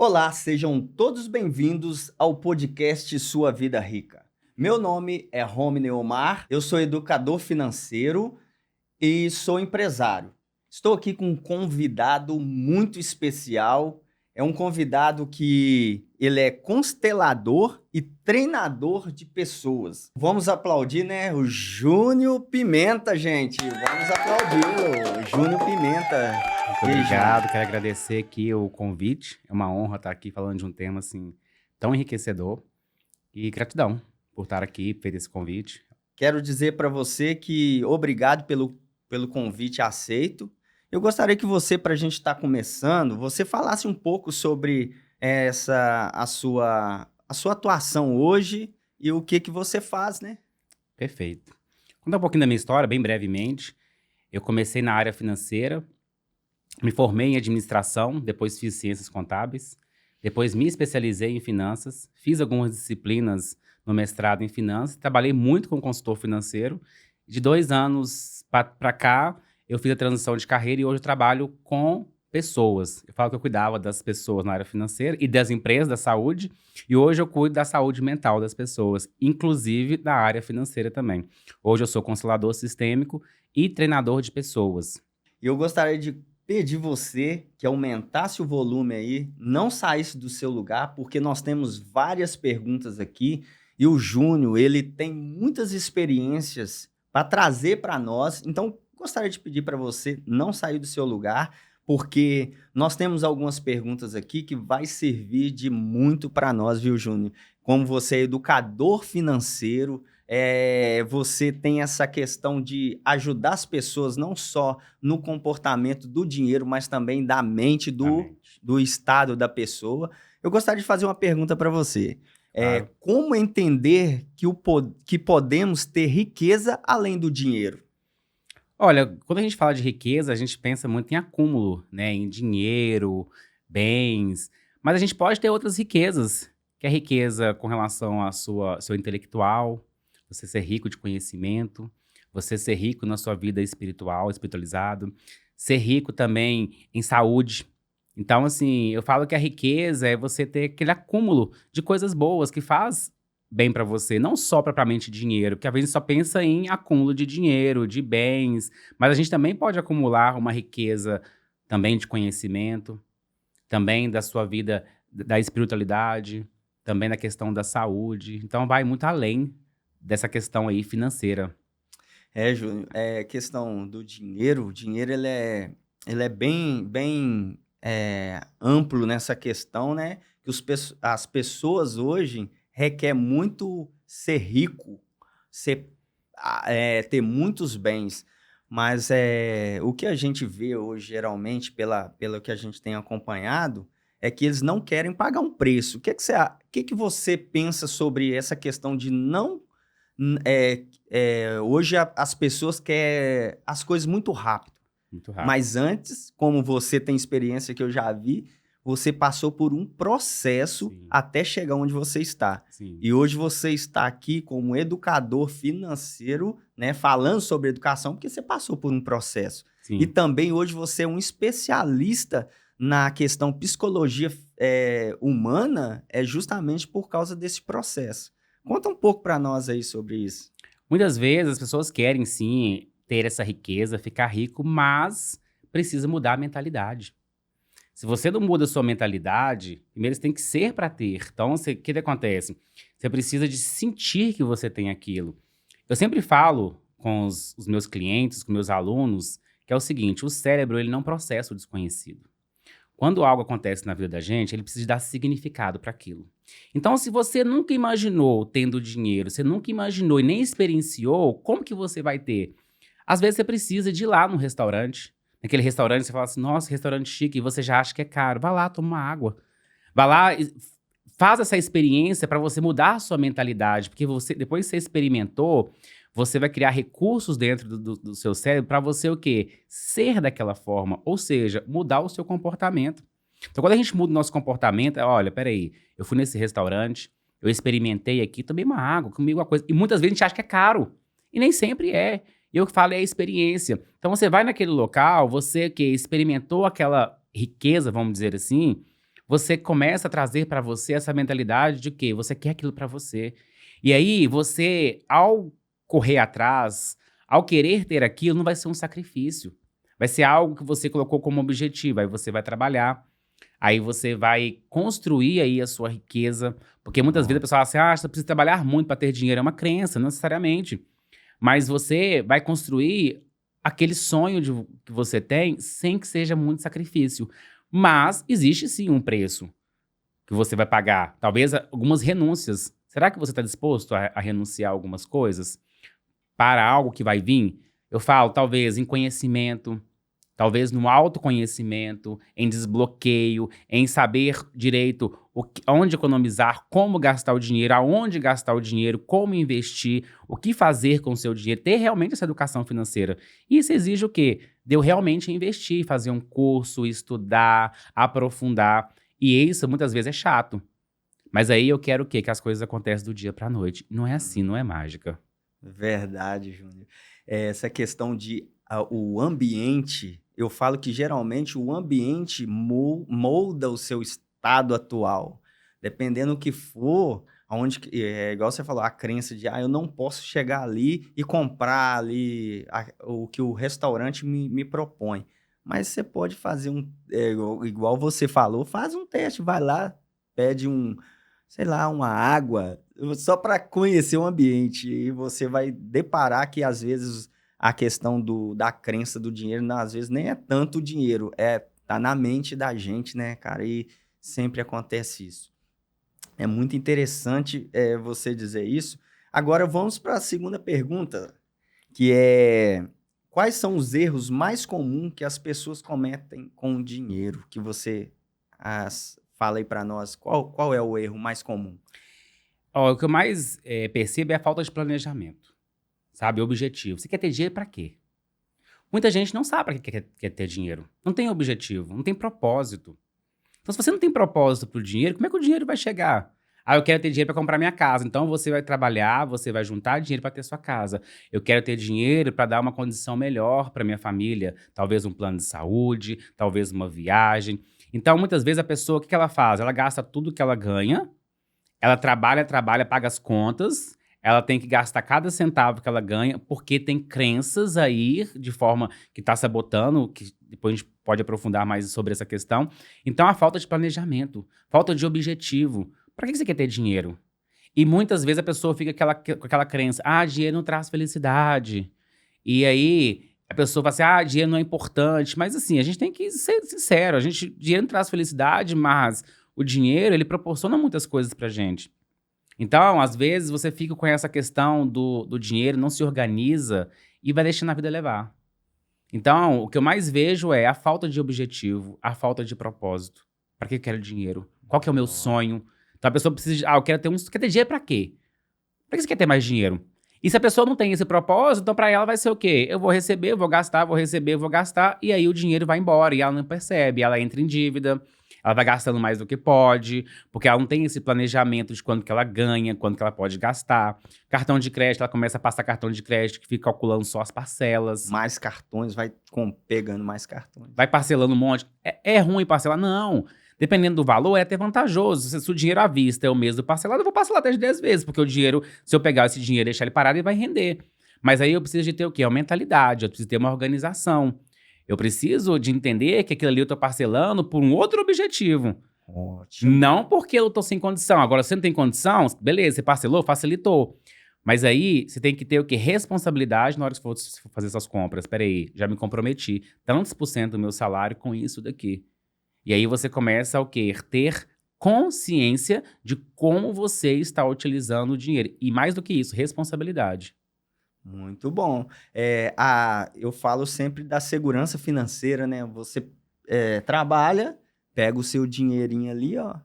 Olá, sejam todos bem-vindos ao podcast Sua Vida Rica. Meu nome é Romney Omar, eu sou educador financeiro e sou empresário. Estou aqui com um convidado muito especial. É um convidado que ele é constelador e treinador de pessoas. Vamos aplaudir, né? O Júnior Pimenta, gente. Vamos aplaudir o Júnior Pimenta. Muito obrigado, quero agradecer aqui o convite. É uma honra estar aqui falando de um tema assim tão enriquecedor. E gratidão por estar aqui, feito esse convite. Quero dizer para você que obrigado pelo convite aceito. Eu gostaria que você, para a gente estar começando, você falasse um pouco sobre a sua atuação hoje e o que você faz, né? Perfeito. Contar um pouquinho da minha história, bem brevemente. Eu comecei na área financeira, me formei em administração, depois fiz ciências contábeis, depois me especializei em finanças, fiz algumas disciplinas no mestrado em finanças, trabalhei muito como consultor financeiro. De 2 anos para cá, eu fiz a transição de carreira e hoje eu trabalho com pessoas. Eu falo que eu cuidava das pessoas na área financeira e das empresas da saúde, e hoje eu cuido da saúde mental das pessoas, inclusive da área financeira também. Hoje eu sou constelador sistêmico e treinador de pessoas. Eu gostaria de pedir você que aumentasse o volume aí, não saísse do seu lugar, porque nós temos várias perguntas aqui e o Júnior, ele tem muitas experiências para trazer para nós. Então, gostaria de pedir para você não sair do seu lugar, porque nós temos algumas perguntas aqui que vai servir de muito para nós, viu, Júnior? Como você é educador financeiro, você tem essa questão de ajudar as pessoas não só no comportamento do dinheiro, mas também da mente, do estado da pessoa. Eu gostaria de fazer uma pergunta para você. Claro. Como entender que podemos ter riqueza além do dinheiro? Olha, quando a gente fala de riqueza, a gente pensa muito em acúmulo, né? Em dinheiro, bens. Mas a gente pode ter outras riquezas, que é riqueza com relação ao seu intelectual, você ser rico de conhecimento, você ser rico na sua vida espiritual, espiritualizado, ser rico também em saúde. Então, assim, eu falo que a riqueza é você ter aquele acúmulo de coisas boas que faz bem para você, não só propriamente dinheiro, porque às vezes só pensa em acúmulo de dinheiro, de bens, mas a gente também pode acumular uma riqueza também de conhecimento, também da sua vida, da espiritualidade, também da questão da saúde. Então vai muito além dessa questão aí financeira. Júnior, questão do dinheiro, o dinheiro ele é bem amplo nessa questão, né? Que as pessoas hoje requer muito ser rico, ter muitos bens, mas o que a gente vê hoje, geralmente, pelo que a gente tem acompanhado, é que eles não querem pagar um preço. O que você pensa sobre essa questão de não... hoje as pessoas querem as coisas muito rápido. Muito rápido. Mas antes, como você tem experiência que eu já vi, você passou por um processo Sim. até chegar onde você está. Sim. E hoje você está aqui como educador financeiro, né, falando sobre educação, porque você passou por um processo. Sim. E também hoje você é um especialista na questão psicologia humana, justamente por causa desse processo. Conta um pouco para nós aí sobre isso. Muitas vezes as pessoas querem, sim, ter essa riqueza, ficar rico, mas precisa mudar a mentalidade. Se você não muda a sua mentalidade, primeiro você tem que ser para ter. Então, o que acontece? Você precisa de sentir que você tem aquilo. Eu sempre falo com os meus clientes, com meus alunos, que é o seguinte, o cérebro ele não processa o desconhecido. Quando algo acontece na vida da gente, ele precisa dar significado para aquilo. Então, se você nunca imaginou tendo dinheiro, você nunca imaginou e nem experienciou, como que você vai ter? Às vezes você precisa de ir lá no restaurante. Naquele restaurante você fala assim, nossa, restaurante chique, e você já acha que é caro. Vai lá, toma uma água. Vai lá e faz essa experiência para você mudar a sua mentalidade, porque depois que você experimentou, você vai criar recursos dentro do seu cérebro para você o quê? Ser daquela forma, ou seja, mudar o seu comportamento. Então, quando a gente muda o nosso comportamento, olha, peraí, eu fui nesse restaurante, eu experimentei aqui, tomei uma água, comi uma coisa, e muitas vezes a gente acha que é caro, e nem sempre é. E eu falo é a experiência. Então, você vai naquele local, você que experimentou aquela riqueza, vamos dizer assim, você começa a trazer para você essa mentalidade de que você quer aquilo para você. E aí, você, ao correr atrás, ao querer ter aquilo, não vai ser um sacrifício. Vai ser algo que você colocou como objetivo. Aí você vai trabalhar, aí você vai construir aí a sua riqueza. Porque muitas vezes a pessoa fala assim, você precisa trabalhar muito para ter dinheiro. É uma crença, não necessariamente. Mas você vai construir aquele sonho que você tem sem que seja muito sacrifício. Mas existe sim um preço que você vai pagar. Talvez algumas renúncias. Será que você está disposto a renunciar a algumas coisas para algo que vai vir? Eu falo, talvez em conhecimento, talvez no autoconhecimento, em desbloqueio, em saber direito onde economizar, como gastar o dinheiro, aonde gastar o dinheiro, como investir, o que fazer com o seu dinheiro, ter realmente essa educação financeira. Isso exige o quê? De eu realmente investir, fazer um curso, estudar, aprofundar. E isso muitas vezes é chato. Mas aí eu quero o quê? Que as coisas aconteçam do dia para a noite. Não é assim, não é mágica. Verdade, Júnior. Essa questão de o ambiente, eu falo que geralmente o ambiente molda o seu estado atual. Dependendo do que for, é igual você falou, a crença de eu não posso chegar ali e comprar ali o que o restaurante me propõe. Mas você pode fazer igual você falou, faz um teste, vai lá, pede sei lá, uma água, só para conhecer o ambiente. E você vai deparar que, às vezes, a questão da crença do dinheiro, não, às vezes, nem é tanto o dinheiro, tá na mente da gente, né, cara? E sempre acontece isso. É muito interessante você dizer isso. Agora, vamos para a segunda pergunta, que é: quais são os erros mais comuns que as pessoas cometem com o dinheiro? Que você fala aí para nós, qual é o erro mais comum? O que eu mais percebo é a falta de planejamento, sabe? Objetivo. Você quer ter dinheiro para quê? Muita gente não sabe para que quer ter dinheiro. Não tem objetivo, não tem propósito. Então, se você não tem propósito pro dinheiro, como é que o dinheiro vai chegar? Eu quero ter dinheiro para comprar minha casa. Então, você vai trabalhar, você vai juntar dinheiro para ter sua casa. Eu quero ter dinheiro para dar uma condição melhor para minha família. Talvez um plano de saúde, talvez uma viagem. Então, muitas vezes, a pessoa, o que ela faz? Ela gasta tudo que ela ganha, ela trabalha, paga as contas, ela tem que gastar cada centavo que ela ganha, porque tem crenças aí, de forma que está sabotando, que depois a gente pode aprofundar mais sobre essa questão. Então, a falta de planejamento, falta de objetivo. Para que você quer ter dinheiro? E muitas vezes a pessoa fica com aquela crença, dinheiro não traz felicidade. E aí, a pessoa fala assim, dinheiro não é importante. Mas assim, a gente tem que ser sincero, dinheiro não traz felicidade, mas o dinheiro, ele proporciona muitas coisas pra gente. Então, às vezes, você fica com essa questão do dinheiro, não se organiza e vai deixando a vida levar. Então, o que eu mais vejo é a falta de objetivo, a falta de propósito. Para que eu quero dinheiro? Qual que é o meu sonho? Então, a pessoa precisa eu quero ter quer ter dinheiro para quê? Para que você quer ter mais dinheiro? E se a pessoa não tem esse propósito, então para ela vai ser o quê? Eu vou receber, eu vou gastar, vou receber, eu vou gastar, e aí o dinheiro vai embora, e ela não percebe, ela entra em dívida, ela vai gastando mais do que pode, porque ela não tem esse planejamento de quanto que ela ganha, quanto que ela pode gastar. Cartão de crédito, ela começa a passar cartão de crédito, que fica calculando só as parcelas. Mais cartões, vai pegando mais cartões. Vai parcelando um monte. É ruim parcelar? Não. Dependendo do valor, é até vantajoso. Se o dinheiro à vista é o mesmo do parcelado, eu vou parcelar até de 10 vezes, porque o dinheiro, se eu pegar esse dinheiro e deixar ele parado, ele vai render. Mas aí eu preciso de ter o quê? Uma mentalidade, eu preciso ter uma organização. Eu preciso de entender que aquilo ali eu tô parcelando por um outro objetivo. Ótimo. Não porque eu tô sem condição. Agora, se você não tem condição, beleza, você parcelou, facilitou. Mas aí, você tem que ter o quê? Responsabilidade na hora que você for fazer essas compras. Peraí, já me comprometi. Tantos por cento do meu salário com isso daqui. E aí você começa a ter consciência de como você está utilizando o dinheiro. E mais do que isso, responsabilidade. Muito bom. Eu falo sempre da segurança financeira, né? Você trabalha, pega o seu dinheirinho ali, ó.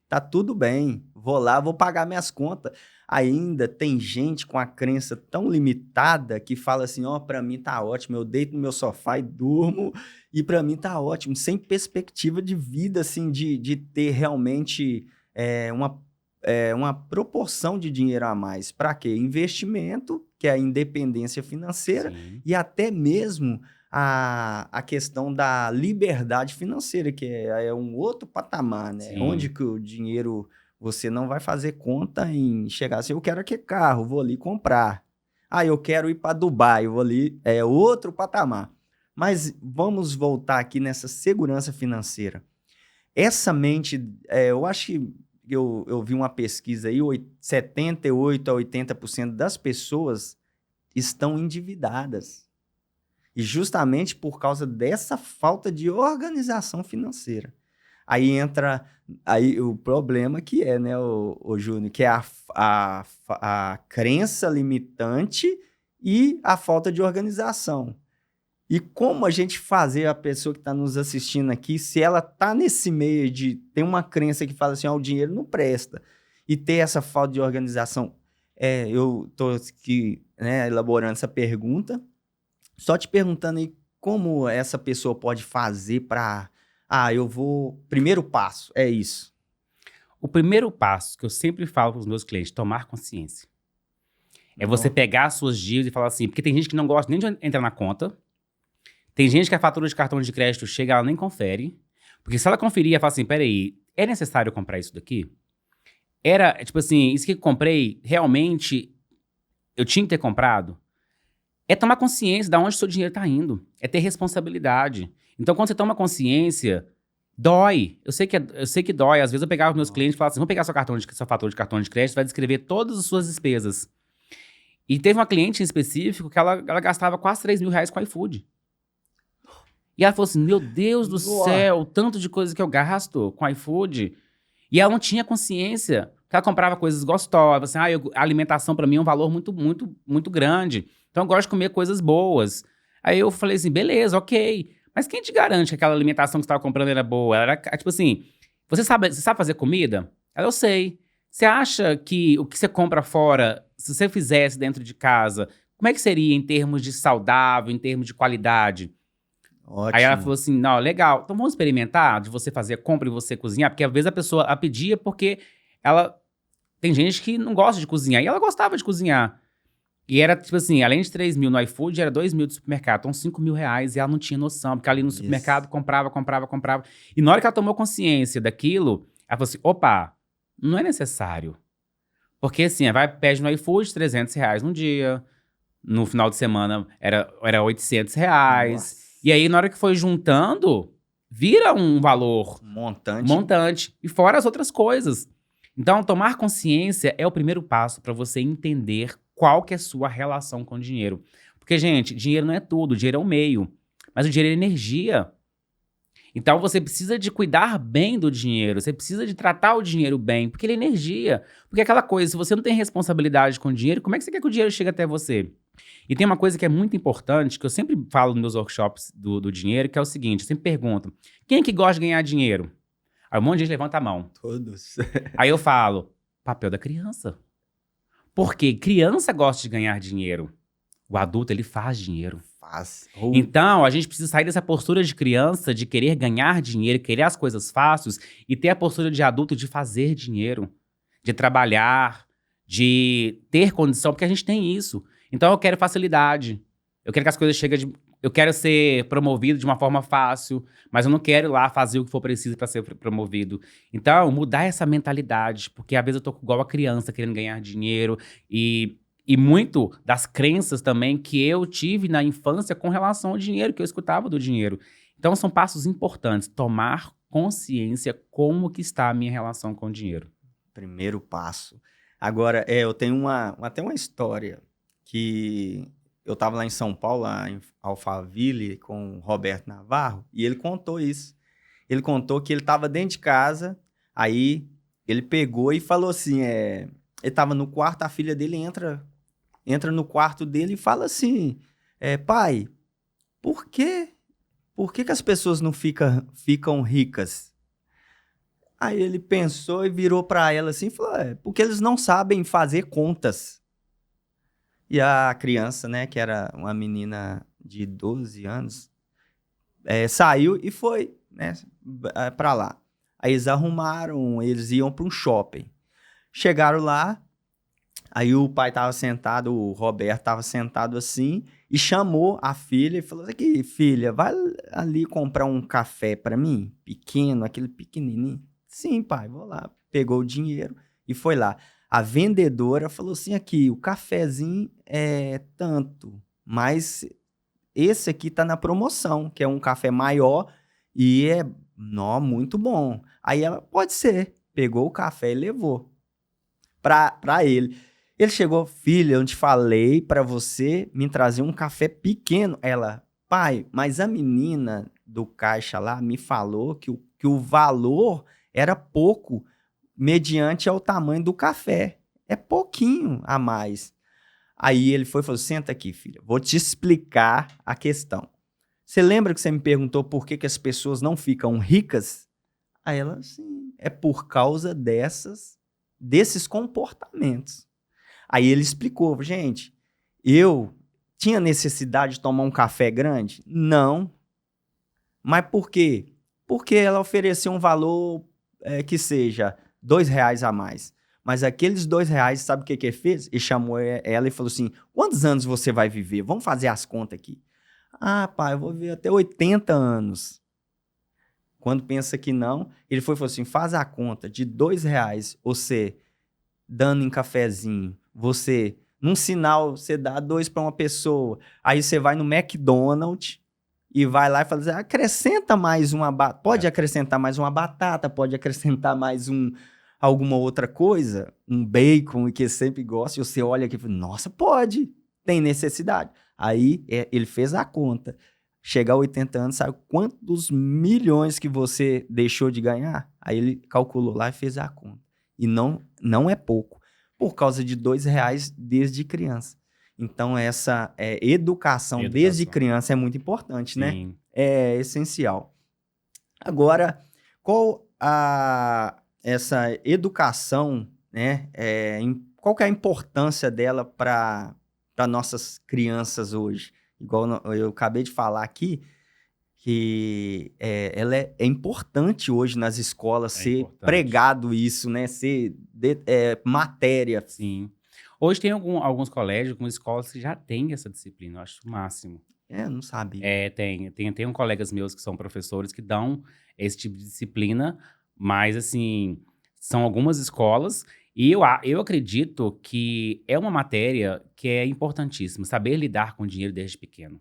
Tá tudo bem. Vou lá, vou pagar minhas contas. Ainda tem gente com a crença tão limitada que fala assim, pra mim tá ótimo, eu deito no meu sofá e durmo e pra mim tá ótimo, sem perspectiva de vida, assim, de ter realmente uma proporção de dinheiro a mais. Para quê? Investimento, que é a independência financeira, Sim. e até mesmo a questão da liberdade financeira, que é um outro patamar, né? Sim. Onde que o dinheiro, você não vai fazer conta em chegar assim, eu quero aquele carro, vou ali comprar. Ah, eu quero ir para Dubai, eu vou ali, é outro patamar. Mas vamos voltar aqui nessa segurança financeira. Essa mente, eu acho que eu vi uma pesquisa aí, 78 a 80% das pessoas estão endividadas. E justamente por causa dessa falta de organização financeira. Aí entra aí o problema que é, né, o Júnior, que é a crença limitante e a falta de organização. E como a gente fazer a pessoa que está nos assistindo aqui, se ela está nesse meio de ter uma crença que fala assim, o dinheiro não presta, e ter essa falta de organização, eu estou aqui, né, elaborando essa pergunta, só te perguntando aí como essa pessoa pode fazer para... eu vou... Primeiro passo, é isso. O primeiro passo que eu sempre falo para os meus clientes, tomar consciência. É você pegar as suas dívidas e falar assim, porque tem gente que não gosta nem de entrar na conta, tem gente que a fatura de cartão de crédito chega, ela nem confere, porque se ela conferir, ela fala assim, peraí, é necessário comprar isso daqui? Tipo assim, isso que eu comprei, realmente, eu tinha que ter comprado? É tomar consciência de onde o seu dinheiro está indo. É ter responsabilidade. Então, quando você toma consciência, dói. Eu sei que dói. Às vezes eu pegava meus clientes e falava assim, vamos pegar sua fatura de cartão de crédito, vai descrever todas as suas despesas. E teve uma cliente em específico que ela gastava quase 3 mil reais com iFood. E ela falou assim, meu Deus do céu, o tanto de coisa que eu gasto com iFood. E ela não tinha consciência, porque ela comprava coisas gostosas. Assim, a alimentação para mim é um valor muito, muito, muito grande. Então eu gosto de comer coisas boas. Aí eu falei assim, beleza, ok. Mas quem te garante que aquela alimentação que você estava comprando era boa? Ela era, tipo assim, você sabe fazer comida? Eu sei. Você acha que o que você compra fora, se você fizesse dentro de casa, como é que seria em termos de saudável, em termos de qualidade? Ótimo. Aí ela falou assim, não, legal, então vamos experimentar de você fazer a compra e você cozinhar? Porque às vezes a pessoa a pedia porque ela... Tem gente que não gosta de cozinhar, e ela gostava de cozinhar. E era, tipo assim, além de 3 mil no iFood, era 2 mil do supermercado. Então, 5 mil reais, e ela não tinha noção, porque ali no supermercado comprava. E na hora que ela tomou consciência daquilo, ela falou assim, opa, não é necessário. Porque assim, pede no iFood 300 reais num dia, no final de semana era 800 reais. Nossa. E aí, na hora que foi juntando, vira um valor montante. E fora as outras coisas. Então, tomar consciência é o primeiro passo para você entender qual que é a sua relação com o dinheiro. Porque, gente, dinheiro não é tudo, dinheiro é um meio. Mas o dinheiro é energia. Então, você precisa de cuidar bem do dinheiro, você precisa de tratar o dinheiro bem, porque ele é energia. Porque aquela coisa, se você não tem responsabilidade com o dinheiro, como é que você quer que o dinheiro chegue até você? E tem uma coisa que é muito importante, que eu sempre falo nos meus workshops do dinheiro, que é o seguinte, eu sempre pergunto, quem é que gosta de ganhar dinheiro? Aí um monte de gente levanta a mão. Todos. Aí eu falo, papel da criança. Porque criança gosta de ganhar dinheiro. O adulto, ele faz dinheiro. Faz. Então, a gente precisa sair dessa postura de criança, de querer ganhar dinheiro, querer as coisas fáceis, e ter a postura de adulto de fazer dinheiro, de trabalhar, de ter condição, porque a gente tem isso. Então, eu quero facilidade. Eu quero que as coisas cheguem eu quero ser promovido de uma forma fácil, mas eu não quero ir lá fazer o que for preciso para ser promovido. Então, mudar essa mentalidade, porque às vezes eu tô igual a criança querendo ganhar dinheiro e muito das crenças também que eu tive na infância com relação ao dinheiro, que eu escutava do dinheiro. Então, são passos importantes. Tomar consciência como que está a minha relação com o dinheiro. Primeiro passo. Agora, eu tenho até uma história que eu estava lá em São Paulo, lá em Alphaville, com o Roberto Navarro, e ele contou isso. Ele contou que ele estava dentro de casa, aí ele pegou e falou assim, ele estava no quarto, a filha dele entra no quarto dele e fala assim, pai, por que que as pessoas não ficam ricas? Aí ele pensou e virou para ela assim e falou, porque eles não sabem fazer contas. E a criança, né, que era uma menina de 12 anos, saiu e foi, né, para lá. Aí eles iam para um shopping. Chegaram lá, Aí o pai tava sentado, o Roberto tava sentado assim, e chamou a filha e falou: aqui, filha, vai ali comprar um café pra mim, pequeno, aquele pequenininho. Sim, pai, vou lá. Pegou o dinheiro e foi lá. A vendedora falou assim: aqui, o cafezinho é tanto, mas esse aqui tá na promoção, que é um café maior e é, nó, muito bom. Aí ela, pode ser. Pegou o café e levou pra ele. Ele chegou, filha, eu te falei pra você me trazer um café pequeno. Ela, pai, mas a menina do caixa lá me falou que o valor era pouco mediante ao tamanho do café. É pouquinho a mais. Aí ele foi e falou: senta aqui, filha, vou te explicar a questão. Você lembra que você me perguntou por que as pessoas não ficam ricas? Aí ela, sim, é por causa desses comportamentos. Aí ele explicou: gente, eu tinha necessidade de tomar um café grande? Não. Mas por quê? Porque ela ofereceu um valor que seja R$ 2 a mais. Mas aqueles R$ 2, sabe o que ele fez? Ele chamou ela e falou assim: quantos anos você vai viver? Vamos fazer as contas aqui. Ah, pai, eu vou viver até 80 anos. Quando pensa que não, ele foi e falou assim: faz a conta de R$ 2, você dando em cafezinho, você, num sinal, você dá 2 para uma pessoa, aí você vai no McDonald's e vai lá e fala assim: acrescenta mais uma batata, pode acrescentar mais uma batata, pode acrescentar mais alguma outra coisa, um bacon que sempre gosta, e você olha aqui e fala: nossa, pode, tem necessidade. Aí ele fez a conta. Chegar a 80 anos, sabe quantos milhões que você deixou de ganhar? Aí ele calculou lá e fez a conta. E não é pouco, por causa de R$ 2 desde criança. Então, essa educação desde criança é muito importante, né? Sim. É essencial. Agora, essa educação, né? Qual que é a importância dela para nossas crianças hoje? Igual eu acabei de falar aqui, que ela é importante hoje nas escolas ser pregado isso, né? Ser matéria. Sim. Hoje tem alguns colégios, algumas escolas que já têm essa disciplina, eu acho o máximo. Não sabia. Tem colegas meus que são professores que dão esse tipo de disciplina, mas, assim, são algumas escolas e eu acredito que é uma matéria que é importantíssima, saber lidar com dinheiro desde pequeno.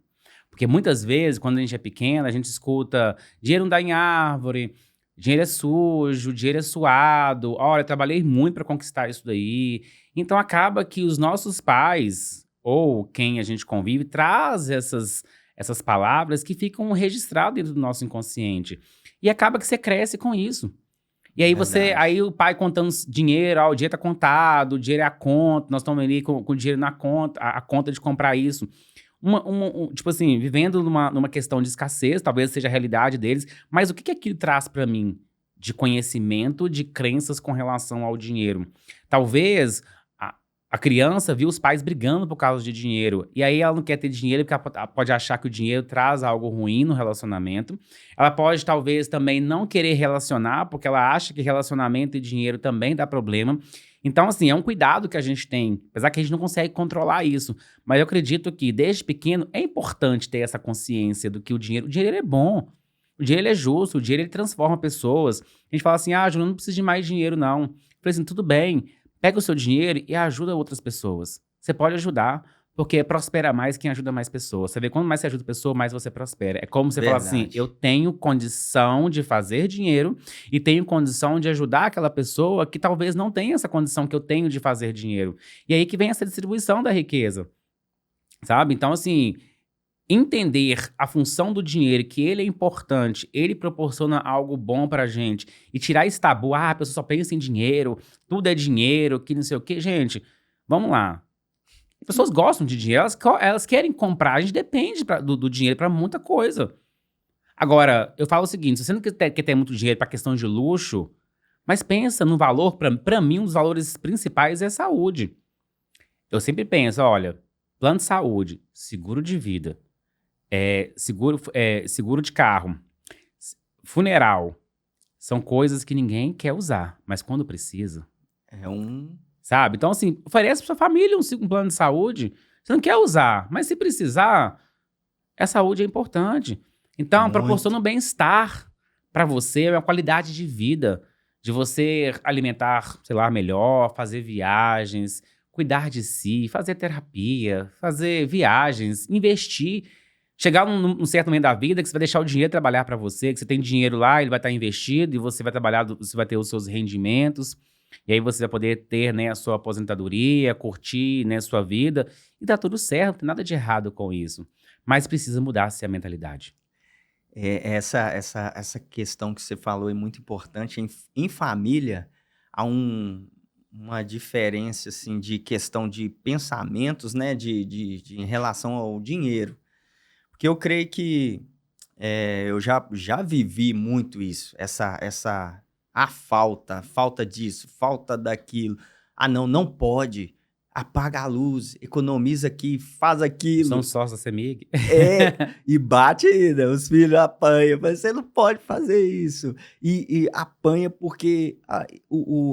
Porque muitas vezes, quando a gente é pequeno, a gente escuta: dinheiro não dá em árvore, dinheiro é sujo, dinheiro é suado, olha, eu trabalhei muito para conquistar isso daí. Então acaba que os nossos pais, ou quem a gente convive, traz essas palavras que ficam registradas dentro do nosso inconsciente. E acaba que você cresce com isso. E aí aí o pai contando dinheiro, o dinheiro tá contado, o dinheiro é a conta, nós estamos ali com o dinheiro na conta, a conta de comprar isso. Tipo assim, vivendo numa questão de escassez, talvez seja a realidade deles, mas o que aquilo traz para mim de conhecimento, de crenças com relação ao dinheiro? Talvez a criança viu os pais brigando por causa de dinheiro, e aí ela não quer ter dinheiro porque ela pode achar que o dinheiro traz algo ruim no relacionamento. Ela pode, talvez, também não querer relacionar, porque ela acha que relacionamento e dinheiro também dá problema. Então, assim, é um cuidado que a gente tem, apesar que a gente não consegue controlar isso. Mas eu acredito que, desde pequeno, é importante ter essa consciência do que o dinheiro é bom. O dinheiro é justo, o dinheiro ele transforma pessoas. A gente fala assim: Júnior, não precisa de mais dinheiro, não. Eu falei assim: tudo bem, pega o seu dinheiro e ajuda outras pessoas. Você pode ajudar, porque prospera mais quem ajuda mais pessoas. Você vê, quanto mais você ajuda pessoa, mais você prospera. É como você fala assim: eu tenho condição de fazer dinheiro e tenho condição de ajudar aquela pessoa que talvez não tenha essa condição que eu tenho de fazer dinheiro. E aí que vem essa distribuição da riqueza, sabe? Então, assim, entender a função do dinheiro, que ele é importante, ele proporciona algo bom pra gente, e tirar esse tabu: a pessoa só pensa em dinheiro, tudo é dinheiro, que não sei o quê. Gente, vamos lá. As pessoas gostam de dinheiro, elas querem comprar, a gente depende do dinheiro pra muita coisa. Agora, eu falo o seguinte: se você não quer ter muito dinheiro pra questão de luxo, mas pensa no valor, pra mim, um dos valores principais é a saúde. Eu sempre penso: olha, plano de saúde, seguro de vida, seguro de carro, funeral, são coisas que ninguém quer usar, mas quando precisa, É um sabe? Então, assim, oferece pra sua família um plano de saúde. Você não quer usar, mas se precisar, a saúde é importante. Então, proporciona Muito. um bem-estar para você, uma qualidade de vida, de você alimentar, sei lá, melhor, fazer viagens, cuidar de si, fazer terapia, fazer viagens, investir. Chegar num certo momento da vida que você vai deixar o dinheiro trabalhar para você, que você tem dinheiro lá, ele vai estar investido e você vai trabalhar, você vai ter os seus rendimentos. E aí você vai poder ter, né, a sua aposentadoria, curtir, né, sua vida. E tá tudo certo, não tem nada de errado com isso. Mas precisa mudar-se a mentalidade. Essa questão que você falou é muito importante. Em família, há uma diferença assim, de questão de pensamentos, né, em relação ao dinheiro. Porque eu creio que eu já vivi muito isso, falta disso, falta daquilo. Ah, não, não pode. Apaga a luz, economiza aqui, faz aquilo. Somos sócios da CEMIG. E bate ainda, os filhos apanham, mas você não pode fazer isso. E apanha porque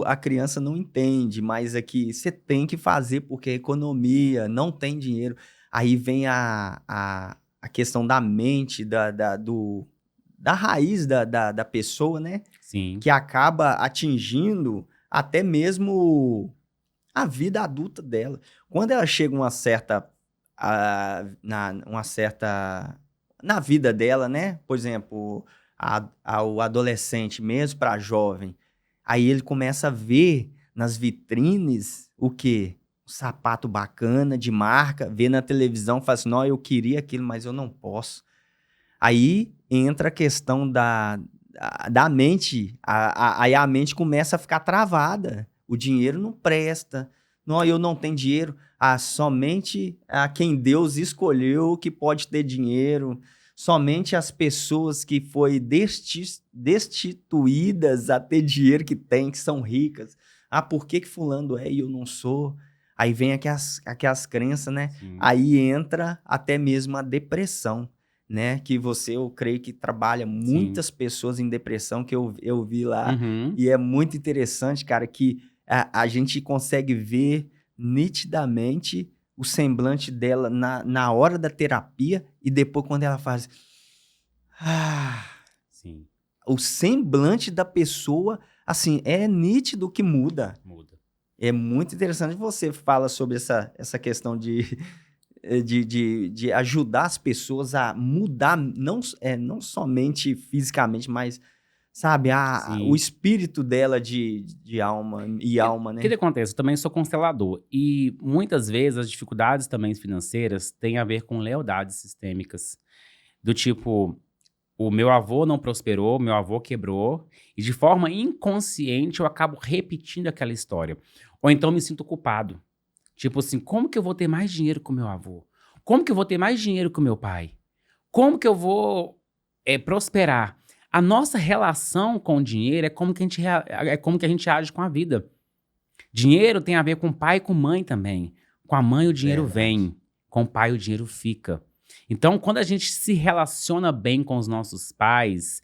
a criança não entende, mas aqui você tem que fazer porque é economia, não tem dinheiro. Aí vem a questão da mente, da raiz da pessoa, né? Sim, Que acaba atingindo até mesmo a vida adulta dela. Quando ela chega uma certa na vida dela, né? Por exemplo, o adolescente mesmo para jovem, aí ele começa a ver nas vitrines o quê? Um sapato bacana de marca, vê na televisão, fala assim, não, eu queria aquilo, mas eu não posso. Aí entra a questão da mente, aí a mente começa a ficar travada. O dinheiro não presta. Não, eu não tenho dinheiro. Somente a quem Deus escolheu que pode ter dinheiro. Somente as pessoas que foi destituídas a ter dinheiro que tem, que são ricas. Por que fulano é e eu não sou? Aí vem aquelas crenças, né? sim, Aí entra até mesmo a depressão, né? Que eu creio que trabalha sim. muitas pessoas em depressão, que eu vi lá. Uhum, E é muito interessante, cara, que a gente consegue ver nitidamente o semblante dela na hora da terapia e depois quando ela faz. Ah, sim, o semblante da pessoa, assim, é nítido que muda. muda. É muito interessante você fala sobre essa questão de ajudar as pessoas a mudar, não somente fisicamente, mas, sabe, o Sim. espírito dela de alma e O alma, que né? que acontece? Eu também sou constelador e muitas vezes as dificuldades também financeiras têm a ver com lealdades sistêmicas. Do tipo, o meu avô não prosperou, meu avô quebrou, e de forma inconsciente eu acabo repetindo aquela história. Ou então me sinto culpado. Tipo assim, como que eu vou ter mais dinheiro que o meu avô? Como que eu vou ter mais dinheiro que o meu pai? Como que eu vou prosperar? A nossa relação com o dinheiro é como que a gente age com a vida. Dinheiro tem a ver com pai e com mãe também. Com a mãe o dinheiro Verdade. vem, com o pai o dinheiro fica. Então, quando a gente se relaciona bem com os nossos pais,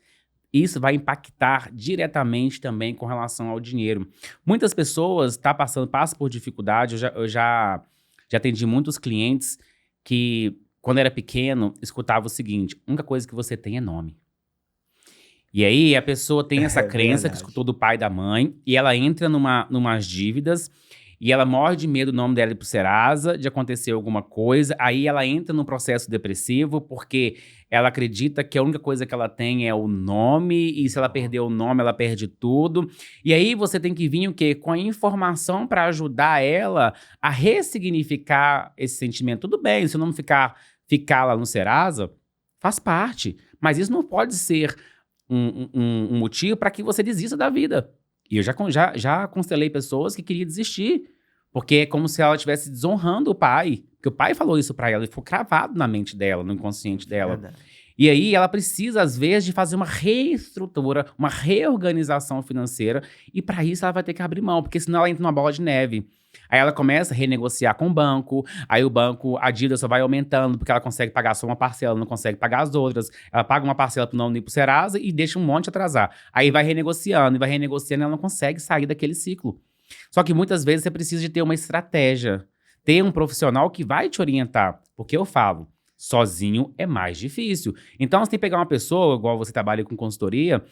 isso vai impactar diretamente também com relação ao dinheiro. Muitas pessoas passam por dificuldade. Eu já atendi muitos clientes que, quando era pequeno, escutava o seguinte: a única coisa que você tem é nome. E aí a pessoa tem essa É crença que verdade. escutou do pai e da mãe, e ela entra numas dívidas, e ela morre de medo do nome dela ir pro Serasa, de acontecer alguma coisa, aí ela entra num processo depressivo, porque ela acredita que a única coisa que ela tem é o nome, e se ela perder o nome, ela perde tudo. E aí você tem que vir o quê? Com a informação para ajudar ela a ressignificar esse sentimento. Tudo bem, se o nome ficar lá no Serasa, faz parte, mas isso não pode ser um motivo para que você desista da vida. E eu já constelei pessoas que queriam desistir, porque é como se ela estivesse desonrando o pai. Porque o pai falou isso para ela, e ficou cravado na mente dela, no inconsciente dela. Verdade. E aí ela precisa, às vezes, de fazer uma reestrutura, uma reorganização financeira, e para isso ela vai ter que abrir mão, porque senão ela entra numa bola de neve. Aí ela começa a renegociar com o banco, aí o banco, a dívida só vai aumentando, porque ela consegue pagar só uma parcela, não consegue pagar as outras. Ela paga uma parcela pro não ir pro Serasa e deixa um monte atrasar. Aí vai renegociando, e ela não consegue sair daquele ciclo. Só que muitas vezes você precisa de ter uma estratégia, ter um profissional que vai te orientar. Porque eu falo, sozinho é mais difícil. Então você tem que pegar uma pessoa, igual você trabalha com consultoria,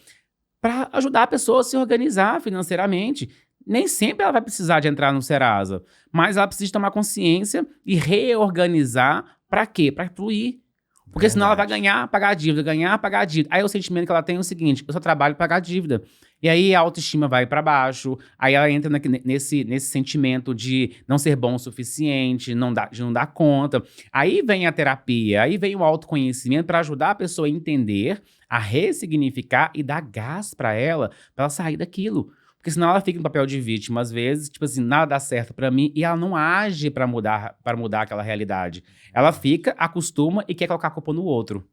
para ajudar a pessoa a se organizar financeiramente. Nem sempre ela vai precisar de entrar no Serasa, mas ela precisa de tomar consciência e reorganizar para quê? Para fluir. Porque senão ela vai ganhar, pagar a dívida, ganhar, pagar a dívida. Aí o sentimento que ela tem é o seguinte, eu só trabalho para pagar a dívida. E aí a autoestima vai para baixo, aí ela entra nesse sentimento de não ser bom o suficiente, de não dar conta. Aí vem a terapia, aí vem o autoconhecimento para ajudar a pessoa a entender, a ressignificar e dar gás para ela sair daquilo. Porque senão ela fica no papel de vítima, às vezes, tipo assim, nada dá certo pra mim, e ela não age pra mudar aquela realidade. Ela fica, acostuma e quer colocar a culpa no outro.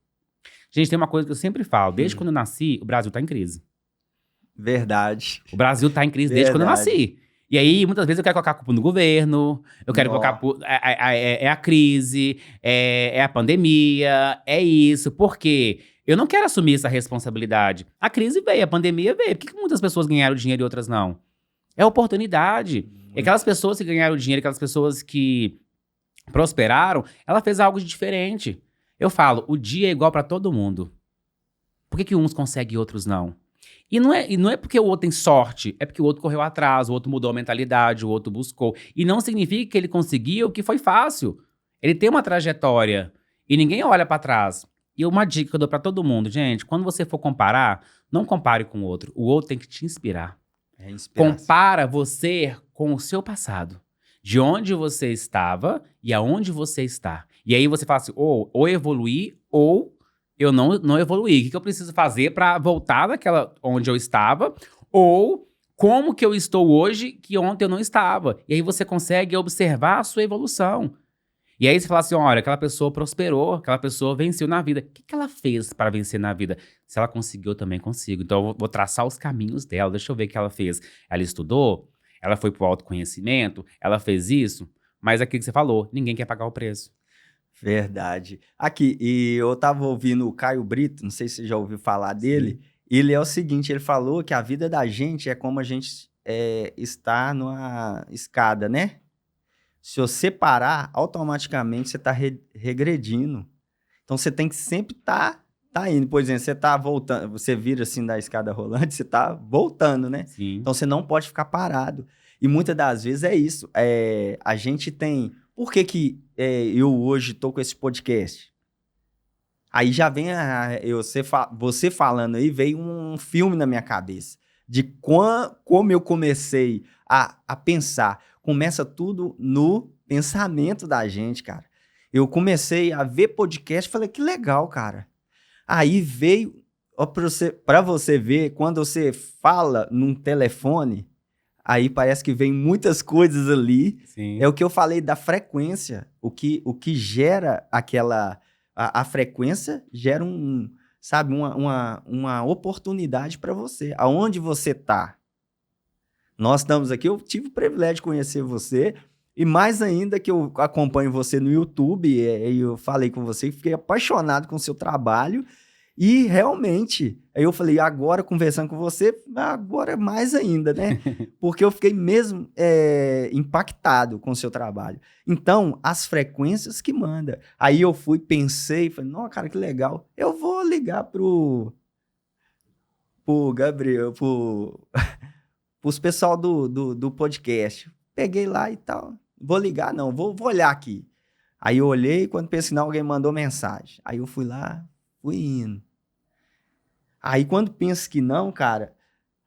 Gente, tem uma coisa que eu sempre falo, desde quando eu nasci, o Brasil tá em crise. Verdade. O Brasil tá em crise desde quando eu nasci. E aí, muitas vezes, eu quero colocar a culpa no governo, eu quero colocar a crise, é a pandemia, é isso. Por quê? Eu não quero assumir essa responsabilidade. A crise veio, a pandemia veio. Por que muitas pessoas ganharam dinheiro e outras não? É oportunidade. E aquelas pessoas que ganharam dinheiro, aquelas pessoas que prosperaram, ela fez algo de diferente. Eu falo, o dia é igual pra todo mundo. Por que uns conseguem e outros não? E não é porque o outro tem sorte, é porque o outro correu atrás, o outro mudou a mentalidade, o outro buscou. E não significa que ele conseguiu, que foi fácil. Ele tem uma trajetória e ninguém olha pra trás. E uma dica que eu dou pra todo mundo, gente, quando você for comparar, não compare com o outro. O outro tem que te inspirar. Compara você com o seu passado. De onde você estava e aonde você está. E aí você fala assim, ou evoluir, ou eu não evoluí. O que eu preciso fazer para voltar daquela onde eu estava? Ou como que eu estou hoje que ontem eu não estava? E aí você consegue observar a sua evolução. E aí você fala assim, olha, aquela pessoa prosperou, aquela pessoa venceu na vida. O que ela fez para vencer na vida? Se ela conseguiu, eu também consigo. Então eu vou traçar os caminhos dela. Deixa eu ver o que ela fez. Ela estudou, ela foi pro autoconhecimento, ela fez isso. Mas aquilo que você falou, ninguém quer pagar o preço. Verdade. Aqui, e eu tava ouvindo o Caio Brito, não sei se você já ouviu falar dele. Sim. Ele é o seguinte, ele falou que a vida da gente é como a gente está numa escada, né? Se você parar, automaticamente você está regredindo. Então você tem que sempre tá indo. Por exemplo, você tá voltando, você vira assim da escada rolante, você tá voltando, né? Sim. Então você não pode ficar parado. E muitas das vezes é isso. A gente tem... Por que eu hoje tô com esse podcast? Aí já vem você falando aí, veio um filme na minha cabeça de como eu comecei a pensar. Começa tudo no pensamento da gente, cara. Eu comecei a ver podcast e falei, que legal, cara. Aí veio, pra você ver, quando você fala num telefone, aí parece que vem muitas coisas ali. Sim. É o que eu falei da frequência. O que gera aquela... A frequência gera uma oportunidade para você. Aonde você tá? Nós estamos aqui, eu tive o privilégio de conhecer você, e mais ainda que eu acompanho você no YouTube, e eu falei com você, fiquei apaixonado com o seu trabalho, e realmente, aí eu falei, agora conversando com você, agora mais ainda, né? Porque eu fiquei mesmo impactado com o seu trabalho. Então, as frequências que manda. Aí eu pensei, falei, não, cara, que legal, eu vou ligar pro Gabriel, os pessoal do podcast. Peguei lá e tal. Vou ligar, não. Vou olhar aqui. Aí eu olhei, quando pensei, não, alguém mandou mensagem. Aí eu fui lá, fui indo. Aí quando penso que não, cara,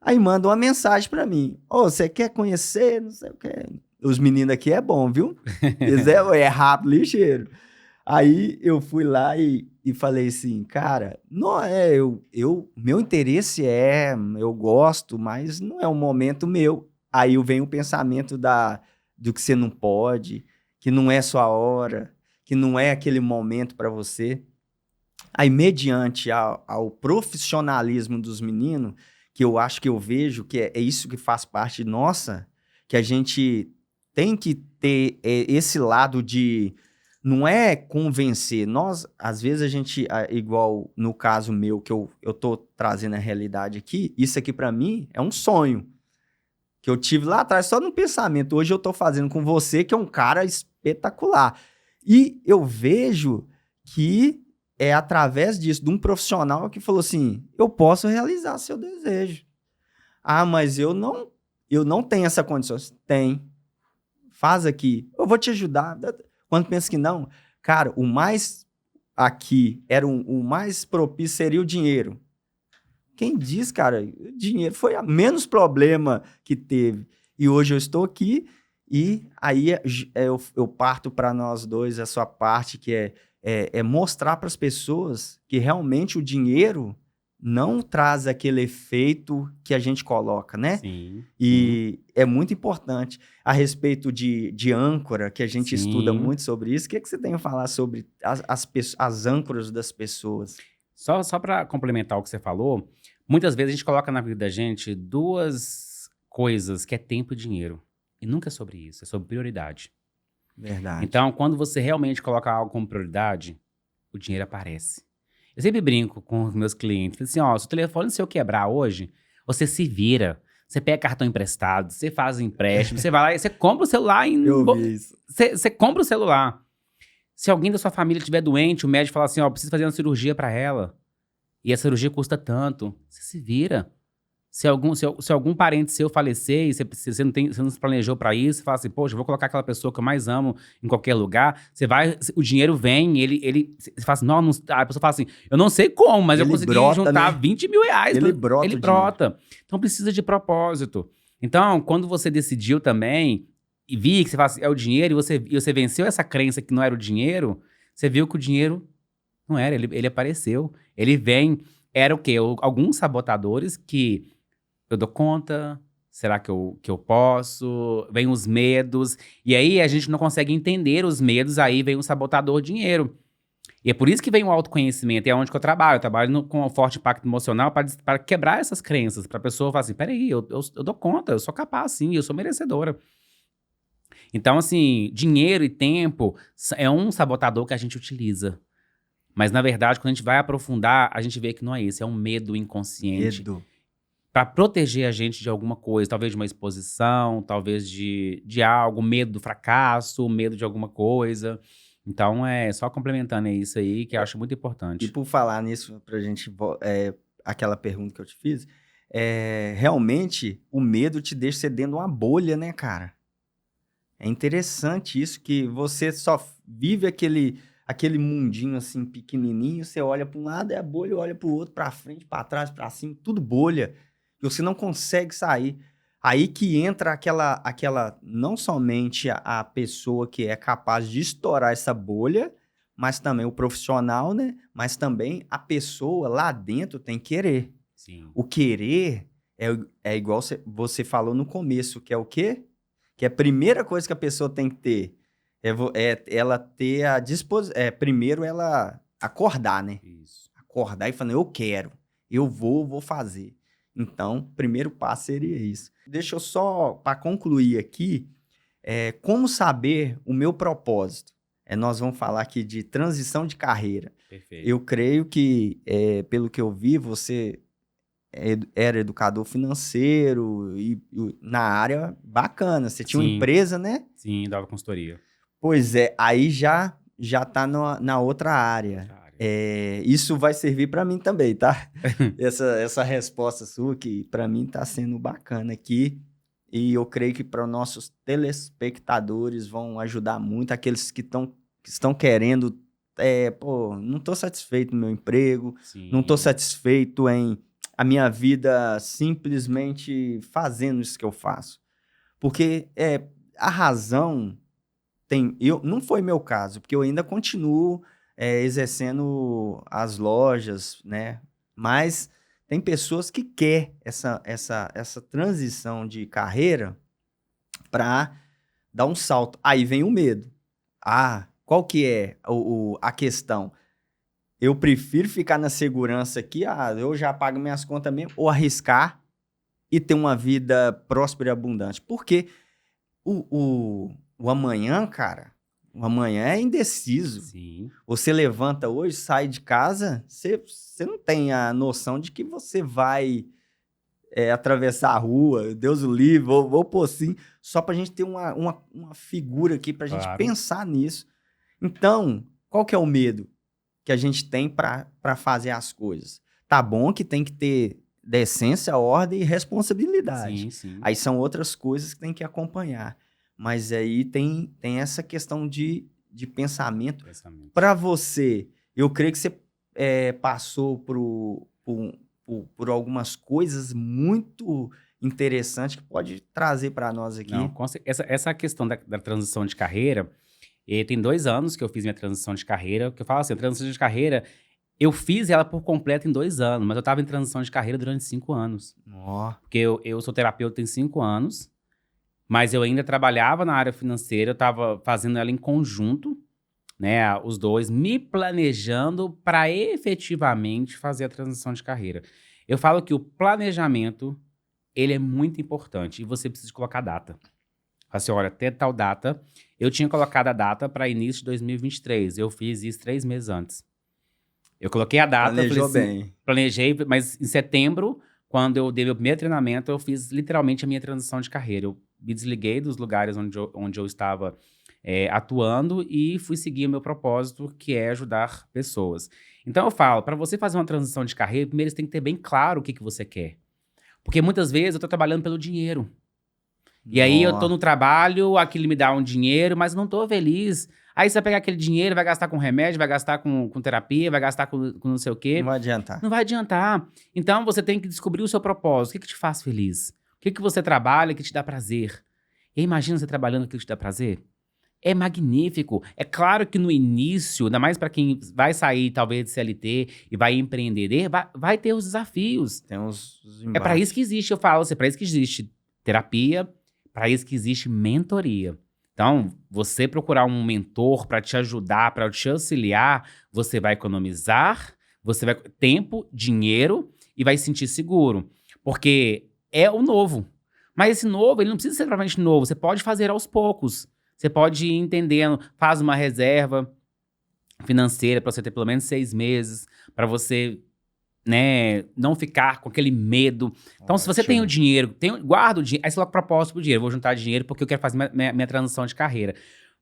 aí manda uma mensagem pra mim. Ô, você quer conhecer? Não sei o que. Os meninos aqui é bom, viu? Eles é rápido, ligeiro. Aí eu fui lá e falei assim, cara, não meu interesse eu gosto, mas não é um momento meu. Aí vem o pensamento do que você não pode, que não é sua hora, que não é aquele momento para você. Aí, mediante ao profissionalismo dos meninos, que eu acho que eu vejo que é isso que faz parte nossa, que a gente tem que ter esse lado de... Não é convencer. Nós, às vezes, a gente, igual no caso meu, que eu tô trazendo a realidade aqui, isso aqui para mim é um sonho. que eu tive lá atrás só no pensamento. Hoje eu tô fazendo com você, que é um cara espetacular. E eu vejo que é através disso, de um profissional que falou assim, eu posso realizar seu desejo. Ah, mas eu não tenho essa condição. Tem. Faz aqui. Eu vou te ajudar. Quando pensa que não, cara, o mais aqui era o mais propício seria o dinheiro. Quem diz, cara, o dinheiro foi o menos problema que teve. E hoje eu estou aqui e aí eu parto para nós dois a sua parte, que é mostrar para as pessoas que realmente o dinheiro não traz aquele efeito que a gente coloca, né? Sim. E é muito importante. A respeito de âncora, que a gente estuda muito sobre isso, o que você tem a falar sobre as âncoras das pessoas? Só para complementar o que você falou, muitas vezes a gente coloca na vida da gente duas coisas, que é tempo e dinheiro. E nunca é sobre isso, é sobre prioridade. Verdade. Então, quando você realmente coloca algo como prioridade, o dinheiro aparece. Eu sempre brinco com os meus clientes, falo assim, ó, se o telefone seu quebrar hoje, você se vira, você pega cartão emprestado, você faz empréstimo, você vai lá e você compra o celular Eu vi isso. Você compra o celular. Se alguém da sua família estiver doente, o médico fala assim, ó, precisa fazer uma cirurgia para ela. E a cirurgia custa tanto. Você se vira. Se algum parente seu falecer e você não se planejou para isso, você fala assim, poxa, eu vou colocar aquela pessoa que eu mais amo em qualquer lugar. Você vai, o dinheiro vem, você fala assim, não, a pessoa fala assim, eu não sei como, mas eu Ele consegui brota, juntar né? 20 mil reais. Ele brota Ele o dinheiro. brota. Então precisa de propósito. Então, quando você decidiu também, e vi que você fala assim, é o dinheiro, e você venceu essa crença que não era o dinheiro, você viu que o dinheiro não era, ele apareceu. Ele vem, era o quê? Alguns sabotadores que eu dou conta, será que eu posso? Vem os medos, e aí a gente não consegue entender os medos, aí vem o sabotador dinheiro. E é por isso que vem o autoconhecimento, e é onde que eu trabalho com um forte impacto emocional para quebrar essas crenças, para a pessoa falar assim, peraí, eu dou conta, eu sou capaz sim, eu sou merecedora. Então, assim, dinheiro e tempo é um sabotador que a gente utiliza. Mas, na verdade, quando a gente vai aprofundar, a gente vê que não é isso, é um medo inconsciente. Medo. Para proteger a gente de alguma coisa, talvez de uma exposição, talvez de algo, medo do fracasso, medo de alguma coisa. Então, só complementando isso aí, que eu acho muito E importante. por falar nisso, pra gente, aquela pergunta que eu te fiz, realmente o medo te deixa você dentro de uma bolha, né, cara? É interessante isso, que você só vive aquele mundinho assim pequenininho, você olha para um lado, é a bolha, olha para o outro, para frente, para trás, para cima, tudo bolha. E você não consegue sair. Aí que entra aquela não somente a pessoa que é capaz de estourar essa bolha, mas também o profissional, né? Mas também a pessoa lá dentro tem que querer. Sim. O querer é igual você falou no começo, que é o quê? Que é a primeira coisa que a pessoa tem que ter. É ela ter a disposição. Primeiro ela acordar, né? Isso. Acordar e falar, eu quero, eu vou fazer. Então, o primeiro passo seria isso. Deixa eu só, para concluir aqui, como saber o meu propósito? Nós vamos falar aqui de transição de carreira. Perfeito. Eu creio que, pelo que eu vi, você era educador financeiro e na área bacana. Você tinha uma Sim. empresa, né? Sim, dava consultoria. Pois é, aí já tá na outra área. Outra área. Isso vai servir para mim também, tá? essa resposta sua que para mim tá sendo bacana aqui. E eu creio que para nossos telespectadores vão ajudar muito, aqueles que estão querendo, não tô satisfeito no meu emprego, Sim. não tô satisfeito em a minha vida simplesmente fazendo isso que eu faço. Porque a razão não foi meu caso, porque eu ainda continuo exercendo as lojas, né? Mas tem pessoas que querem essa transição de carreira para dar um salto. Aí vem o medo. Qual que é a questão? Eu prefiro ficar na segurança aqui, eu já pago minhas contas mesmo, ou arriscar e ter uma vida próspera e abundante. Porque o amanhã, cara, o amanhã é indeciso. Sim. Você levanta hoje, sai de casa, você não tem a noção de que você vai atravessar a rua, Deus o livre, vou pôr assim, só pra gente ter uma figura aqui, pra gente Claro. pensar nisso. Então, qual que é o medo que a gente tem pra fazer as coisas? Tá bom que tem que ter decência, ordem e responsabilidade. Sim, sim. Aí são outras coisas que tem que acompanhar. Mas aí tem essa questão de pensamento. Para você, eu creio que você passou por algumas coisas muito interessantes que pode trazer para nós aqui. Não, essa questão da transição de carreira, tem 2 anos que eu fiz minha transição de carreira, que eu falo assim, a transição de carreira, eu fiz ela por completo em 2 anos, mas eu estava em transição de carreira durante 5 anos. Porque eu sou terapeuta tem 5 anos, mas eu ainda trabalhava na área financeira, eu estava fazendo ela em conjunto, né, os dois, me planejando para efetivamente fazer a transição de carreira. Eu falo que o planejamento, ele é muito importante e você precisa colocar data. Assim, olha, até tal data, eu tinha colocado a data para início de 2023, eu fiz isso 3 meses antes. Eu coloquei a data, Planejou falei assim, bem. Planejei, mas em setembro, quando eu dei meu primeiro treinamento, eu fiz literalmente a minha transição de carreira. Eu me desliguei dos lugares onde eu estava atuando e fui seguir o meu propósito, que é ajudar pessoas. Então eu falo, para você fazer uma transição de carreira, primeiro você tem que ter bem claro o que você quer. Porque muitas vezes eu estou trabalhando pelo dinheiro. E aí eu tô no trabalho, aquilo me dá um dinheiro, mas não tô feliz. Aí você vai pegar aquele dinheiro, vai gastar com remédio, vai gastar com terapia, vai gastar com não sei o quê. Não vai adiantar. Não vai adiantar. Então você tem que descobrir o seu propósito. O que te faz feliz? O que você trabalha que te dá prazer? E imagina você trabalhando aquilo que te dá prazer? É magnífico. É claro que no início, ainda mais para quem vai sair talvez de CLT e vai empreender, vai ter os desafios. Tem os É para isso que existe, eu falo, é para isso que existe terapia, para isso que existe mentoria. Então, você procurar um mentor para te ajudar, para te auxiliar, você vai economizar, você vai tempo, dinheiro e vai se sentir seguro. Porque é o novo. Mas esse novo, ele não precisa ser realmente novo. Você pode fazer aos poucos. Você pode ir entendendo, faz uma reserva financeira para você ter pelo menos 6 meses, para você, né, não ficar com aquele medo. Então, se você tem o dinheiro, guarda o dinheiro, aí você coloca propósito pro dinheiro, vou juntar dinheiro porque eu quero fazer minha transição de carreira.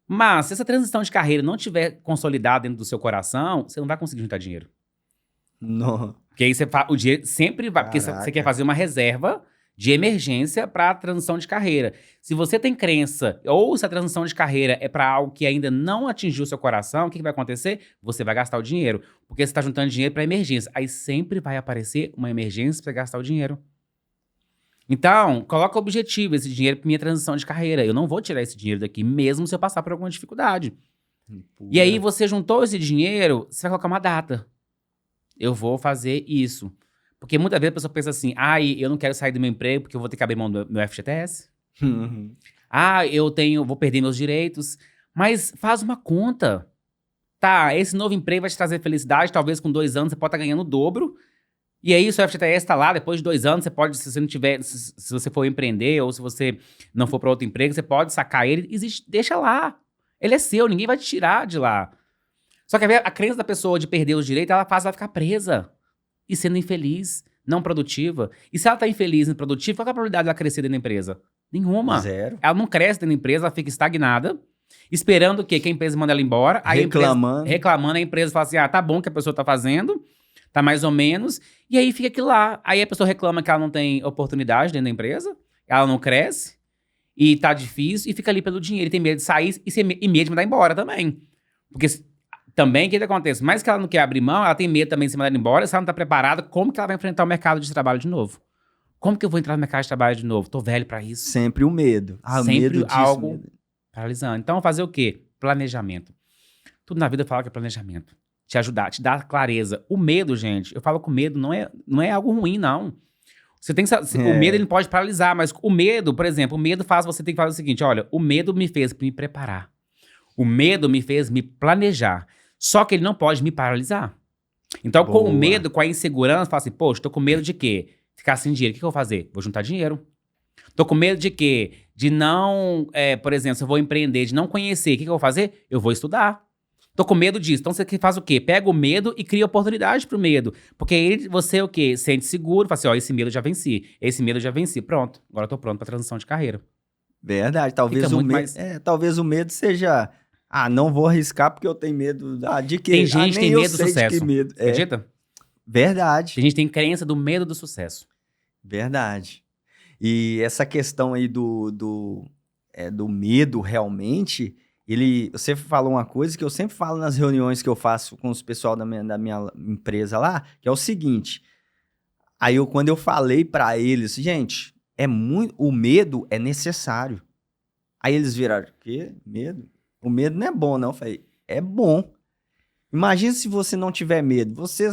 Mas, se essa transição de carreira não tiver consolidada dentro do seu coração, você não vai conseguir juntar dinheiro. Não. Porque aí o dinheiro sempre vai, porque você quer fazer uma reserva de emergência para a transição de carreira. Se você tem crença, ou se a transição de carreira é para algo que ainda não atingiu o seu coração, o que vai acontecer? Você vai gastar o dinheiro, porque você está juntando dinheiro para emergência. Aí sempre vai aparecer uma emergência para você gastar o dinheiro. Então, coloca o objetivo, esse dinheiro para minha transição de carreira. Eu não vou tirar esse dinheiro daqui, mesmo se eu passar por alguma dificuldade. E aí você juntou esse dinheiro, você vai colocar uma data. Eu vou fazer isso. Porque muitas vezes a pessoa pensa assim, eu não quero sair do meu emprego porque eu vou ter que abrir mão do meu FGTS. Vou perder meus direitos. Mas faz uma conta. Tá, esse novo emprego vai te trazer felicidade, talvez com 2 anos você pode estar ganhando o dobro. E aí o seu FGTS está lá, depois de 2 anos você pode, se você não tiver, se você for empreender ou se você não for para outro emprego, você pode sacar ele, deixa lá. Ele é seu, ninguém vai te tirar de lá. Só que a crença da pessoa de perder os direitos, ela faz ela ficar presa. E sendo infeliz, não produtiva. E se ela tá infeliz e improdutiva, qual é a probabilidade dela crescer dentro da empresa? Nenhuma. 0. Ela não cresce dentro da empresa, ela fica estagnada, esperando o quê? Que a empresa manda ela embora. Aí reclamando, a empresa fala assim, tá bom que a pessoa tá fazendo, tá mais ou menos, e aí fica aquilo lá. Aí a pessoa reclama que ela não tem oportunidade dentro da empresa, ela não cresce, e tá difícil, e fica ali pelo dinheiro, e tem medo de sair e medo de mandar embora também. Porque também, o que acontece? Mais que ela não quer abrir mão, ela tem medo também de ser mandada embora, se ela não tá preparada, como que ela vai enfrentar o mercado de trabalho de novo? Como que eu vou entrar no mercado de trabalho de novo? Tô velho pra isso. Sempre o medo. Sempre medo disso, algo paralisante. Então, fazer o quê? Planejamento. Tudo na vida fala que é planejamento. Te ajudar, te dar clareza. O medo, gente, eu falo que o medo não é algo ruim, não. Você tem que o medo ele pode paralisar, mas o medo, por exemplo, o medo faz você ter que fazer o seguinte, olha, o medo me fez me preparar. O medo me fez me planejar. Só que ele não pode me paralisar. Então, com o medo, com a insegurança, fala assim, poxa, tô com medo de quê? Ficar sem dinheiro. O que eu vou fazer? Vou juntar dinheiro. Tô com medo de quê? De não, por exemplo, se eu vou empreender, de não conhecer. O que eu vou fazer? Eu vou estudar. Tô com medo disso. Então você faz o quê? Pega o medo e cria oportunidade pro medo. Porque aí você o quê? Sente seguro, fala assim, ó, esse medo eu já venci. Esse medo eu já venci. Pronto. Agora eu tô pronto pra transição de carreira. Verdade. Talvez Fica o muito medo, mais... talvez o medo seja, não vou arriscar porque eu tenho medo. De quê? Tem gente que Nem tem eu medo do sei de que sucesso. medo. Acredita? Verdade. Tem gente que tem crença do medo do sucesso. Verdade. E essa questão aí do medo, realmente, você falou uma coisa que eu sempre falo nas reuniões que eu faço com os pessoal da minha empresa lá, que é o seguinte. Aí quando eu falei pra eles, gente, o medo é necessário. Aí eles viraram, quê? Medo? O medo não é bom, não. Eu falei, é bom. Imagina se você não tiver medo. Você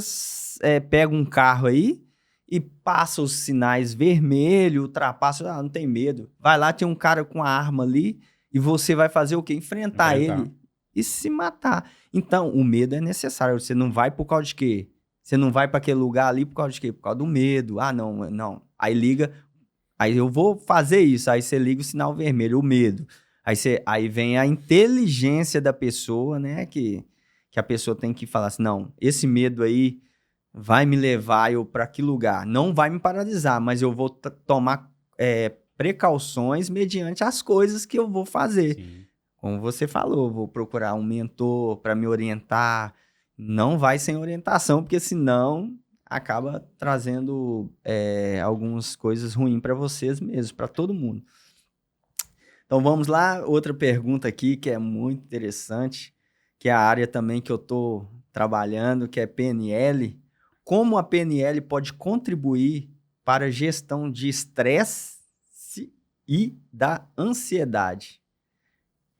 pega um carro aí e passa os sinais vermelho, ultrapassa, não tem medo. Vai lá, tem um cara com a arma ali e você vai fazer o quê? Enfrentar ele e se matar. Então, o medo é necessário. Você não vai por causa de quê? Você não vai para aquele lugar ali por causa de quê? Por causa do medo. Não. Aí liga, aí eu vou fazer isso. Aí você liga o sinal vermelho, o medo. Aí vem a inteligência da pessoa, né? Que a pessoa tem que falar assim, não, esse medo aí vai me levar para que lugar? Não vai me paralisar, mas eu vou tomar precauções mediante as coisas que eu vou fazer. Sim. Como você falou, vou procurar um mentor para me orientar. Não vai sem orientação, porque senão acaba trazendo algumas coisas ruins para vocês mesmos, para todo mundo. Então vamos lá, outra pergunta aqui que é muito interessante, que é a área também que eu estou trabalhando, que é PNL. Como a PNL pode contribuir para a gestão de estresse e da ansiedade?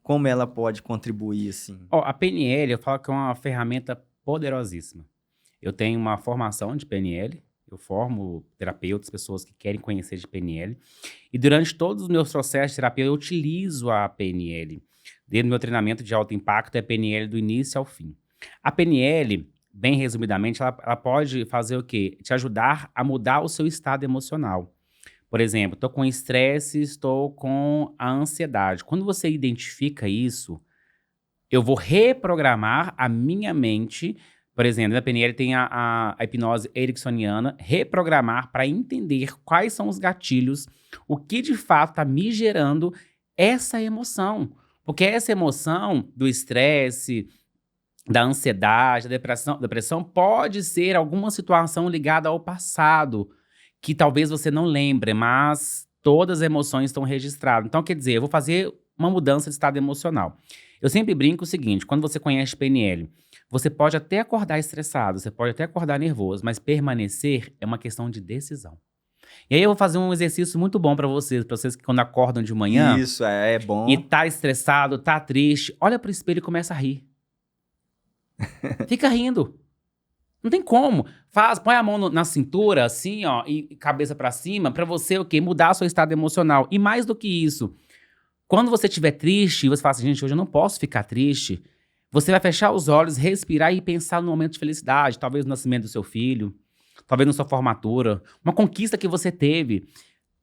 Como ela pode contribuir, assim? A PNL, eu falo que é uma ferramenta poderosíssima. Eu tenho uma formação de PNL, eu formo terapeutas, pessoas que querem conhecer de PNL, e durante todos os meus processos de terapia eu utilizo a PNL. Desde o meu treinamento de alto impacto é PNL do início ao fim. A PNL, bem resumidamente, ela pode fazer o quê? Te ajudar a mudar o seu estado emocional. Por exemplo, estou com estresse, estou com a ansiedade. Quando você identifica isso, eu vou reprogramar a minha mente. Por exemplo, na PNL tem a hipnose ericksoniana, reprogramar para entender quais são os gatilhos, o que de fato está me gerando essa emoção. Porque essa emoção do estresse, da ansiedade, da depressão pode ser alguma situação ligada ao passado, que talvez você não lembre, mas todas as emoções estão registradas. Então, quer dizer, eu vou fazer uma mudança de estado emocional. Eu sempre brinco o seguinte, quando você conhece PNL, você pode até acordar estressado, você pode até acordar nervoso, mas permanecer é uma questão de decisão. E aí eu vou fazer um exercício muito bom para vocês que quando acordam de manhã... Isso, é bom. E tá estressado, tá triste, olha pro espelho e começa a rir. Fica rindo. Não tem como. Põe a mão na cintura, assim, ó, e cabeça pra cima, pra você, o quê? Mudar o seu estado emocional. E mais do que isso, quando você estiver triste, você fala assim, gente, hoje eu não posso ficar triste. Você vai fechar os olhos, respirar e pensar no momento de felicidade. Talvez no nascimento do seu filho, talvez na sua formatura, uma conquista que você teve.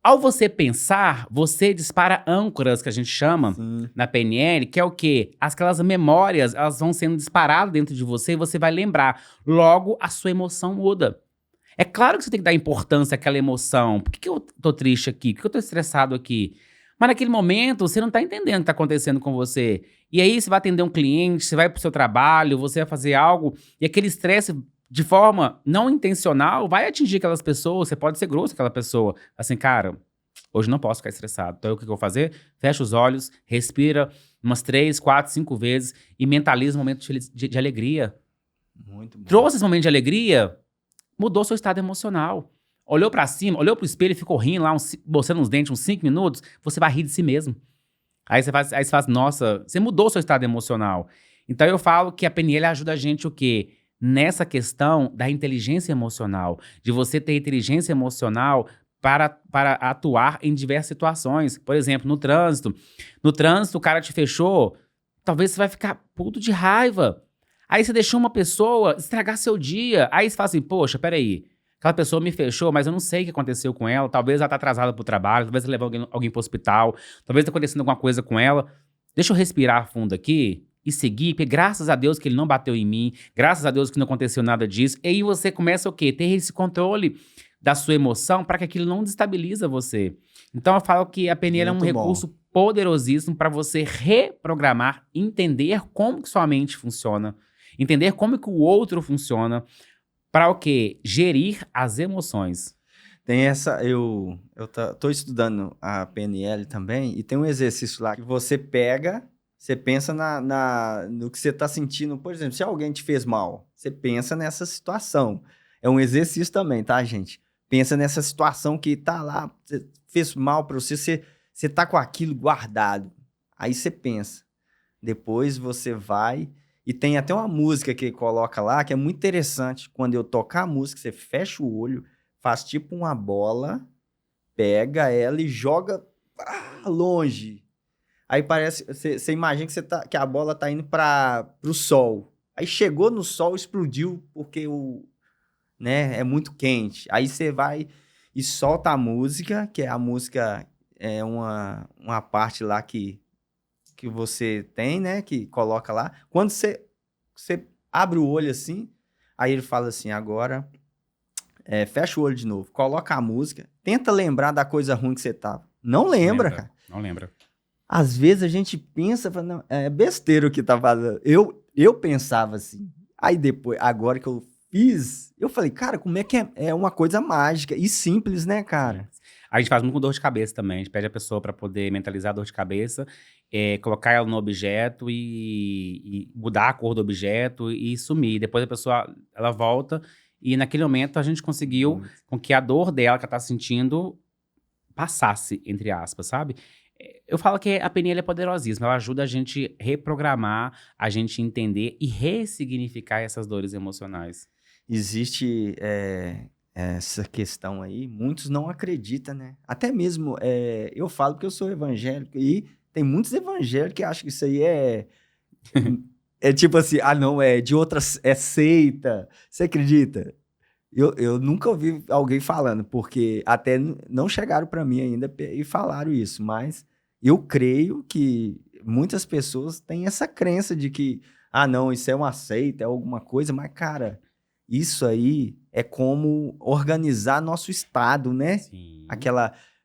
Ao você pensar, você dispara âncoras, que a gente chama, na PNL, que é o quê? Aquelas memórias, elas vão sendo disparadas dentro de você e você vai lembrar. Logo, a sua emoção muda. É claro que você tem que dar importância àquela emoção. Por que eu tô triste aqui? Por que eu tô estressado aqui? Mas naquele momento, você não tá entendendo o que tá acontecendo com você. E aí, você vai atender um cliente, você vai pro seu trabalho, você vai fazer algo, e aquele estresse, de forma não intencional, vai atingir aquelas pessoas, você pode ser grosso com aquela pessoa. Assim, cara, hoje não posso ficar estressado. Então, o que eu vou fazer? Fecha os olhos, respira umas 3, 4, 5 vezes e mentaliza um momento de alegria. Muito bom. Trouxe esse momento de alegria, mudou seu estado emocional. Olhou pra cima, olhou pro espelho e ficou rindo lá, bocando os dentes uns 5 minutos, você vai rir de si mesmo. Aí você faz, nossa, você mudou seu estado emocional. Então, eu falo que a PNL ajuda a gente o quê? Nessa questão da inteligência emocional, de você ter inteligência emocional para atuar em diversas situações. Por exemplo, no trânsito. No trânsito, o cara te fechou, talvez você vai ficar puto de raiva. Aí você deixou uma pessoa estragar seu dia. Aí você fala assim, poxa, peraí, aquela pessoa me fechou, mas eu não sei o que aconteceu com ela. Talvez ela tá atrasada pro trabalho, talvez ela levou alguém pro hospital, talvez tá acontecendo alguma coisa com ela. Deixa eu respirar fundo aqui. e seguir, porque graças a Deus que ele não bateu em mim, graças a Deus que não aconteceu nada disso. E aí você começa o quê? Ter esse controle da sua emoção para que aquilo não destabiliza você. Então eu falo que a PNL é um Muito bom. recurso poderosíssimo para você reprogramar, entender como que sua mente funciona, entender como que o outro funciona, para o quê? Gerir as emoções. Tem essa, tô estudando a PNL também, e tem um exercício lá que você pega, você pensa no que você tá sentindo. Por exemplo, se alguém te fez mal, você pensa nessa situação. É um exercício também, tá, gente? Pensa nessa situação que tá lá, você fez mal pra você tá com aquilo guardado. Aí você pensa. Depois você vai, e tem até uma música que coloca lá, que é muito interessante. Quando eu tocar a música, você fecha o olho, faz tipo uma bola, pega ela e joga longe. Aí parece, você imagina que a bola tá indo pro sol. Aí chegou no sol, explodiu, porque né, é muito quente. Aí você vai e solta a música, que é a música, é uma parte lá que você tem, né, que coloca lá. Quando você abre o olho assim, aí ele fala assim, agora... fecha o olho de novo, coloca a música, tenta lembrar da coisa ruim que você tava. Não lembra, cara. Não lembra. Às vezes a gente pensa, fala, não, é besteira o que tá fazendo. Eu pensava assim. Aí depois, agora que eu fiz, eu falei, cara, como é que é uma coisa mágica e simples, né, cara? A gente faz muito com dor de cabeça também. A gente pede a pessoa para poder mentalizar a dor de cabeça, colocar ela no objeto e mudar a cor do objeto e sumir. Depois a pessoa ela volta e naquele momento a gente conseguiu com que a dor dela que ela tá sentindo passasse, entre aspas, sabe? Eu falo que a PNL é poderosíssima. Ela ajuda a gente reprogramar, a gente entender e ressignificar essas dores emocionais. Existe essa questão aí, muitos não acreditam, né? Até mesmo, eu falo que eu sou evangélico e tem muitos evangélicos que acham que isso aí é tipo assim, não, é de outras, é seita. Você acredita? Eu nunca ouvi alguém falando, porque até não chegaram para mim ainda e falaram isso, mas eu creio que muitas pessoas têm essa crença de que, não, isso é uma seita, é alguma coisa, mas, cara, isso aí é como organizar nosso estado, né? Sim.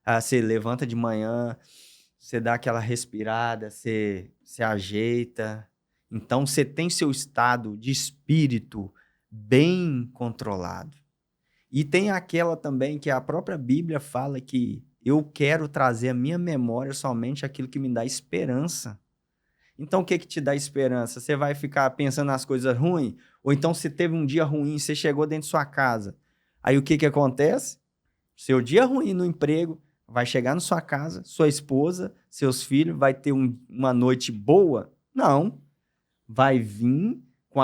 Você levanta de manhã, você dá aquela respirada, você ajeita. Então, você tem seu estado de espírito bem controlado. E tem aquela também que a própria Bíblia fala que eu quero trazer à minha memória somente aquilo que me dá esperança. Então, o que te dá esperança? Você vai ficar pensando nas coisas ruins? Ou então, se teve um dia ruim, você chegou dentro de sua casa. Aí, o que acontece? Seu dia ruim no emprego vai chegar na sua casa, sua esposa, seus filhos, vai ter uma noite boa? Não. Vai vir com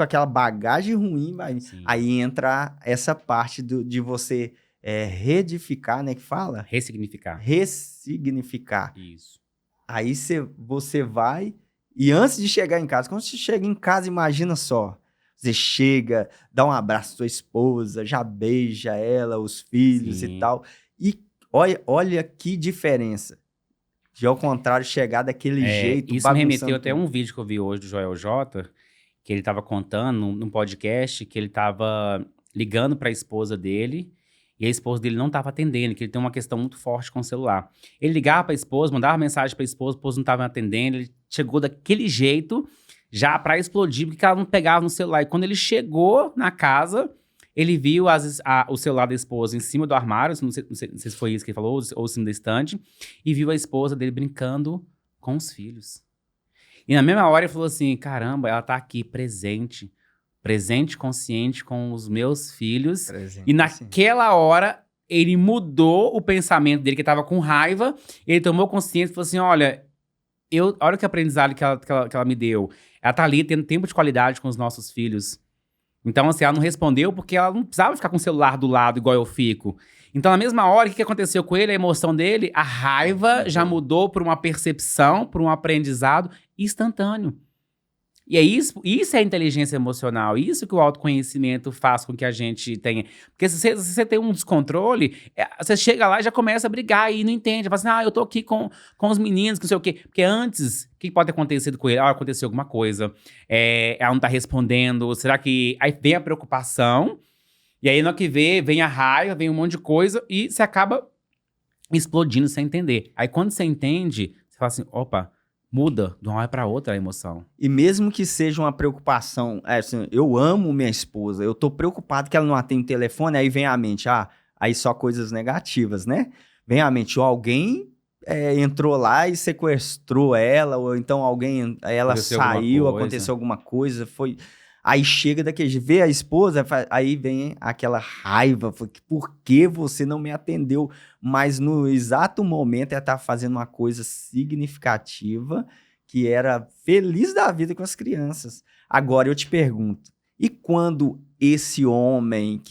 aquela bagagem ruim. Aí entra essa parte de você reedificar, né? Que fala? Ressignificar. Ressignificar. Isso. Aí você vai, e antes de chegar em casa, quando você chega em casa, imagina só, você chega, dá um abraço à sua esposa, já beija ela, os filhos Sim. e tal, e olha que diferença, de ao contrário, chegar daquele jeito, isso me remeteu tudo. até um vídeo que eu vi hoje do Joel J, que ele tava contando num podcast que ele tava ligando para a esposa dele, e a esposa dele não estava atendendo, que ele tem uma questão muito forte com o celular. Ele ligava para a esposa, mandava mensagem para a esposa não estava atendendo, ele chegou daquele jeito, já para explodir, porque ela não pegava no celular. E quando ele chegou na casa, ele viu o celular da esposa em cima do armário, não sei se foi isso que ele falou, ou em cima da estante, e viu a esposa dele brincando com os filhos. E na mesma hora ele falou assim, caramba, ela tá aqui presente, consciente com os meus filhos. Presente, e naquela hora, ele mudou o pensamento dele, que estava com raiva. Ele tomou consciência e falou assim, olha que aprendizado que ela me deu. Ela tá ali tendo tempo de qualidade com os nossos filhos. Então, assim, ela não respondeu porque ela não precisava ficar com o celular do lado igual eu fico. Então, na mesma hora, o que aconteceu com ele? A emoção dele, a raiva já mudou para uma percepção, para um aprendizado instantâneo. E é isso é a inteligência emocional, isso que o autoconhecimento faz com que a gente tenha. Porque se você tem um descontrole, você chega lá e já começa a brigar e não entende. Fala assim, eu tô aqui com os meninos, que não sei o quê. Porque antes, o que pode ter acontecido com ele? Aconteceu alguma coisa, ela não tá respondendo, será que... Aí vem a preocupação, e aí no que vem a raiva, vem um monte de coisa, e você acaba explodindo sem entender. Aí quando você entende, você fala assim, opa, muda de uma hora para outra a emoção. E mesmo que seja uma preocupação, assim, eu amo minha esposa, eu tô preocupado que ela não atende o telefone, aí vem à mente, aí só coisas negativas, né? Vem à mente, alguém entrou lá e sequestrou ela, ou então ela saiu, aconteceu alguma coisa, foi... Aí chega daquele jeito, vê a esposa, aí vem aquela raiva, por que você não me atendeu? Mas no exato momento ela tá fazendo uma coisa significativa, que era feliz da vida com as crianças. Agora eu te pergunto, e quando esse homem,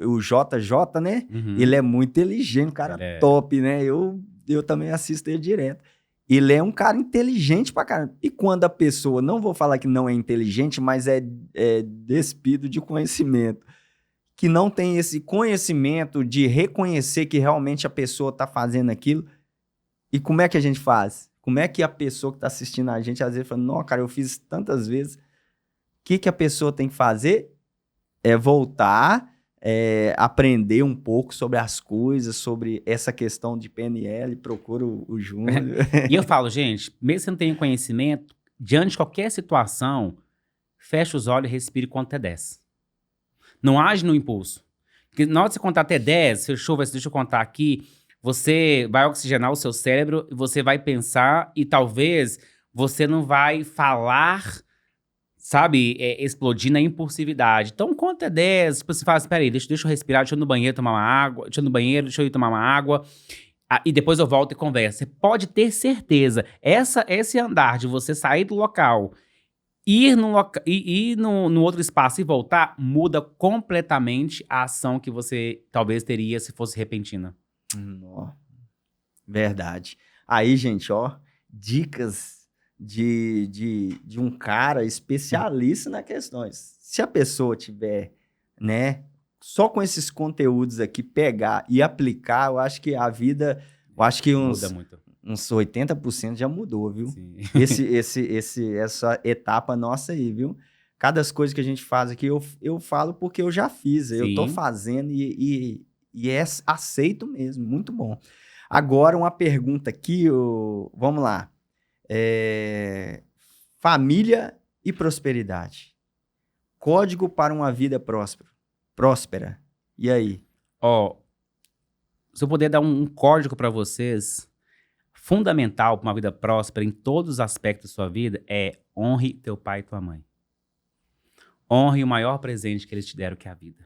o JJ, né? Uhum. Ele é muito inteligente, um cara top, né? Eu também assisto ele direto. Ele é um cara inteligente pra caramba. E quando a pessoa, não vou falar que não é inteligente, mas é despido de conhecimento, que não tem esse conhecimento de reconhecer que realmente a pessoa tá fazendo aquilo, e como é que a gente faz? Como é que a pessoa que tá assistindo a gente, às vezes, fala, não, cara, eu fiz tantas vezes. O que a pessoa tem que fazer? É voltar... aprender um pouco sobre as coisas, sobre essa questão de PNL, procura o Júnior. E eu falo, gente, mesmo que você não tenha conhecimento, diante de qualquer situação, fecha os olhos e respire conta até 10. Não age no impulso. Porque na hora de você contar até 10, fechou, deixa eu contar aqui, você vai oxigenar o seu cérebro, você vai pensar e talvez você não vai falar... Sabe, explodir na impulsividade. Então, conta 10, tipo, você fala assim, peraí, deixa eu respirar, deixa eu ir no banheiro tomar uma água, deixa eu ir tomar uma água, e depois eu volto e converso. Você pode ter certeza, esse andar de você sair do local, ir no outro espaço e voltar, muda completamente a ação que você talvez teria se fosse repentina. Verdade. Aí, gente, dicas de um cara especialista nas questões. Se a pessoa tiver, né, só com esses conteúdos aqui, pegar e aplicar, eu acho que a vida, muda muito. Uns 80% já mudou, viu? Sim. Essa etapa nossa aí, viu? Cada coisa que a gente faz aqui, eu falo porque eu já fiz, Sim. eu tô fazendo e aceito mesmo, muito bom. Agora, uma pergunta aqui, vamos lá. Família e prosperidade. Código para uma vida próspera. E aí? Se eu puder dar um código para vocês, fundamental para uma vida próspera em todos os aspectos da sua vida é honre teu pai e tua mãe. Honre o maior presente que eles te deram, que é a vida.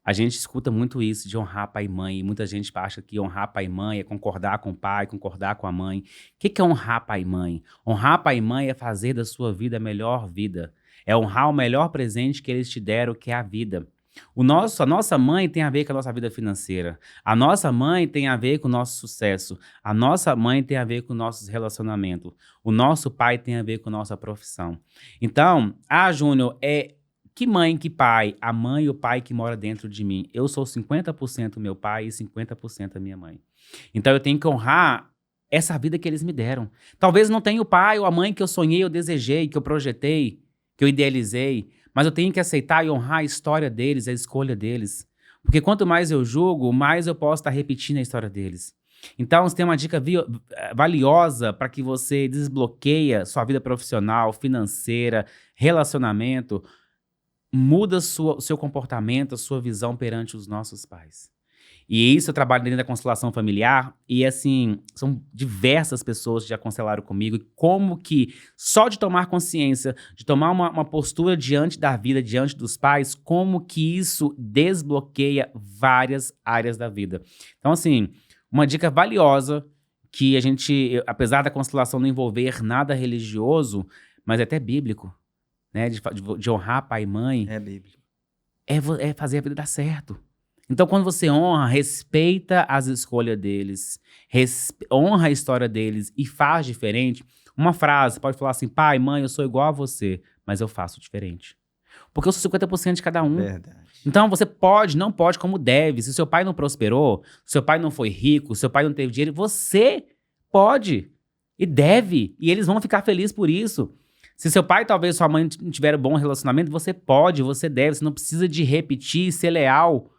A gente escuta muito isso de honrar pai e mãe, e muita gente acha que honrar pai e mãe é concordar com o pai, concordar com a mãe. O que é honrar pai e mãe? Honrar pai e mãe é fazer da sua vida a melhor vida. É honrar o melhor presente que eles te deram, que é a vida. A nossa mãe tem a ver com a nossa vida financeira. A nossa mãe tem a ver com o nosso sucesso. A nossa mãe tem a ver com nossos relacionamentos. O nosso pai tem a ver com a nossa profissão. Então, Júnior, que mãe, que pai? A mãe e o pai que mora dentro de mim. Eu sou 50% meu pai e 50% a minha mãe. Então eu tenho que honrar essa vida que eles me deram. Talvez não tenha o pai ou a mãe que eu sonhei, eu desejei, que eu projetei, que eu idealizei, mas eu tenho que aceitar e honrar a história deles, a escolha deles. Porque quanto mais eu julgo, mais eu posso estar repetindo a história deles. Então, você tem uma dica valiosa para que você desbloqueie sua vida profissional, financeira, relacionamento. Muda o seu comportamento, a sua visão perante os nossos pais. E isso eu trabalho dentro da constelação familiar e, assim, são diversas pessoas que já constelaram comigo. Como que, só de tomar consciência, de tomar uma postura diante da vida, diante dos pais, como que isso desbloqueia várias áreas da vida. Então, assim, uma dica valiosa que a gente, apesar da constelação não envolver nada religioso, mas é até bíblico, né, de honrar pai e mãe, é bíblico, é fazer a vida dar certo. Então, quando você honra, respeita as escolhas deles, honra a história deles e faz diferente, uma frase, pode falar assim, pai, mãe, eu sou igual a você, mas eu faço diferente. Porque eu sou 50% de cada um. Verdade. Então você pode, não pode, como deve. Se seu pai não prosperou, se seu pai não foi rico, se seu pai não teve dinheiro, você pode e deve. E eles vão ficar felizes por isso. Se seu pai, talvez sua mãe não tiver um bom relacionamento, você pode, você deve. Você não precisa de repetir e ser leal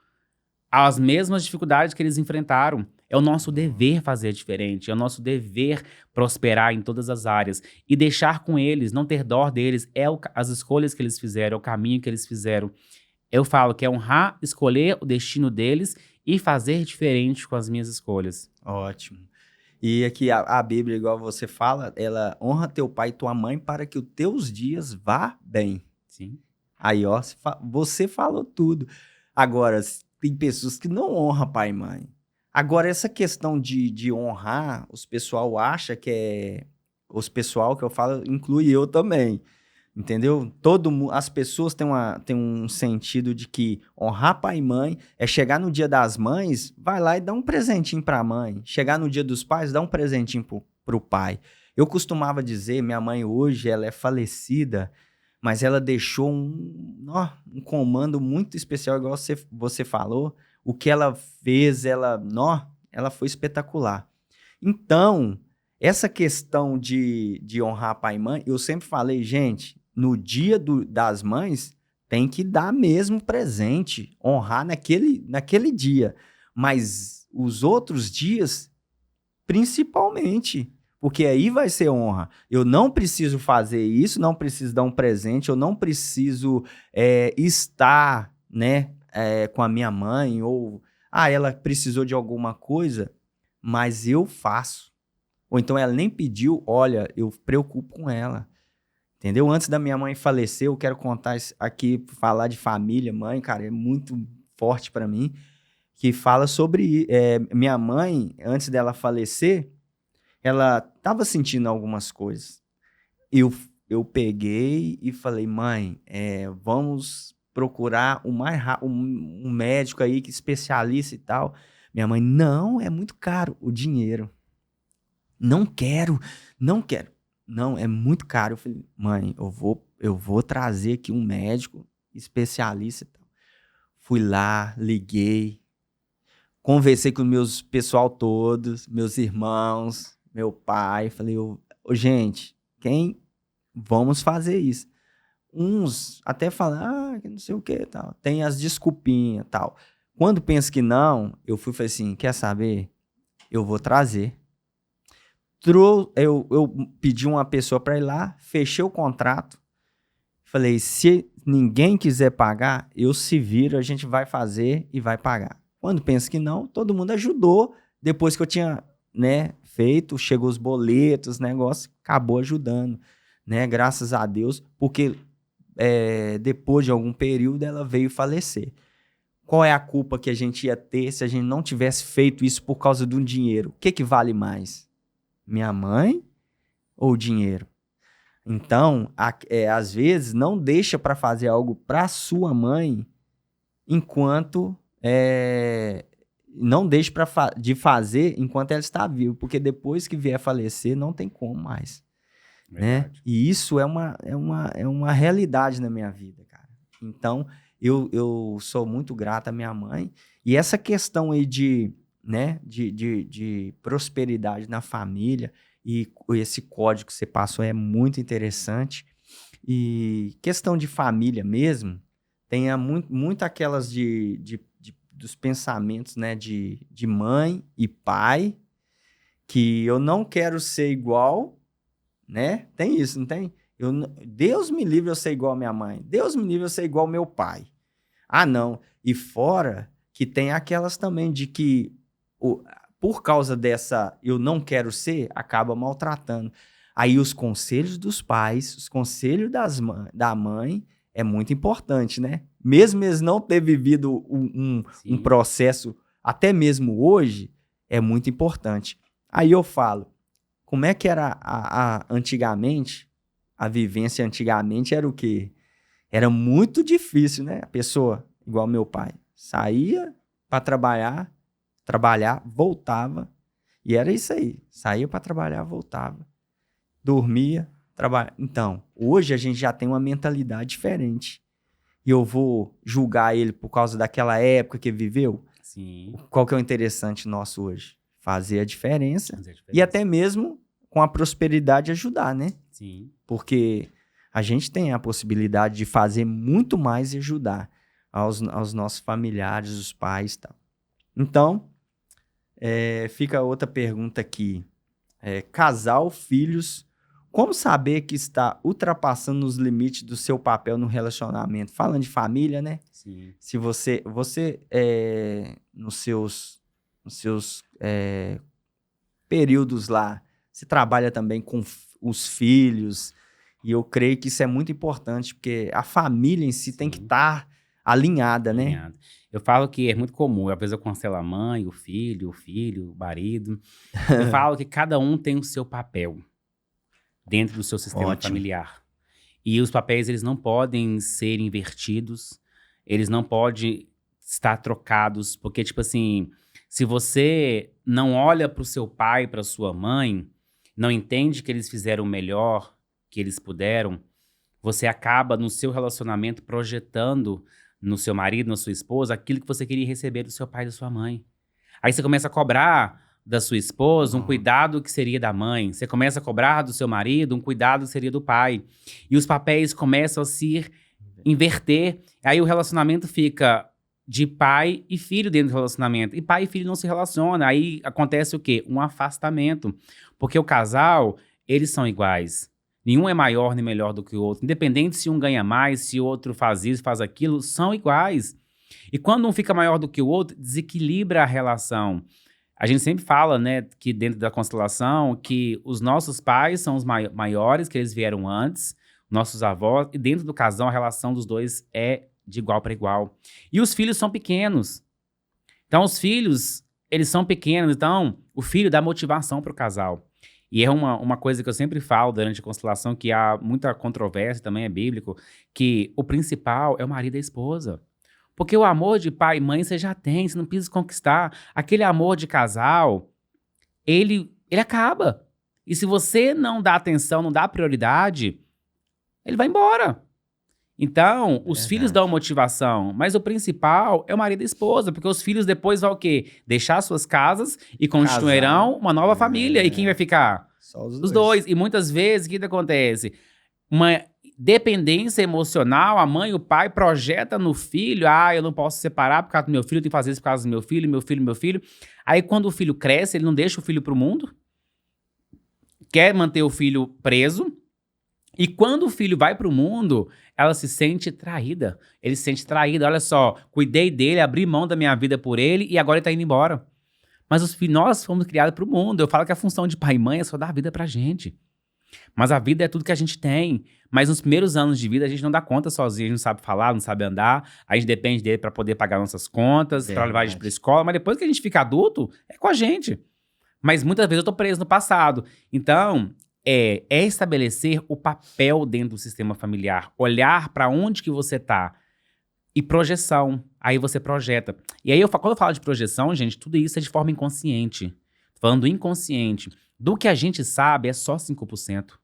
às mesmas dificuldades que eles enfrentaram. É o nosso dever fazer diferente, é o nosso dever prosperar em todas as áreas e deixar com eles, não ter dó deles, as escolhas que eles fizeram, é o caminho que eles fizeram. Eu falo que é honrar, escolher o destino deles e fazer diferente com as minhas escolhas. Ótimo. E aqui a Bíblia, igual você fala, ela honra teu pai e tua mãe para que os teus dias vá bem. Sim. Aí, ó, você falou tudo. Agora, tem pessoas que não honram pai e mãe. Agora, essa questão de honrar, os pessoal acha que é... Os pessoal que eu falo, inclui eu também. Entendeu? As pessoas têm um sentido de que honrar pai e mãe é chegar no dia das mães, vai lá e dá um presentinho pra mãe. Chegar no dia dos pais, dá um presentinho pro pai. Eu costumava dizer, minha mãe hoje, ela é falecida, mas ela deixou um comando muito especial, igual você falou. O que ela fez, ela foi espetacular. Então, essa questão de honrar pai e mãe, eu sempre falei, gente, no dia das mães, tem que dar mesmo presente, honrar naquele dia. Mas os outros dias, principalmente, porque aí vai ser honra. Eu não preciso fazer isso, não preciso dar um presente, eu não preciso estar, né, com a minha mãe, ou ela precisou de alguma coisa, mas eu faço. Ou então ela nem pediu, olha, eu preocupo com ela. Entendeu? Antes da minha mãe falecer, eu quero contar aqui, falar de família, mãe, cara, é muito forte pra mim, que fala sobre minha mãe, antes dela falecer, ela tava sentindo algumas coisas. Eu peguei e falei, mãe, vamos procurar um médico aí, que especialista e tal. Minha mãe, não, é muito caro o dinheiro. Não quero. Não, é muito caro. Eu falei, mãe, eu vou trazer aqui um médico especialista e tal. Fui lá, liguei, conversei com meus pessoal todos, meus irmãos, meu pai. Falei, gente, vamos fazer isso? Uns até falam, que não sei o que tal. Tem as desculpinhas e tal. Quando penso que não, eu falei assim, quer saber? Eu vou trazer. Eu pedi uma pessoa para ir lá, fechei o contrato, falei, se ninguém quiser pagar, eu se viro, a gente vai fazer e vai pagar. Quando penso que não, todo mundo ajudou, depois que eu tinha, né, feito, chegou os boletos, negócio, acabou ajudando, né, graças a Deus, porque depois de algum período ela veio falecer. Qual é a culpa que a gente ia ter se a gente não tivesse feito isso por causa de um dinheiro? O que vale mais? Minha mãe ou dinheiro? Então, às vezes, não deixa para fazer algo para sua mãe enquanto... não deixe de fazer enquanto ela está viva, porque depois que vier falecer, não tem como mais. Né? E isso é uma realidade na minha vida, cara. Então, eu sou muito grato à minha mãe. E essa questão aí de prosperidade na família e esse código que você passou é muito interessante. E questão de família mesmo, tem muito aquelas dos pensamentos, né, de mãe e pai, que eu não quero ser igual, né? Tem isso, não tem? Deus me livre eu ser igual a minha mãe. Deus me livre eu ser igual ao meu pai. Não. E fora que tem aquelas também de que por causa dessa eu não quero ser, acaba maltratando. Aí os conselhos dos pais, os conselhos da mãe é muito importante, né? Mesmo eles não ter vivido um processo, até mesmo hoje, é muito importante. Aí eu falo, como é que era antigamente? A vivência antigamente era o quê? Era muito difícil, né? A pessoa, igual meu pai, saía para trabalhar, voltava, e era isso aí. Saía para trabalhar, voltava. Dormia, trabalhar. Então, hoje a gente já tem uma mentalidade diferente. E eu vou julgar ele por causa daquela época que ele viveu? Sim. Qual que é o interessante nosso hoje? Fazer a diferença. Fazer a diferença. E até mesmo com a prosperidade ajudar, né? Sim. Porque a gente tem a possibilidade de fazer muito mais e ajudar aos nossos familiares, os pais e tal. Então, fica outra pergunta aqui. Casal, filhos, como saber que está ultrapassando os limites do seu papel no relacionamento? Falando de família, né? Sim. Se você nos seus períodos lá, você trabalha também com os filhos, e eu creio que isso é muito importante, porque a família em si tem que estar alinhada, né? Alinhado. Eu falo que é muito comum, às vezes eu cancelo a mãe, o filho, o marido. Eu falo que cada um tem o seu papel dentro do seu sistema Ótimo. familiar. E os papéis, eles não podem ser invertidos, eles não podem estar trocados, porque, tipo assim, se você não olha para o seu pai, para sua mãe, não entende que eles fizeram o melhor que eles puderam, você acaba no seu relacionamento projetando no seu marido, na sua esposa, aquilo que você queria receber do seu pai e da sua mãe. Aí você começa a cobrar da sua esposa um cuidado que seria da mãe. Você começa a cobrar do seu marido um cuidado que seria do pai. E os papéis começam a se inverter. Aí o relacionamento fica de pai e filho dentro do relacionamento. E pai e filho não se relacionam. Aí acontece o quê? Um afastamento. Porque o casal, eles são iguais. Nenhum é maior nem melhor do que o outro. Independente se um ganha mais, se o outro faz isso, faz aquilo, são iguais. E quando um fica maior do que o outro, desequilibra a relação. A gente sempre fala, né, que dentro da constelação, que os nossos pais são os maiores, que eles vieram antes, nossos avós, e dentro do casal a relação dos dois é de igual para igual. E os filhos são pequenos. Então os filhos, eles são pequenos, então o filho dá motivação para o casal. E é uma coisa que eu sempre falo durante a constelação, que há muita controvérsia, também é bíblico, que o principal é o marido e a esposa. Porque o amor de pai e mãe você já tem, você não precisa conquistar. Aquele amor de casal, ele acaba. E se você não dá atenção, não dá prioridade, ele vai embora. Então, os filhos dão motivação, mas o principal é o marido e a esposa, porque os filhos depois vão o quê? Deixar suas casas e constituirão uma nova família. E quem vai ficar? Só Os dois. E muitas vezes, o que acontece? Uma dependência emocional, a mãe e o pai projeta no filho, eu não posso separar por causa do meu filho, eu tenho que fazer isso por causa do meu filho, meu filho, meu filho. Aí quando o filho cresce, ele não deixa o filho pro mundo, quer manter o filho preso, e quando o filho vai pro mundo, ela se sente traída. Ele se sente traído, olha só, cuidei dele, abri mão da minha vida por ele e agora ele tá indo embora. Mas nós fomos criados pro mundo. Eu falo que a função de pai e mãe é só dar a vida pra gente. Mas a vida é tudo que a gente tem. Mas nos primeiros anos de vida a gente não dá conta sozinho, a gente não sabe falar, não sabe andar, a gente depende dele para poder pagar nossas contas, para levar a gente para escola, mas depois que a gente fica adulto, é com a gente. Mas muitas vezes eu tô preso no passado. Então, é estabelecer o papel dentro do sistema familiar, olhar para onde que você tá e projeção. Aí você projeta. E aí, quando eu falo de projeção, gente, tudo isso é de forma inconsciente. Falando inconsciente. Do que a gente sabe é só 5%.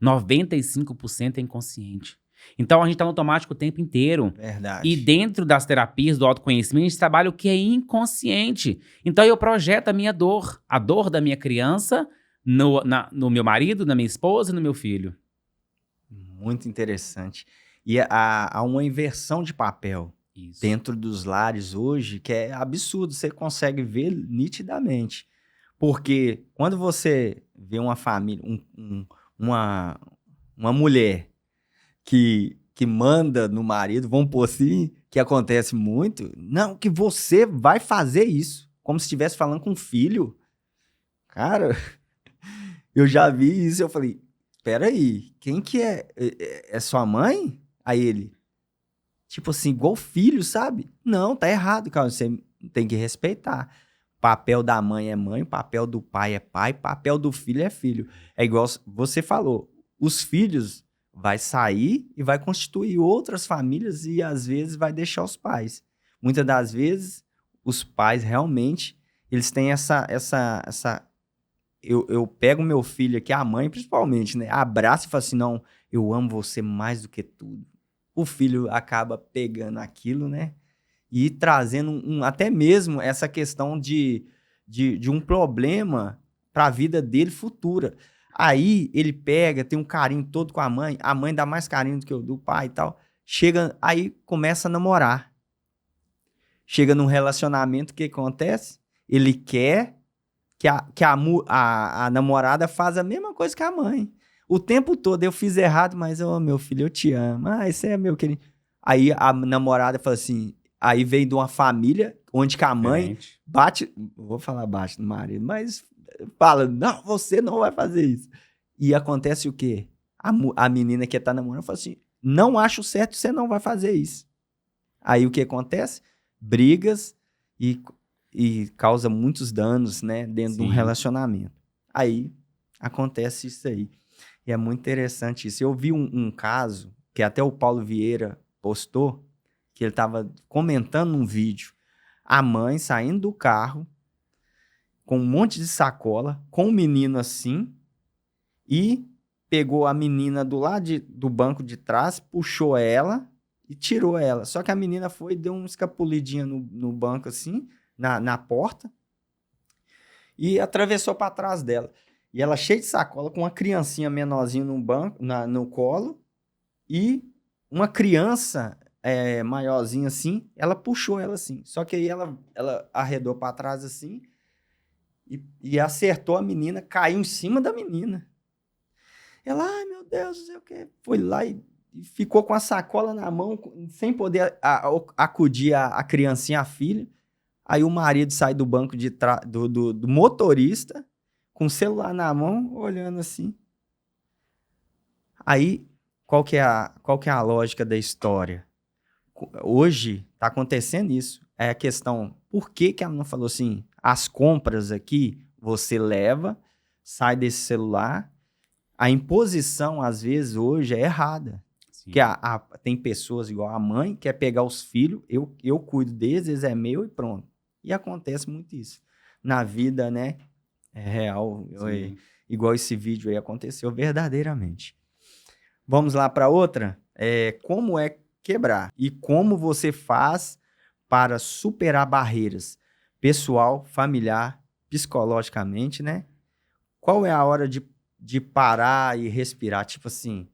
95% é inconsciente. Então a gente tá no automático o tempo inteiro. Verdade. E dentro das terapias do autoconhecimento, a gente trabalha o que é inconsciente. Então eu projeto a minha dor, a dor da minha criança no meu marido, na minha esposa e no meu filho. Muito interessante. E há uma inversão de papel dentro dos lares hoje que é absurdo. Você consegue ver nitidamente. Porque quando você vê uma família, uma mulher que manda no marido, vamos pôr assim, que acontece muito, não, que você vai fazer isso, como se estivesse falando com um filho. Cara, eu já vi isso, eu falei, peraí, quem que é? É sua mãe? Aí ele, tipo assim, igual filho, sabe? Não, tá errado, cara, você tem que respeitar. O papel da mãe é mãe, o papel do pai é pai, o papel do filho é filho. É igual você falou, os filhos vai sair e vai constituir outras famílias e às vezes vai deixar os pais. Muitas das vezes, os pais realmente, eles têm eu pego meu filho aqui, a mãe principalmente, né? Abraço e falo assim, não, eu amo você mais do que tudo. O filho acaba pegando aquilo, né? E trazendo até mesmo essa questão de um problema para a vida dele futura. Aí ele pega, tem um carinho todo com a mãe dá mais carinho do que o do pai e tal. Chega, aí começa a namorar. Chega num relacionamento, o que acontece? Ele quer que a namorada faça a mesma coisa que a mãe. O tempo todo eu fiz errado, mas, meu filho, eu te amo. Esse é meu querido. Aí a namorada fala assim, aí vem de uma família onde que a mãe bate, vou falar baixo no marido, mas fala, não, você não vai fazer isso. E acontece o quê? A menina que tá namorando fala assim, não acho certo, você não vai fazer isso. Aí o que acontece? Brigas e causa muitos danos, né, dentro de um relacionamento. Aí acontece isso aí. E é muito interessante isso. Eu vi um caso que até o Paulo Vieira postou, que ele estava comentando num vídeo, a mãe saindo do carro com um monte de sacola, com um menino assim, e pegou a menina do lado do banco de trás, puxou ela e tirou ela. Só que a menina foi e deu uma escapulidinha no banco assim, na porta, e atravessou para trás dela. E ela cheia de sacola, com uma criancinha menorzinha no banco, no colo, e uma criança maiorzinha assim, ela puxou ela assim. Só que aí ela arredou para trás assim, e acertou a menina, caiu em cima da menina. Ela, ai meu Deus, não sei o que, foi lá e ficou com a sacola na mão, sem poder acudir a criancinha, a filha. Aí o marido sai do banco do motorista, com o celular na mão, olhando assim. Aí, qual que é a lógica da história? Hoje, tá acontecendo isso. É a questão, por que ela não falou assim, as compras aqui, você leva, sai desse celular. A imposição, às vezes, hoje é errada. Que tem pessoas igual a mãe, quer pegar os filhos, eu cuido deles, eles é meu e pronto. E acontece muito isso. Na vida, né? É real. Igual esse vídeo aí aconteceu verdadeiramente. Vamos lá para outra? Como é quebrar? E como você faz para superar barreiras pessoal, familiar, psicologicamente, né? Qual é a hora de parar e respirar? Tipo assim,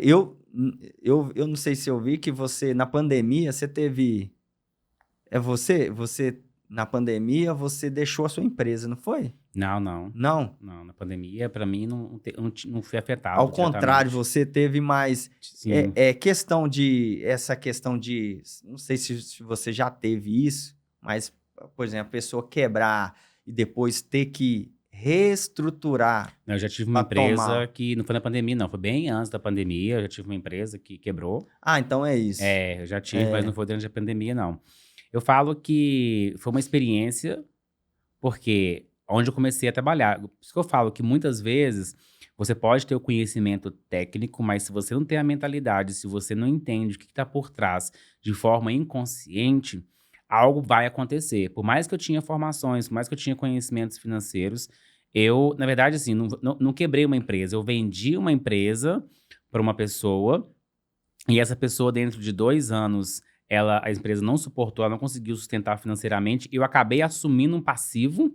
eu não sei se eu vi que você, na pandemia, você teve... Você, na pandemia, você deixou a sua empresa, não foi? Não. Não? Não, na pandemia, para mim, não fui afetado. Ao contrário, você teve mais... Sim. Essa questão de... Não sei se você já teve isso, mas, por exemplo, a pessoa quebrar e depois ter que reestruturar. Eu já tive uma empresa que não foi na pandemia, não. Foi bem antes da pandemia. Eu já tive uma empresa que quebrou. Então é isso. Eu já tive, mas não foi durante a pandemia, não. Eu falo que foi uma experiência, porque onde eu comecei a trabalhar. Por isso que eu falo que muitas vezes você pode ter o conhecimento técnico, mas se você não tem a mentalidade, se você não entende o que está por trás de forma inconsciente, algo vai acontecer. Por mais que eu tinha formações, por mais que eu tinha conhecimentos financeiros, eu, na verdade, assim, não quebrei uma empresa. Eu vendi uma empresa para uma pessoa e essa pessoa, dentro de 2 anos, a empresa não suportou, ela não conseguiu sustentar financeiramente. E eu acabei assumindo um passivo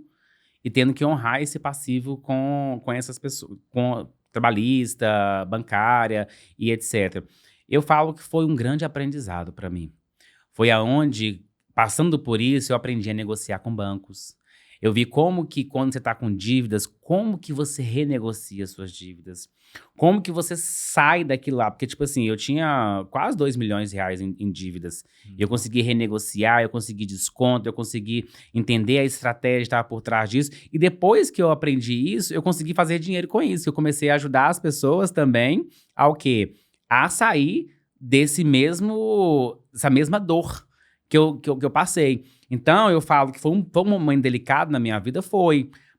e tendo que honrar esse passivo com essas pessoas, com trabalhista, bancária e etc. Eu falo que foi um grande aprendizado para mim. Foi aonde, passando por isso, eu aprendi a negociar com bancos. Eu vi como que, quando você está com dívidas, como que você renegocia suas dívidas. Como que você sai daquilo lá. Porque, tipo assim, eu tinha quase 2 milhões de reais em dívidas. Eu consegui renegociar, eu consegui desconto, eu consegui entender a estratégia que estava por trás disso. E depois que eu aprendi isso, eu consegui fazer dinheiro com isso. Eu comecei a ajudar as pessoas também ao quê? A sair dessa mesma dor que eu passei. Então, eu falo que foi um momento delicado na minha vida,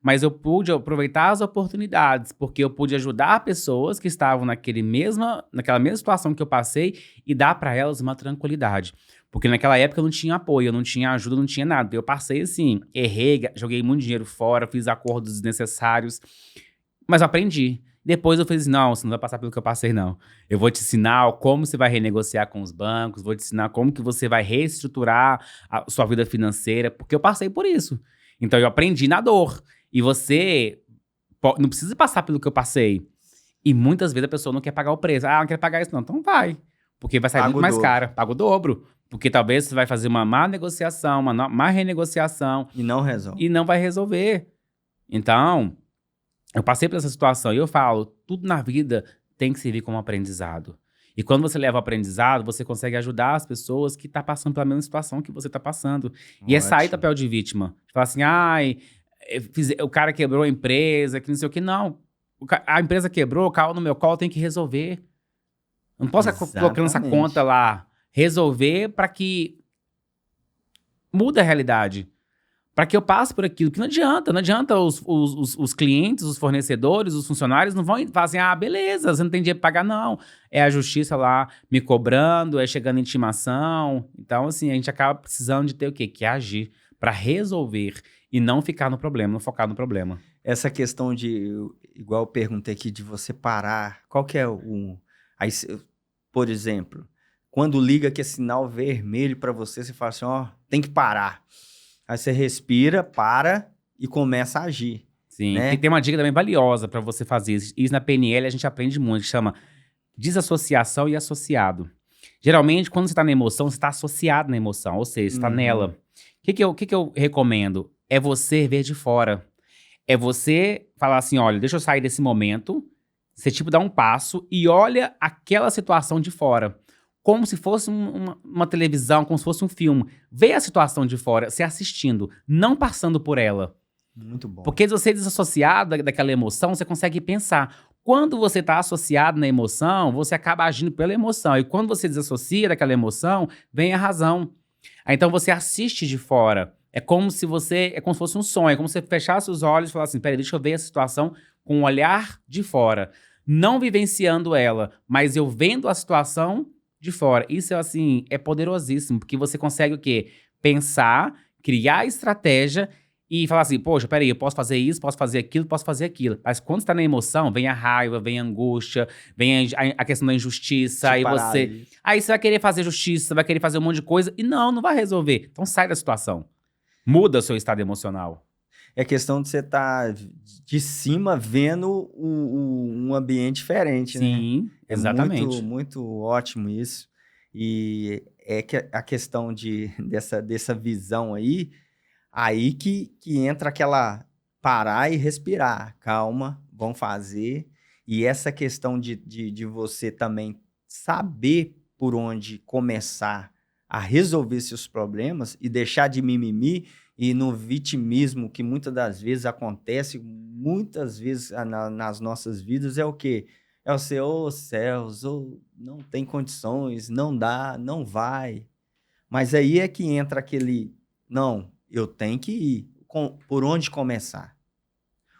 mas eu pude aproveitar as oportunidades, porque eu pude ajudar pessoas que estavam naquela mesma situação que eu passei e dar para elas uma tranquilidade. Porque naquela época eu não tinha apoio, eu não tinha ajuda, não tinha nada. Eu passei assim, errei, joguei muito dinheiro fora, fiz acordos desnecessários, mas eu aprendi. Depois eu falei assim, não, você não vai passar pelo que eu passei, não. Eu vou te ensinar como você vai renegociar com os bancos, vou te ensinar como que você vai reestruturar a sua vida financeira, porque eu passei por isso. Então eu aprendi na dor. E você não precisa passar pelo que eu passei. E muitas vezes a pessoa não quer pagar o preço. Ah, não quer pagar isso não. Então vai. Porque vai sair Paga muito o mais dobro. caro. Paga o dobro. Porque talvez você vai fazer uma má negociação, uma má renegociação E não resolve. e não vai resolver. Então, eu passei por essa situação e eu falo, tudo na vida tem que servir como aprendizado. E quando você leva o aprendizado, você consegue ajudar as pessoas que estão passando pela mesma situação que você está passando. E é sair do Ótimo. papel de vítima. Falar assim, ai, o cara quebrou a empresa, que não sei o que. Não, a empresa quebrou, caiu no meu colo, tem que resolver. Eu não posso ficar colocando essa Exatamente. conta lá. Resolver para que mude a realidade. Para que eu passe por aquilo. Que não adianta os clientes, os fornecedores, os funcionários não vão falar assim, ah, beleza, você não tem dinheiro para pagar, não. É a justiça lá me cobrando, é chegando intimação. Então, assim, a gente acaba precisando de ter o quê? Que agir para resolver e não ficar no problema, não focar no problema. Essa questão de, igual eu perguntei aqui, de você parar, qual que é o... Aí, por exemplo, quando liga que é sinal vermelho para você, você fala assim, ó, tem que parar. Aí você respira, para e começa a agir, Sim, né? tem uma dica também valiosa para você fazer isso. Isso na PNL a gente aprende muito, que chama desassociação e associado. Geralmente, quando você está na emoção, você está associado na emoção, ou seja, você está nela. O que eu recomendo? É você ver de fora. É você falar assim, olha, deixa eu sair desse momento, você tipo dá um passo e olha aquela situação de fora. Como se fosse uma televisão, como se fosse um filme. Vê a situação de fora, você assistindo, não passando por ela. Muito bom. Porque se você desassociar daquela emoção, você consegue pensar. Quando você está associado na emoção, você acaba agindo pela emoção. E quando você desassocia daquela emoção, vem a razão. Aí, então você assiste de fora. É como se fosse um sonho. É como se você fechasse os olhos e falasse assim, peraí, deixa eu ver a situação com um olhar de fora. Não vivenciando ela, mas eu vendo a situação de fora. Isso, assim, é poderosíssimo. Porque você consegue o quê? Pensar, criar estratégia e falar assim, poxa, peraí, eu posso fazer isso, posso fazer aquilo, posso fazer aquilo. Mas quando você tá na emoção, vem a raiva, vem a angústia, vem a questão da injustiça, aí você... Aí você vai querer fazer justiça, vai querer fazer um monte de coisa e não vai resolver. Então sai da situação. Muda o seu estado emocional. É questão de você estar de cima vendo um ambiente diferente, né? Sim, É exatamente. muito, muito ótimo isso. E é que a questão dessa visão aí que entra aquela parar e respirar. Calma, vão fazer. E essa questão de você também saber por onde começar a resolver seus problemas e deixar de mimimi e no vitimismo que muitas das vezes acontece, muitas vezes nas nossas vidas, é o quê? É o ser, ô céus, não tem condições, não dá, não vai. Mas aí é que entra aquele, não, eu tenho que ir. Por onde começar?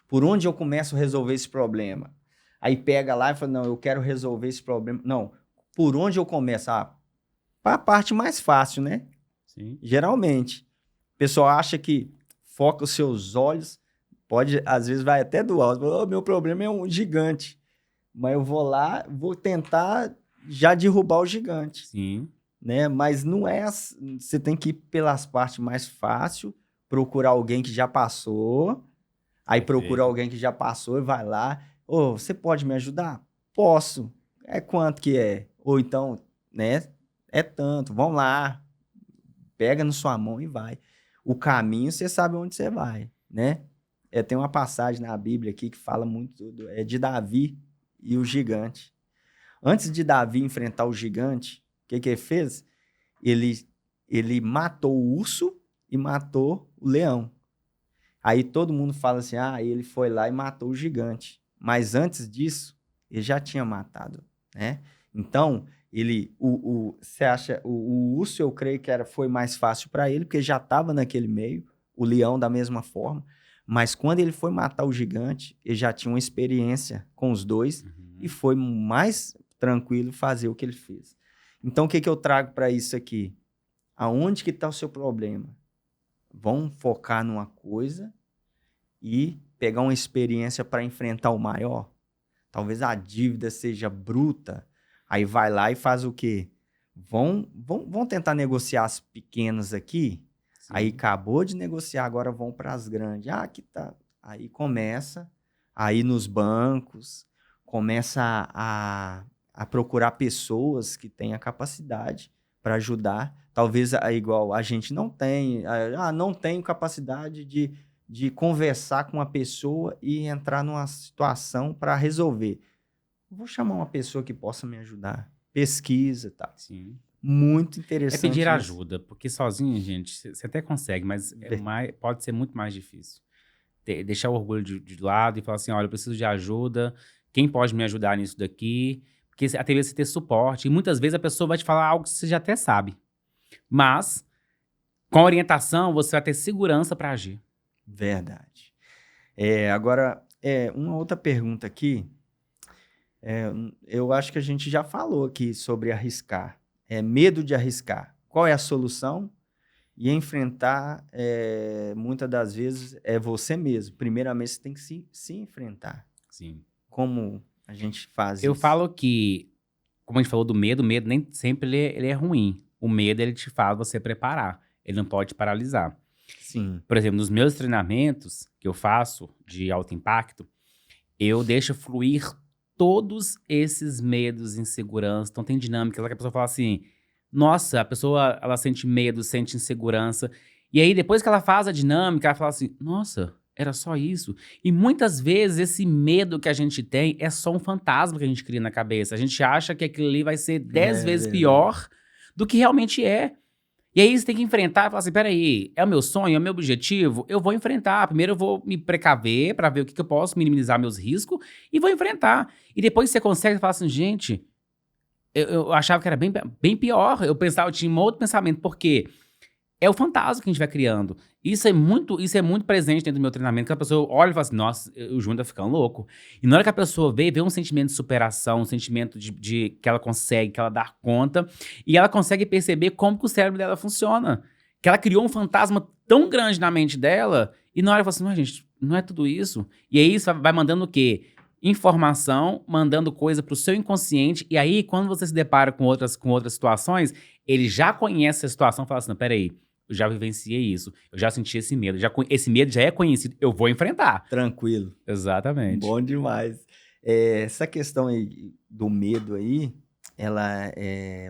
Por onde eu começo a resolver esse problema? Aí pega lá e fala, não, eu quero resolver esse problema. Não, por onde eu começo? Ah, para a parte mais fácil, né? Sim. Geralmente. O pessoal acha que foca os seus olhos, às vezes vai até do alto. Oh, meu problema é um gigante. Mas eu vou lá, vou tentar já derrubar o gigante. Sim. Né? Mas não é. Você tem que ir pelas partes mais fáceis, procurar alguém que já passou. Aí procura alguém que já passou e vai lá. Ô, você pode me ajudar? Posso. É quanto que é? Ou então, né? É tanto. Vamos lá. Pega na sua mão e vai. O caminho, você sabe onde você vai, né? Tem uma passagem na Bíblia aqui que fala muito de Davi e o gigante. Antes de Davi enfrentar o gigante, o que ele fez? Ele matou o urso e matou o leão. Aí todo mundo fala assim, ele foi lá e matou o gigante. Mas antes disso, ele já tinha matado, né? Então, você acha, o urso eu creio que foi mais fácil para ele, porque já estava naquele meio, o leão da mesma forma. Mas quando ele foi matar o gigante, ele já tinha uma experiência com os dois e foi mais tranquilo fazer o que ele fez. Então, o que eu trago para isso aqui? aonde que está o seu problema. Vamos focar numa coisa e pegar uma experiência para enfrentar o maior. Talvez a dívida seja bruta, aí vai lá e faz o quê? Vão tentar negociar as pequenas aqui, Sim. aí acabou de negociar, agora vão para as grandes. Ah, que tá. Aí começa a ir nos bancos, começa a procurar pessoas que têm a capacidade para ajudar. Talvez, igual a gente não tem, não tenho capacidade de conversar com uma pessoa e entrar numa situação para resolver. Vou chamar uma pessoa que possa me ajudar. Pesquisa e tal. Sim. Muito É interessante pedir isso. ajuda, porque sozinho, gente, você até consegue, mas pode ser muito mais difícil. Deixar o orgulho de lado e falar assim, olha, eu preciso de ajuda, quem pode me ajudar nisso daqui? Porque até vezes você ter suporte, e muitas vezes a pessoa vai te falar algo que você já até sabe. Mas, com a orientação, você vai ter segurança para agir. Verdade. Agora, uma outra pergunta aqui. Eu acho que a gente já falou aqui sobre arriscar. Medo de arriscar. Qual é a solução? E enfrentar, muitas das vezes, é você mesmo. Primeiramente, você tem que se enfrentar. Sim. Como a gente faz Eu isso? falo que, como a gente falou do medo, o medo nem sempre ele é ruim. O medo, ele te faz você preparar. Ele não pode te paralisar. Sim. Por exemplo, nos meus treinamentos que eu faço de alto impacto, eu deixo fluir todos esses medos, insegurança. Então tem dinâmica, que a pessoa fala assim, nossa, a pessoa ela sente medo, sente insegurança. E aí depois que ela faz a dinâmica, ela fala assim, nossa, era só isso. E muitas vezes esse medo que a gente tem é só um fantasma que a gente cria na cabeça. A gente acha que aquilo ali vai ser 10 vezes verdade. pior do que realmente é. E aí você tem que enfrentar e falar assim, peraí, é o meu sonho, é o meu objetivo? Eu vou enfrentar. Primeiro eu vou me precaver para ver o que eu posso minimizar meus riscos e vou enfrentar. E depois você consegue falar assim, gente, eu achava que era bem pior. Eu tinha um outro pensamento, porque é o fantasma que a gente vai criando. Isso é muito presente dentro do meu treinamento, que a pessoa olha e fala assim, nossa, o Júnior tá ficando louco. E na hora que a pessoa vê um sentimento de superação, um sentimento de que ela consegue, que ela dá conta, e ela consegue perceber como que o cérebro dela funciona. Que ela criou um fantasma tão grande na mente dela, e na hora ela fala assim, não, gente, não é tudo isso. E aí isso vai mandando o quê? Informação, mandando coisa pro seu inconsciente, e aí quando você se depara com outras situações, ele já conhece a situação e fala assim, não, peraí, eu já vivenciei isso, eu já senti esse medo, esse medo já é conhecido, eu vou enfrentar. Tranquilo. Exatamente. Bom demais. Essa questão aí do medo aí, ela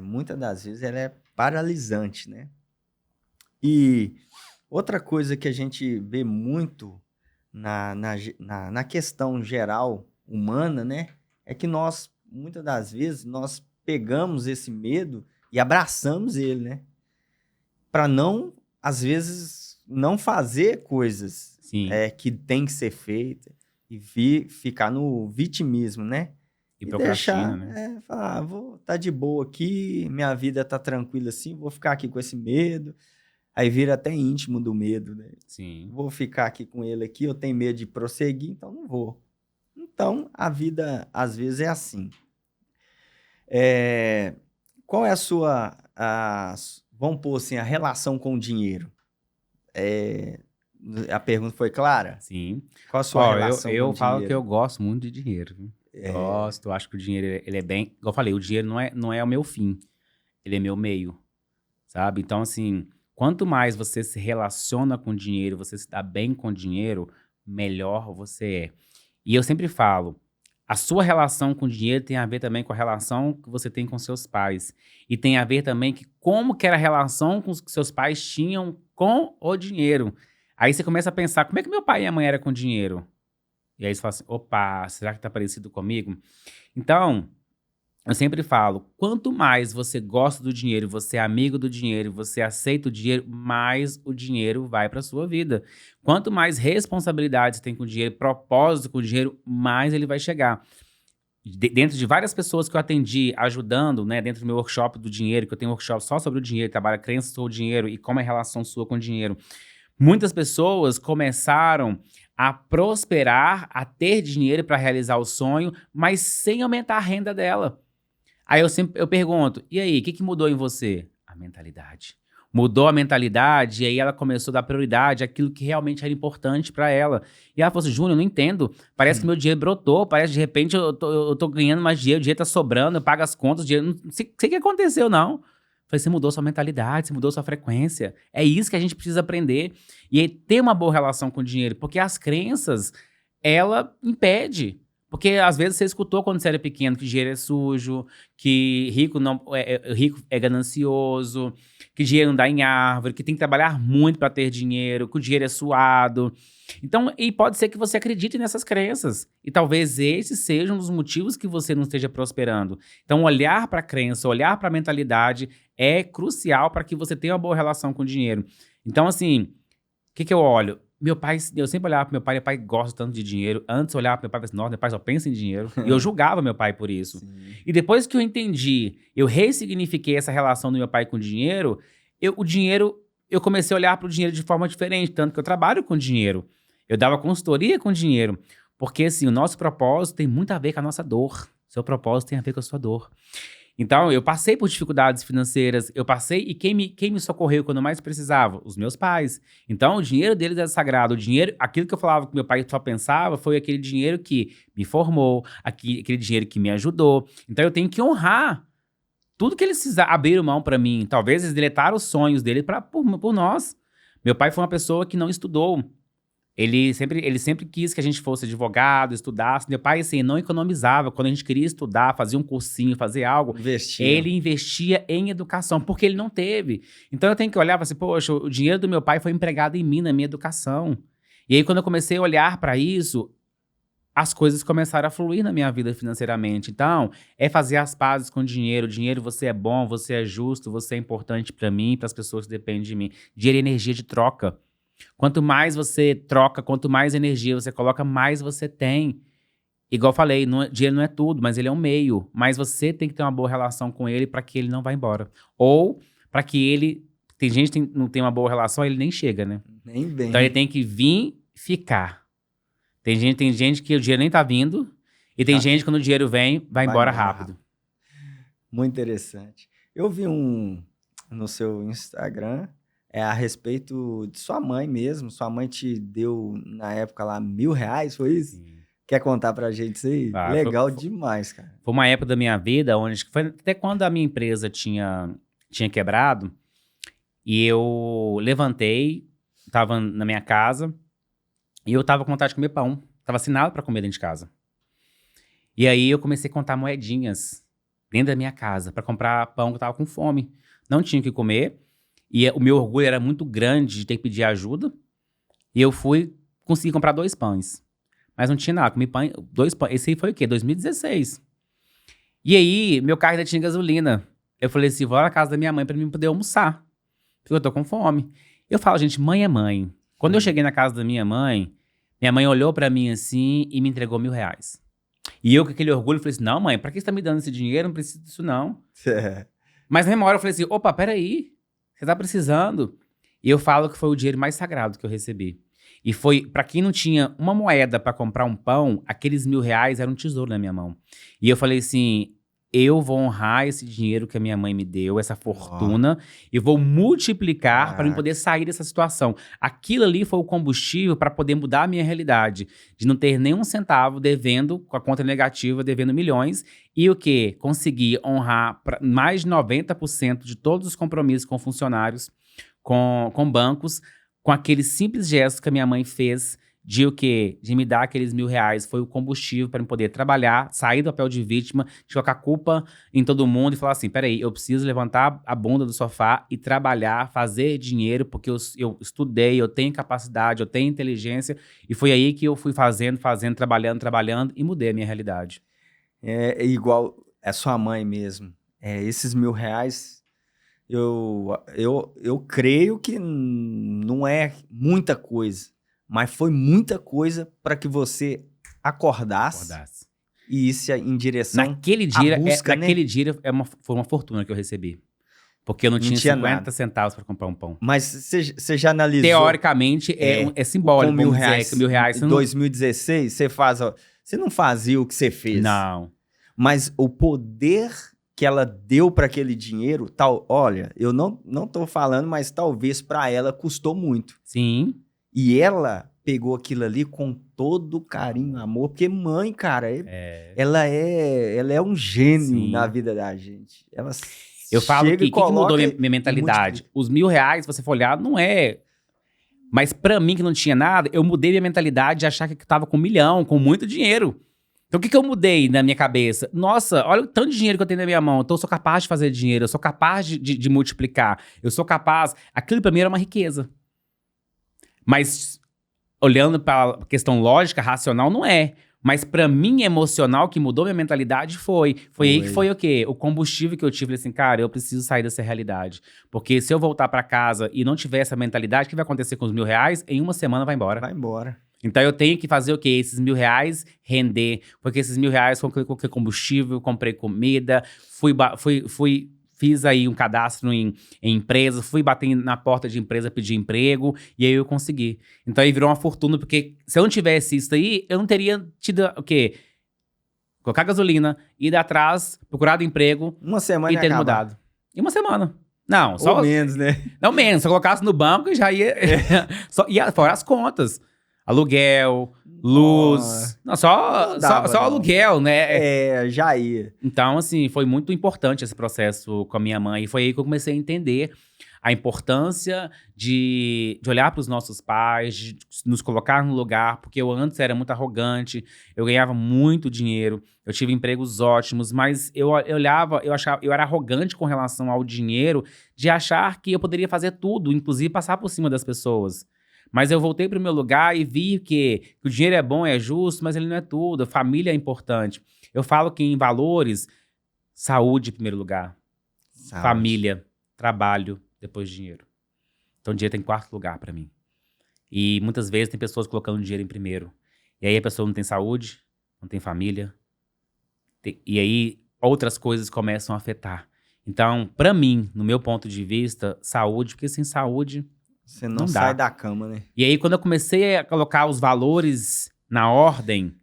muitas das vezes ela é paralisante, né? E outra coisa que a gente vê muito na questão geral humana, né? É que nós, muitas das vezes, nós pegamos esse medo e abraçamos ele, né? Para não, às vezes, não fazer coisas Sim. que tem que ser feita e ficar no vitimismo, né? E procrastina, deixar, né? falar, vou estar de boa aqui, minha vida tá tranquila assim, vou ficar aqui com esse medo. Aí vira até íntimo do medo, né? Sim. Vou ficar aqui com ele aqui, eu tenho medo de prosseguir, então não vou. Então, a vida, às vezes, é assim. Qual é a sua, vamos pôr assim, a relação com o dinheiro? A pergunta foi clara? Sim. Qual a sua relação com o Eu falo que dinheiro? eu gosto muito de dinheiro. Viu? Gosto, eu acho que o dinheiro, ele é bem... Igual eu falei, o dinheiro não é o meu fim, ele é meu meio, sabe? Então, assim, quanto mais você se relaciona com o dinheiro, você se dá bem com o dinheiro, melhor você é. E eu sempre falo, a sua relação com o dinheiro tem a ver também com a relação que você tem com seus pais. E tem a ver também que como que era a relação que seus pais tinham com o dinheiro. Aí você começa a pensar, como é que meu pai e a mãe eram com dinheiro? E aí você fala assim, opa, será que tá parecido comigo? Então, eu sempre falo, quanto mais você gosta do dinheiro, você é amigo do dinheiro, você aceita o dinheiro, mais o dinheiro vai para sua vida. Quanto mais responsabilidade você tem com o dinheiro, propósito com o dinheiro, mais ele vai chegar. Dentro de várias pessoas que eu atendi, ajudando, né, dentro do meu workshop do dinheiro, que eu tenho um workshop só sobre o dinheiro, trabalha crenças sobre o dinheiro e como é a relação sua com o dinheiro. Muitas pessoas começaram a prosperar, a ter dinheiro para realizar o sonho, mas sem aumentar a renda dela. Aí eu pergunto, e aí, o que mudou em você? A mentalidade. Mudou a mentalidade e aí ela começou a dar prioridade àquilo que realmente era importante pra ela. E ela falou assim, Júnior, eu não entendo. Parece que meu dinheiro brotou, parece que de repente eu tô ganhando mais dinheiro, o dinheiro tá sobrando, eu pago as contas, o dinheiro... Não sei o que aconteceu, não. Eu falei, você mudou sua mentalidade, você mudou sua frequência. É isso que a gente precisa aprender. E aí ter uma boa relação com o dinheiro, porque as crenças, ela impede. Porque às vezes você escutou quando você era pequeno que dinheiro é sujo, que rico é ganancioso, que dinheiro não dá em árvore, que tem que trabalhar muito para ter dinheiro, que o dinheiro é suado. Então, e pode ser que você acredite nessas crenças. E talvez esse seja um dos motivos que você não esteja prosperando. Então, olhar para a crença, olhar para a mentalidade é crucial para que você tenha uma boa relação com o dinheiro. Então, assim, o que eu olho? Meu pai, eu sempre olhava pro meu pai gosta tanto de dinheiro. Antes eu olhava pro meu pai e falava assim, nossa, meu pai só pensa em dinheiro. E eu julgava meu pai por isso. Sim. E depois que eu entendi, eu ressignifiquei essa relação do meu pai com o dinheiro, eu comecei a olhar pro dinheiro de forma diferente, tanto que eu trabalho com dinheiro. Eu dava consultoria com dinheiro. Porque, assim, o nosso propósito tem muito a ver com a nossa dor. Seu propósito tem a ver com a sua dor. Então, eu passei por dificuldades financeiras, e quem me socorreu quando eu mais precisava? Os meus pais. Então, o dinheiro deles era sagrado. O dinheiro, aquilo que eu falava que meu pai só pensava, foi aquele dinheiro que me formou, aquele dinheiro que me ajudou. Então, eu tenho que honrar tudo que eles abriram mão para mim. Talvez eles deletaram os sonhos dele por nós. Meu pai foi uma pessoa que não estudou. Ele sempre quis que a gente fosse advogado, estudasse. Meu pai, assim, não economizava. Quando a gente queria estudar, fazer um cursinho, fazer algo, ele investia em educação, porque ele não teve. Então eu tenho que olhar e falar assim, poxa, o dinheiro do meu pai foi empregado em mim, na minha educação. E aí, quando eu comecei a olhar para isso, as coisas começaram a fluir na minha vida financeiramente. Então, é fazer as pazes com o dinheiro. Dinheiro, você é bom, você é justo, você é importante para mim, para as pessoas que dependem de mim. Dinheiro é energia de troca. Quanto mais você troca, quanto mais energia você coloca, mais você tem. Igual eu falei, dinheiro não é tudo, mas ele é um meio. Mas você tem que ter uma boa relação com ele para que ele não vá embora. Ou para que ele... Tem gente que não tem uma boa relação, ele nem chega, né? Nem bem. Então ele tem que vir ficar. Tem gente que o dinheiro nem tá vindo. E tem gente que quando o dinheiro vem, vai embora rápido. Muito interessante. Eu vi no seu Instagram... a respeito de sua mãe mesmo. Sua mãe te deu, na época lá, R$1.000, foi isso? Sim. Quer contar pra gente isso aí? Legal demais, cara. Foi uma época da minha vida onde... Foi até quando a minha empresa tinha quebrado. E eu levantei, tava na minha casa. E eu tava com vontade de comer pão. Tava assinado pra comer dentro de casa. E aí eu comecei a contar moedinhas dentro da minha casa pra comprar pão, que eu tava com fome. Não tinha o que comer. E o meu orgulho era muito grande de ter que pedir ajuda. E eu consegui comprar 2 pães. Mas não tinha nada, comi 2 pães. Esse aí foi o quê? 2016. E aí, meu carro ainda tinha gasolina. Eu falei assim, vou lá na casa da minha mãe pra mim poder almoçar. Porque eu tô com fome. Eu falo, gente, mãe é mãe. Quando eu cheguei na casa da minha mãe olhou pra mim assim e me entregou R$1.000. E eu com aquele orgulho falei assim, não mãe, pra que você tá me dando esse dinheiro? Não preciso disso não. Mas na mesma hora eu falei assim, opa, peraí. Você tá precisando? E eu falo que foi o dinheiro mais sagrado que eu recebi. E foi, pra quem não tinha uma moeda pra comprar um pão, aqueles R$1.000 eram um tesouro na minha mão. E eu falei assim, eu vou honrar esse dinheiro que a minha mãe me deu, essa fortuna, e vou multiplicar para eu poder sair dessa situação. Aquilo ali foi o combustível para poder mudar a minha realidade, de não ter nenhum centavo devendo, com a conta negativa, devendo milhões, e o quê? Conseguir honrar mais de 90% de todos os compromissos com funcionários, com bancos, com aquele simples gesto que a minha mãe fez de o quê? De me dar aqueles R$1.000, foi o combustível para eu poder trabalhar, sair do papel de vítima, de colocar culpa em todo mundo e falar assim, peraí, eu preciso levantar a bunda do sofá e trabalhar, fazer dinheiro, porque eu estudei, eu tenho capacidade, eu tenho inteligência, e foi aí que eu fui fazendo, trabalhando e mudei a minha realidade. É igual, é sua mãe mesmo, esses R$1.000... Eu creio que não é muita coisa, mas foi muita coisa para que você acordasse e isso em direção naquele dia, à busca, naquele dia foi uma fortuna que eu recebi. Porque eu não tinha 50 centavos para comprar um pão. Mas você já analisou... Teoricamente, é simbólico. Com R$1.000, R$1.000 em 2016, você não fazia o que você fez. Não. Mas o poder que ela deu para aquele dinheiro, tal, olha, eu não tô falando, mas talvez para ela custou muito. Sim. E ela pegou aquilo ali com todo carinho, amor, porque mãe, cara, ela é um gênio na Sim. vida da gente. Ela Eu falo chega que e o que mudou coloca minha e mentalidade? multiplica. Os R$ 1.000, se você for olhar, não é. Mas pra mim, que não tinha nada, eu mudei minha mentalidade de achar que eu tava com 1 milhão, com muito dinheiro. Então, o que eu mudei na minha cabeça? Nossa, olha o tanto de dinheiro que eu tenho na minha mão. Então, eu sou capaz de fazer dinheiro, eu sou capaz de multiplicar. Eu sou capaz. Aquilo pra mim era uma riqueza. Mas, olhando pra questão lógica, racional, não é. Mas pra mim, emocional, que mudou minha mentalidade, foi. Foi aí que foi o quê? O combustível que eu tive. Falei assim, cara, eu preciso sair dessa realidade. Porque se eu voltar pra casa e não tiver essa mentalidade, o que vai acontecer com os R$ 1.000? Em uma semana vai embora. Vai embora. Então eu tenho que fazer o quê? Esses R$ 1.000 render. Porque esses R$ 1.000 coloquei combustível, comprei comida, fiz aí um cadastro em empresa, fui bater na porta de empresa, pedir emprego, e aí eu consegui. Então aí virou uma fortuna, porque se eu não tivesse isso aí, eu não teria tido o quê? Colocar gasolina, ir atrás, procurado emprego Uma semana e ter acabar. mudado. Em uma semana. Não, só. Ou menos, né? Não menos, se eu colocasse no banco, já ia. ia fora as contas. Aluguel, luz. Não, Não dava, só não. aluguel, né? Já ia. Então, assim, foi muito importante esse processo com a minha mãe. E foi aí que eu comecei a entender a importância de olhar para os nossos pais, de nos colocar no lugar, porque eu antes era muito arrogante, eu ganhava muito dinheiro, eu tive empregos ótimos, mas eu olhava, eu era arrogante com relação ao dinheiro, de achar que eu poderia fazer tudo, inclusive passar por cima das pessoas. Mas eu voltei para o meu lugar e vi que o dinheiro é bom, é justo, mas ele não é tudo. A família é importante. Eu falo que em valores, saúde em primeiro lugar, Saúde. família, trabalho, depois dinheiro. Então, dinheiro tem em quarto lugar para mim. E muitas vezes tem pessoas colocando dinheiro em primeiro. E aí a pessoa não tem saúde, não tem família. E aí outras coisas começam a afetar. Então, para mim, no meu ponto de vista, saúde, porque sem saúde Você não não dá. sai da cama, né? E aí, quando eu comecei a colocar os valores na ordem,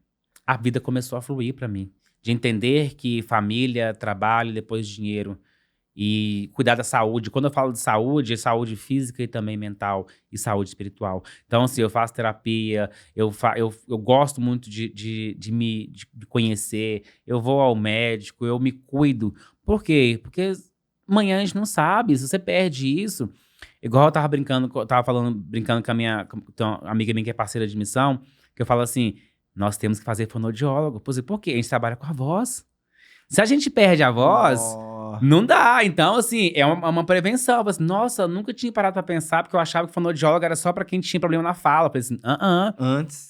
a vida começou a fluir para mim. De entender que família, trabalho, depois dinheiro. E cuidar da saúde. Quando eu falo de saúde, é saúde física e também mental. E saúde espiritual. Então, assim, eu faço terapia. Eu gosto muito de me conhecer. Eu vou ao médico. Eu me cuido. Por quê? Porque amanhã a gente não sabe. Se você perde isso... Igual eu tava brincando com tem uma amiga minha que é parceira de missão, que eu falo assim, nós temos que fazer fonoaudiólogo. Por quê? A gente trabalha com a voz. Se a gente perde a voz, não dá. Então, assim, é uma prevenção. Assim, nossa, eu nunca tinha parado pra pensar, porque eu achava que fonoaudiólogo era só pra quem tinha problema na fala. Eu falei assim, Antes.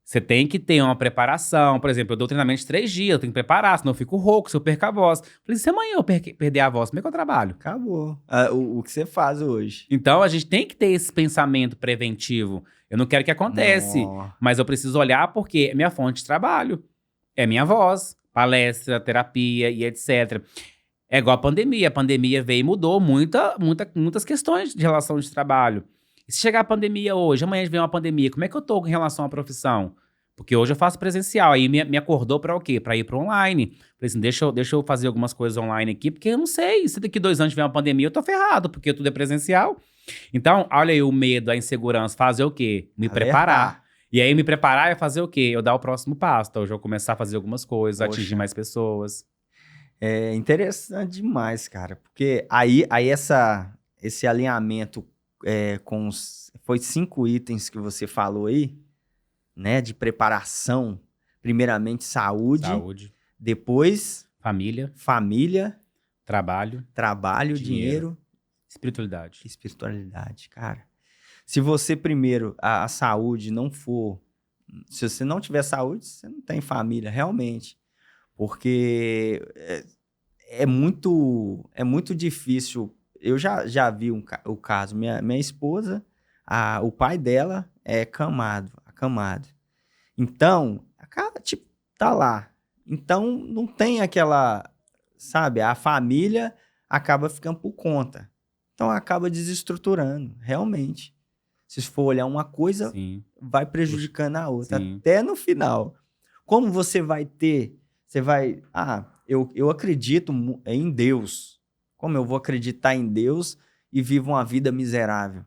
Você tem que ter uma preparação. Por exemplo, eu dou treinamento de 3 dias, eu tenho que preparar, senão eu fico rouco, se eu perco a voz. Falei, se amanhã eu perder a voz, como é que eu trabalho? Acabou. O que você faz hoje. Então, a gente tem que ter esse pensamento preventivo. Eu não quero que aconteça, mas eu preciso olhar porque é minha fonte de trabalho. É minha voz, palestra, terapia e etc. É igual a pandemia. A pandemia veio e mudou muitas questões de relação de trabalho. E se chegar a pandemia hoje, amanhã vem uma pandemia, como é que eu tô com relação à profissão? Porque hoje eu faço presencial, aí me acordou para o quê? Para ir para online. Falei assim, deixa eu fazer algumas coisas online aqui, porque eu não sei, se daqui 2 anos tiver uma pandemia, eu tô ferrado, porque tudo é presencial. Então, olha aí o medo, a insegurança, fazer o quê? Me preparar. E aí me preparar é fazer o quê? Eu dar o próximo passo. Então, hoje eu vou começar a fazer algumas coisas, atingir mais pessoas. É interessante demais, cara, porque aí esse alinhamento com foi 5 itens que você falou aí, né, de preparação, primeiramente saúde, depois família, trabalho, dinheiro, espiritualidade, cara. Se você primeiro a saúde não for, se você não tiver saúde, você não tem família, realmente, porque é muito difícil. Eu já vi o caso, minha esposa, o pai dela é acamado. Então, tipo, tá lá. Então, não tem aquela, sabe, a família acaba ficando por conta. Então, acaba desestruturando, realmente. Se for olhar uma coisa, vai prejudicando a outra, até no final. Como você vai ter, eu acredito em Deus. Como eu vou acreditar em Deus e vivo uma vida miserável?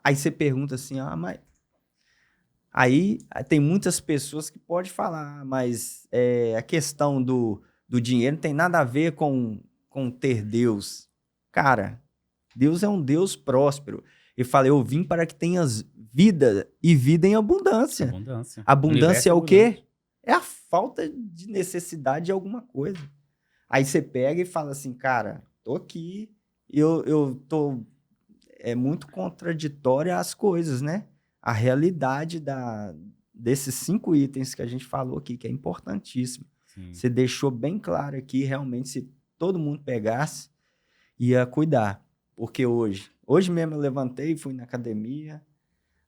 Aí você pergunta assim, mas... Aí tem muitas pessoas que podem falar, mas a questão do dinheiro não tem nada a ver com ter Deus. Cara, Deus é um Deus próspero. Ele fala, eu vim para que tenhas vida e vida em abundância. Abundância. Abundância é o Universo quê? É a falta de necessidade de alguma coisa. Aí você pega e fala assim, cara, tô aqui, eu tô... É muito contraditória as coisas, né? A realidade desses 5 itens que a gente falou aqui, que é importantíssimo. Sim. Você deixou bem claro aqui, realmente, se todo mundo pegasse, ia cuidar. Porque hoje mesmo eu levantei e fui na academia,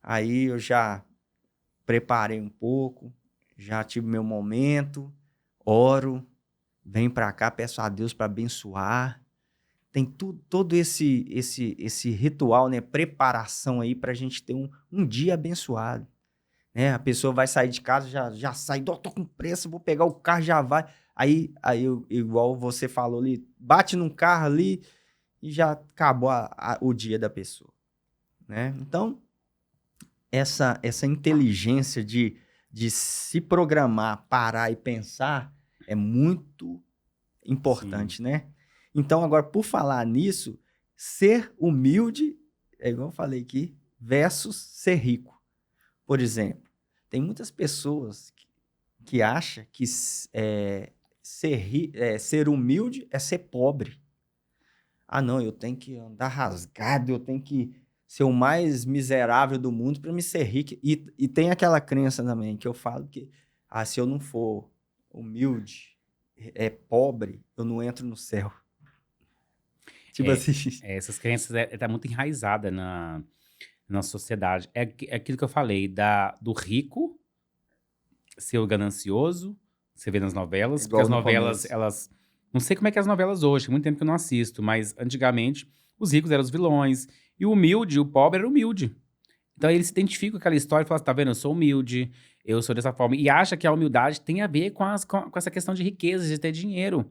aí eu já preparei um pouco, já tive meu momento, oro, venho para cá, peço a Deus para abençoar. Tem todo esse ritual, né? Preparação aí para a gente ter um dia abençoado. Né? A pessoa vai sair de casa, já sai, tô com pressa, vou pegar o carro, já vai. Aí igual você falou ali, bate num carro ali e já acabou o dia da pessoa. Né? Então, essa inteligência de se programar, parar e pensar é muito importante, né? Então, agora, por falar nisso, ser humilde, é igual eu falei aqui, versus ser rico. Por exemplo, tem muitas pessoas que acham que ser humilde é ser pobre. Ah, não, eu tenho que andar rasgado, eu tenho que ser o mais miserável do mundo para me ser rico. E tem aquela crença também que eu falo que, se eu não for humilde, pobre, eu não entro no céu. Tipo assim. Essas crenças tá muito enraizada na sociedade. É aquilo que eu falei, do rico ser o ganancioso, você vê nas novelas, porque as novelas, elas... Não sei como é que é as novelas hoje, tem muito tempo que eu não assisto, mas antigamente os ricos eram os vilões, e o humilde, o pobre era humilde. Então ele se identifica com aquela história e fala assim, tá vendo, eu sou humilde, eu sou dessa forma, e acha que a humildade tem a ver com essa questão de riqueza, de ter dinheiro.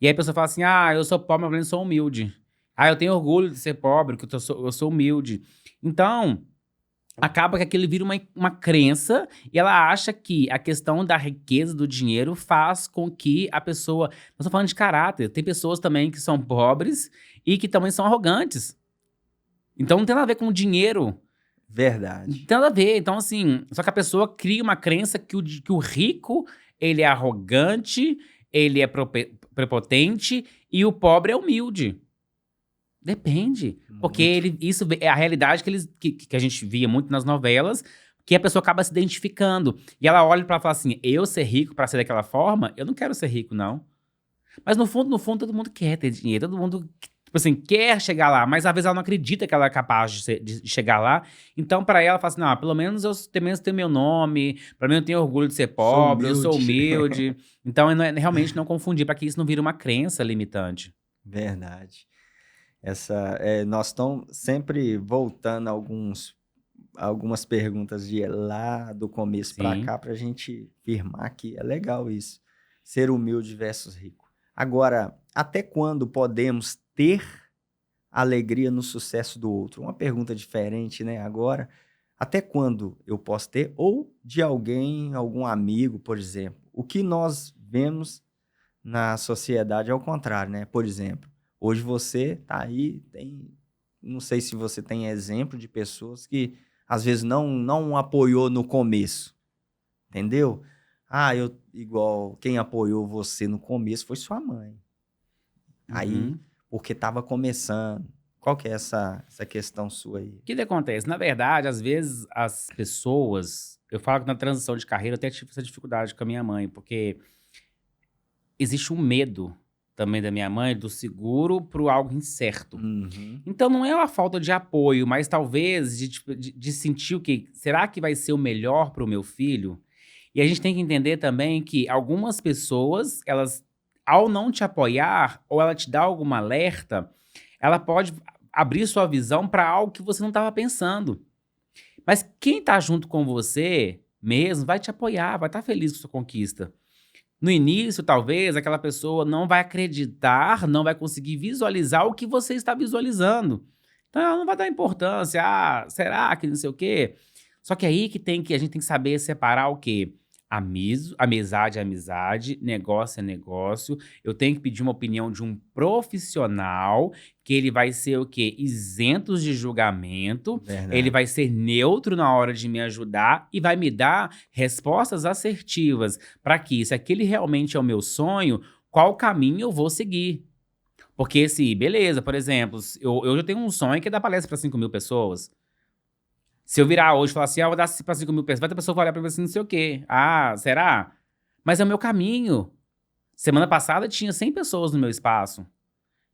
E aí a pessoa fala assim, eu sou pobre, mas eu sou humilde. Eu tenho orgulho de ser pobre, porque eu sou humilde. Então, acaba que aquilo vira uma crença e ela acha que a questão da riqueza, do dinheiro, faz com que a pessoa... Nós estamos falando de caráter. Tem pessoas também que são pobres e que também são arrogantes. Então, não tem nada a ver com o dinheiro. Verdade. Não tem nada a ver. Então, assim, só que a pessoa cria uma crença que o rico, ele é arrogante, ele é prepotente e o pobre é humilde. Depende. Porque isso é a realidade que a gente via muito nas novelas, que a pessoa acaba se identificando. E ela olha pra falar assim, eu ser rico pra ser daquela forma? Eu não quero ser rico, não. Mas no fundo, todo mundo quer ter dinheiro. Todo mundo, tipo assim, quer chegar lá. Mas às vezes ela não acredita que ela é capaz de chegar lá. Então, pra ela, fala assim, não, pelo menos eu tenho meu nome. Pra mim, eu tenho orgulho de ser pobre. Eu sou humilde. Então, realmente não confundir, pra que isso não vire uma crença limitante. Verdade. Nós estamos sempre voltando algumas perguntas de lá do começo para cá para a gente firmar que é legal isso. Ser humilde versus rico. Agora, até quando podemos ter alegria no sucesso do outro? Uma pergunta diferente, né? Agora, até quando eu posso ter? Ou de alguém, algum amigo, por exemplo. O que nós vemos na sociedade é o contrário, né? Por exemplo, hoje você tá aí, não sei se você tem exemplo de pessoas que às vezes não apoiou no começo, entendeu? Igual quem apoiou você no começo foi sua mãe. Aí, porque estava começando. Qual que é essa questão sua aí? O que acontece? Na verdade, às vezes as pessoas... Eu falo que na transição de carreira eu até tive essa dificuldade com a minha mãe, porque existe um medo também da minha mãe, do seguro pro algo incerto. Então, não é uma falta de apoio, mas talvez de sentir o que... Será que vai ser o melhor pro meu filho? E a gente tem que entender também que algumas pessoas, elas, ao não te apoiar, ou ela te dá algum alerta, ela pode abrir sua visão para algo que você não estava pensando. Mas quem tá junto com você mesmo vai te apoiar, vai estar feliz com sua conquista. No início, talvez, aquela pessoa não vai acreditar, não vai conseguir visualizar o que você está visualizando. Então, ela não vai dar importância. Ah, será que não sei o quê? Só que aí que a gente tem que saber separar o quê? Amizade é amizade, negócio é negócio. Eu tenho que pedir uma opinião de um profissional, que ele vai ser o quê? Isentos de julgamento, ele Verdade. vai ser neutro na hora de me ajudar e vai me dar respostas assertivas para que, se aquele realmente é o meu sonho, qual caminho eu vou seguir. Porque se, beleza, por exemplo, eu já tenho um sonho que é dar palestra para 5 mil pessoas. Se eu virar hoje e falar assim, vou dar para 5 mil pessoas, vai ter pessoa que vai olhar pra mim assim, não sei o quê. Ah, será? Mas é o meu caminho. Semana passada tinha 100 pessoas no meu espaço.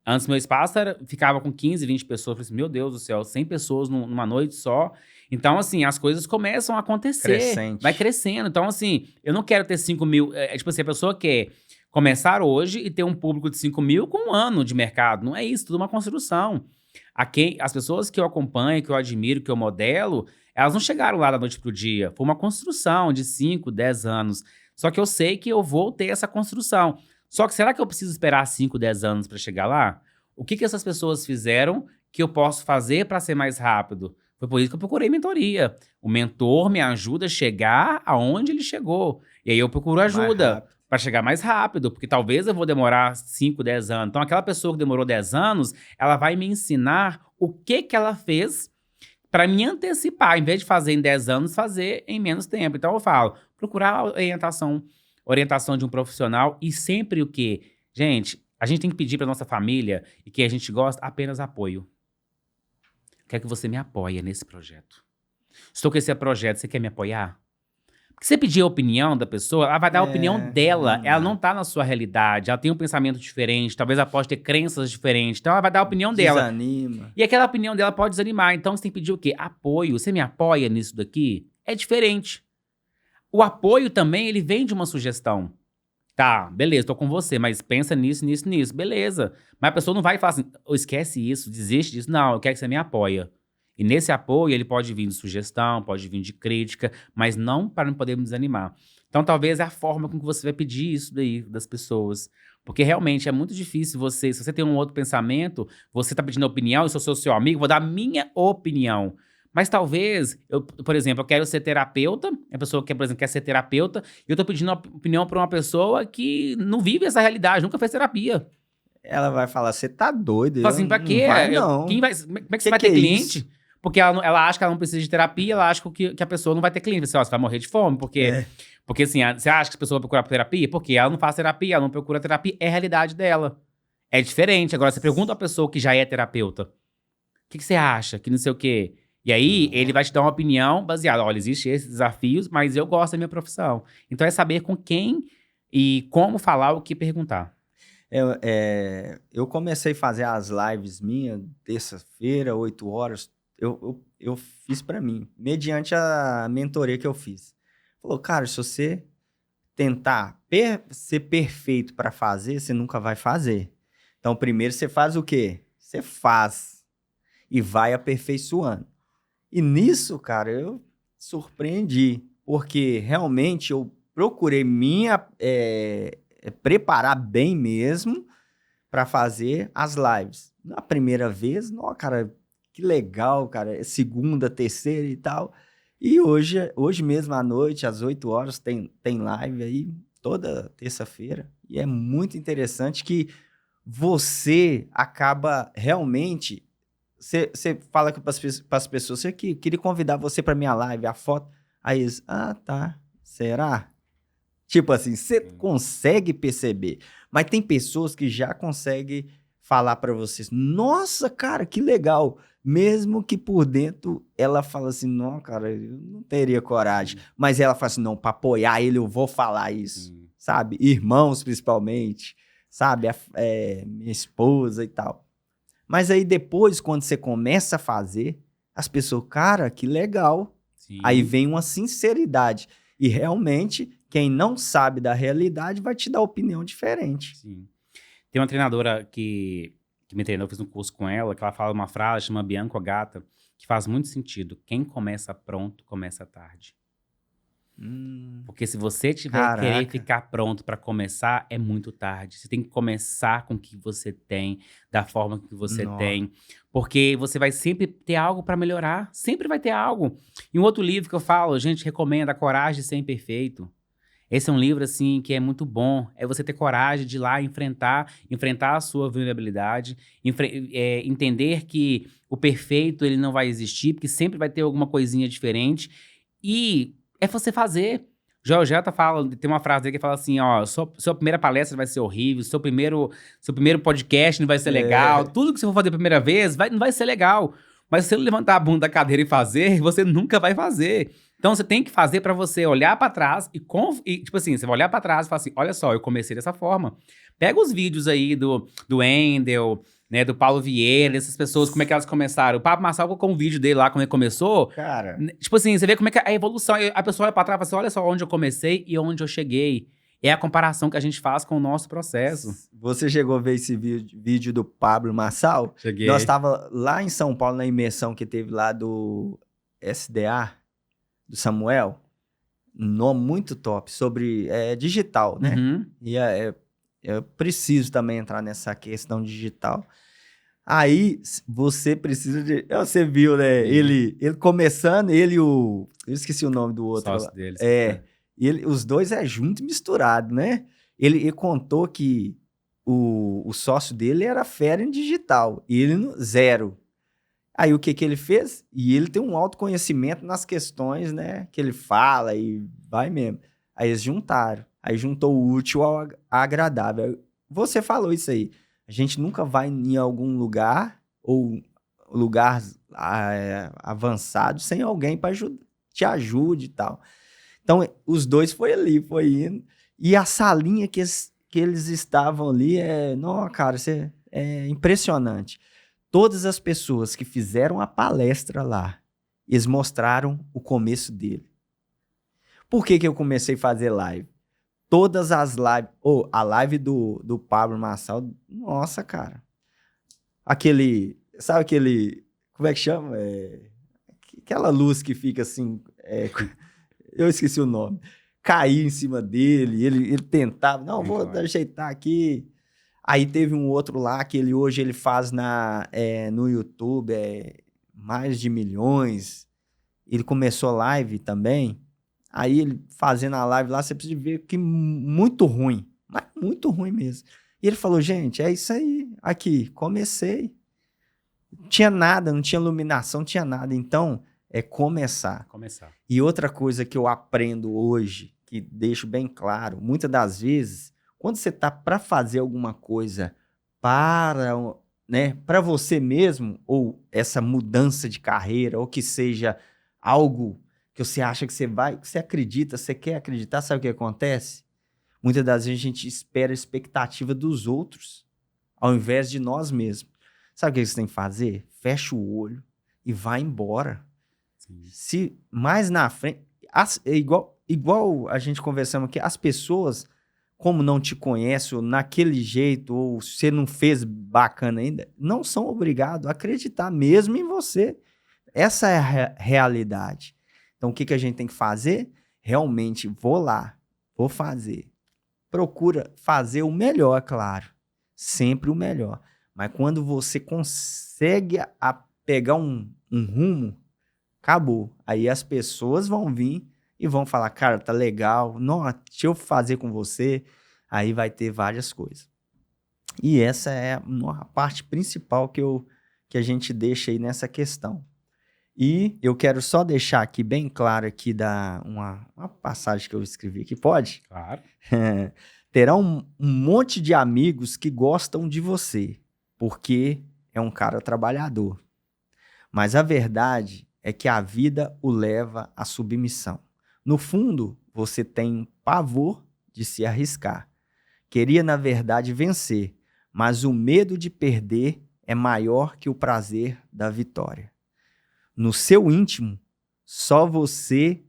Antes, meu espaço ficava com 15, 20 pessoas. Eu falei assim, meu Deus do céu, 100 pessoas numa noite só. Então, assim, as coisas começam a acontecer. Vai Crescente. crescendo. Então, assim, eu não quero ter 5 mil. Tipo assim, a pessoa quer começar hoje e ter um público de 5 mil com um ano de mercado. Não é isso, tudo uma construção. As pessoas que eu acompanho, que eu admiro, que eu modelo, elas não chegaram lá da noite pro dia. Foi uma construção de 5, 10 anos. Só que eu sei que eu vou ter essa construção. Só que será que eu preciso esperar 5, 10 anos para chegar lá? O que essas pessoas fizeram que eu posso fazer para ser mais rápido? Foi por isso que eu procurei mentoria. O mentor me ajuda a chegar aonde ele chegou. E aí eu procuro Mais ajuda rápido. para chegar mais rápido, porque talvez eu vou demorar 5, 10 anos. Então aquela pessoa que demorou 10 anos, ela vai me ensinar o que ela fez para me antecipar, em vez de fazer em 10 anos, fazer em menos tempo. Então eu falo, procurar orientação de um profissional e sempre o quê? Gente, a gente tem que pedir para nossa família e que a gente gosta apenas apoio. Quero que você me apoie nesse projeto. Estou com esse projeto, você quer me apoiar? Porque você pedir a opinião da pessoa, ela vai dar a opinião dela. Não Ela não dá. tá na sua realidade, ela tem um pensamento diferente, talvez ela possa ter crenças diferentes. Então ela vai dar a opinião dela. Desanima. E aquela opinião dela pode desanimar. Então você tem que pedir o quê? Apoio. Você me apoia nisso daqui? É diferente. O apoio também, ele vem de uma sugestão. Tá, beleza, tô com você, mas pensa nisso, nisso, nisso. Beleza. Mas a pessoa não vai falar assim, "Oh, esquece isso, desiste disso. Não, eu quero que você me apoia. E nesse apoio, ele pode vir de sugestão, pode vir de crítica, mas não para não poder me desanimar. Então, talvez é a forma com que você vai pedir isso daí das pessoas. Porque realmente é muito difícil você, se você tem um outro pensamento, você tá pedindo opinião, eu sou seu amigo, vou dar a minha opinião. Mas talvez, por exemplo, eu quero ser terapeuta, a pessoa que, por exemplo, quer ser terapeuta, e eu tô pedindo opinião para uma pessoa que não vive essa realidade, nunca fez terapia. Ela vai falar, você tá doido, Fala eu assim, pra não quê? vai não. Como é que você vai Que ter é isso? cliente? Porque ela acha que ela não precisa de terapia, ela acha que a pessoa não vai ter cliente. Você, ó, você vai morrer de fome, porque, É, porque assim, você acha que a pessoa vai procurar terapia? Porque ela não faz terapia, ela não procura terapia, é a realidade dela. É diferente. Agora, você pergunta a pessoa que já é terapeuta, o que você acha? Que não sei o quê. E aí, ele vai te dar uma opinião baseada, olha, existem esses desafios, mas eu gosto da minha profissão. Então, é saber com quem e como falar, o que perguntar. eu comecei a fazer as lives minhas, terça-feira, 8 horas. Eu fiz pra mim, mediante a mentoria que eu fiz. Falou, cara, se você tentar ser perfeito pra fazer, você nunca vai fazer. Então, primeiro você faz o quê? Você faz e vai aperfeiçoando. E nisso, cara, eu surpreendi, porque realmente eu procurei preparar bem mesmo para fazer as lives. Na primeira vez, não, cara, que legal, cara, é segunda, terceira e tal. E hoje mesmo à noite, às 8 horas, tem live aí, toda terça-feira. E é muito interessante que você acaba realmente você fala para as pessoas, você que queria convidar você para minha live, a foto. Aí eles, tá, será? Tipo assim, você consegue perceber. Mas tem pessoas que já conseguem falar para vocês, nossa, cara, que legal. Mesmo que por dentro ela fala assim, não, cara, eu não teria coragem. Mas ela fala assim, não, para apoiar ele eu vou falar isso, sabe? Irmãos, principalmente, sabe? Minha esposa e tal. Mas aí depois, quando você começa a fazer, as pessoas, cara, que legal. Aí Sim. vem uma sinceridade. E realmente, quem não sabe da realidade vai te dar opinião diferente. Sim. Tem uma treinadora que me treinou, eu fiz um curso com ela, que ela fala uma frase, chama Bianca Gata, que faz muito sentido. Quem começa pronto, começa tarde. Porque se você tiver Caraca. querer ficar pronto para começar, é muito tarde. Você tem que começar com o que você tem, da forma que você Nó. tem. Porque você vai sempre ter algo para melhorar. Sempre vai ter algo. E um outro livro que eu falo, a gente recomenda, A Coragem de Ser Imperfeito. Esse é um livro, assim, que é muito bom. É você ter coragem de ir lá enfrentar a sua vulnerabilidade, entender que o perfeito, ele não vai existir, porque sempre vai ter alguma coisinha diferente. E é você fazer. Georgeta fala, tem uma frase dele que fala assim, ó, sua primeira palestra vai ser horrível, seu primeiro podcast não vai ser legal, tudo que você for fazer a primeira vez não vai ser legal. Mas se você levantar a bunda da cadeira e fazer, você nunca vai fazer. Então você tem que fazer pra você olhar pra trás e, tipo assim, você vai olhar pra trás e falar assim, olha só, eu comecei dessa forma. Pega os vídeos aí do Wendel, né, do Paulo Vieira, dessas pessoas, como é que elas começaram. O Pablo Marçal colocou um vídeo dele lá quando ele começou. Cara, Tipo assim, você vê como é que é a evolução. A pessoa olha pra trás e fala assim, olha só onde eu comecei e onde eu cheguei. É a comparação que a gente faz com o nosso processo. você chegou a ver esse vídeo do Pablo Marçal? Cheguei. Nós estava lá em São Paulo, na imersão que teve lá do SDA, do Samuel. Nome muito top, sobre digital, né? Uhum. E eu preciso também entrar nessa questão digital. Aí, você precisa de... Você viu, né? Sim. Ele começando, ele e o... Eu esqueci o nome do outro. Sócio lá. deles. E os dois junto e misturado, né? Ele contou que o sócio dele era fera em digital. E ele zero. Aí o que ele fez? E ele tem um autoconhecimento nas questões, né? Que ele fala e vai mesmo. Aí eles juntaram. Aí juntou o útil ao agradável. Você falou isso aí. A gente nunca vai em algum lugar ou lugar avançado sem alguém para te ajude e tal. Então, os dois foi ali, foi indo. E a salinha que eles estavam ali não, cara, é impressionante. Todas as pessoas que fizeram a palestra lá, eles mostraram o começo dele. Por que eu comecei a fazer live? Todas as lives... a live do Pablo Marçal, nossa, cara. Sabe aquele... Como é que chama? Aquela luz que fica assim... eu esqueci o nome. Cair em cima dele, ele tentava... Não, vou ajeitar aqui... Aí teve um outro lá que hoje ele faz no YouTube mais de milhões. Ele começou live também. Aí ele fazendo a live lá, você precisa ver que muito ruim. Mas muito ruim mesmo. E ele falou, gente, é isso aí. Aqui, comecei. Não tinha nada, não tinha iluminação, não tinha nada. Então, é começar. E outra coisa que eu aprendo hoje, que deixo bem claro, muitas das vezes... Quando você está para fazer alguma coisa para você mesmo, ou essa mudança de carreira, ou que seja algo que você acha que você acredita, você quer acreditar, sabe o que acontece? Muitas das vezes a gente espera a expectativa dos outros, ao invés de nós mesmos. Sabe o que você tem que fazer? Fecha o olho e vai embora. Sim. Se mais na frente... igual a gente conversamos aqui, as pessoas... como não te conhece, ou naquele jeito, ou você não fez bacana ainda, não são obrigados a acreditar mesmo em você. Essa é a realidade. Então, o que a gente tem que fazer? Realmente, vou lá, vou fazer. Procura fazer o melhor, claro. Sempre o melhor. Mas quando você consegue pegar um rumo, acabou. Aí as pessoas vão vir e vão falar, cara, tá legal, não, deixa eu fazer com você. Aí vai ter várias coisas. E essa é a parte principal que a gente deixa aí nessa questão. E eu quero só deixar aqui bem claro aqui uma passagem que eu escrevi aqui, pode? Claro. Terá um monte de amigos que gostam de você, porque é um cara trabalhador. Mas a verdade é que a vida o leva à submissão. No fundo, você tem pavor de se arriscar. Queria, na verdade, vencer, mas o medo de perder é maior que o prazer da vitória. No seu íntimo, só você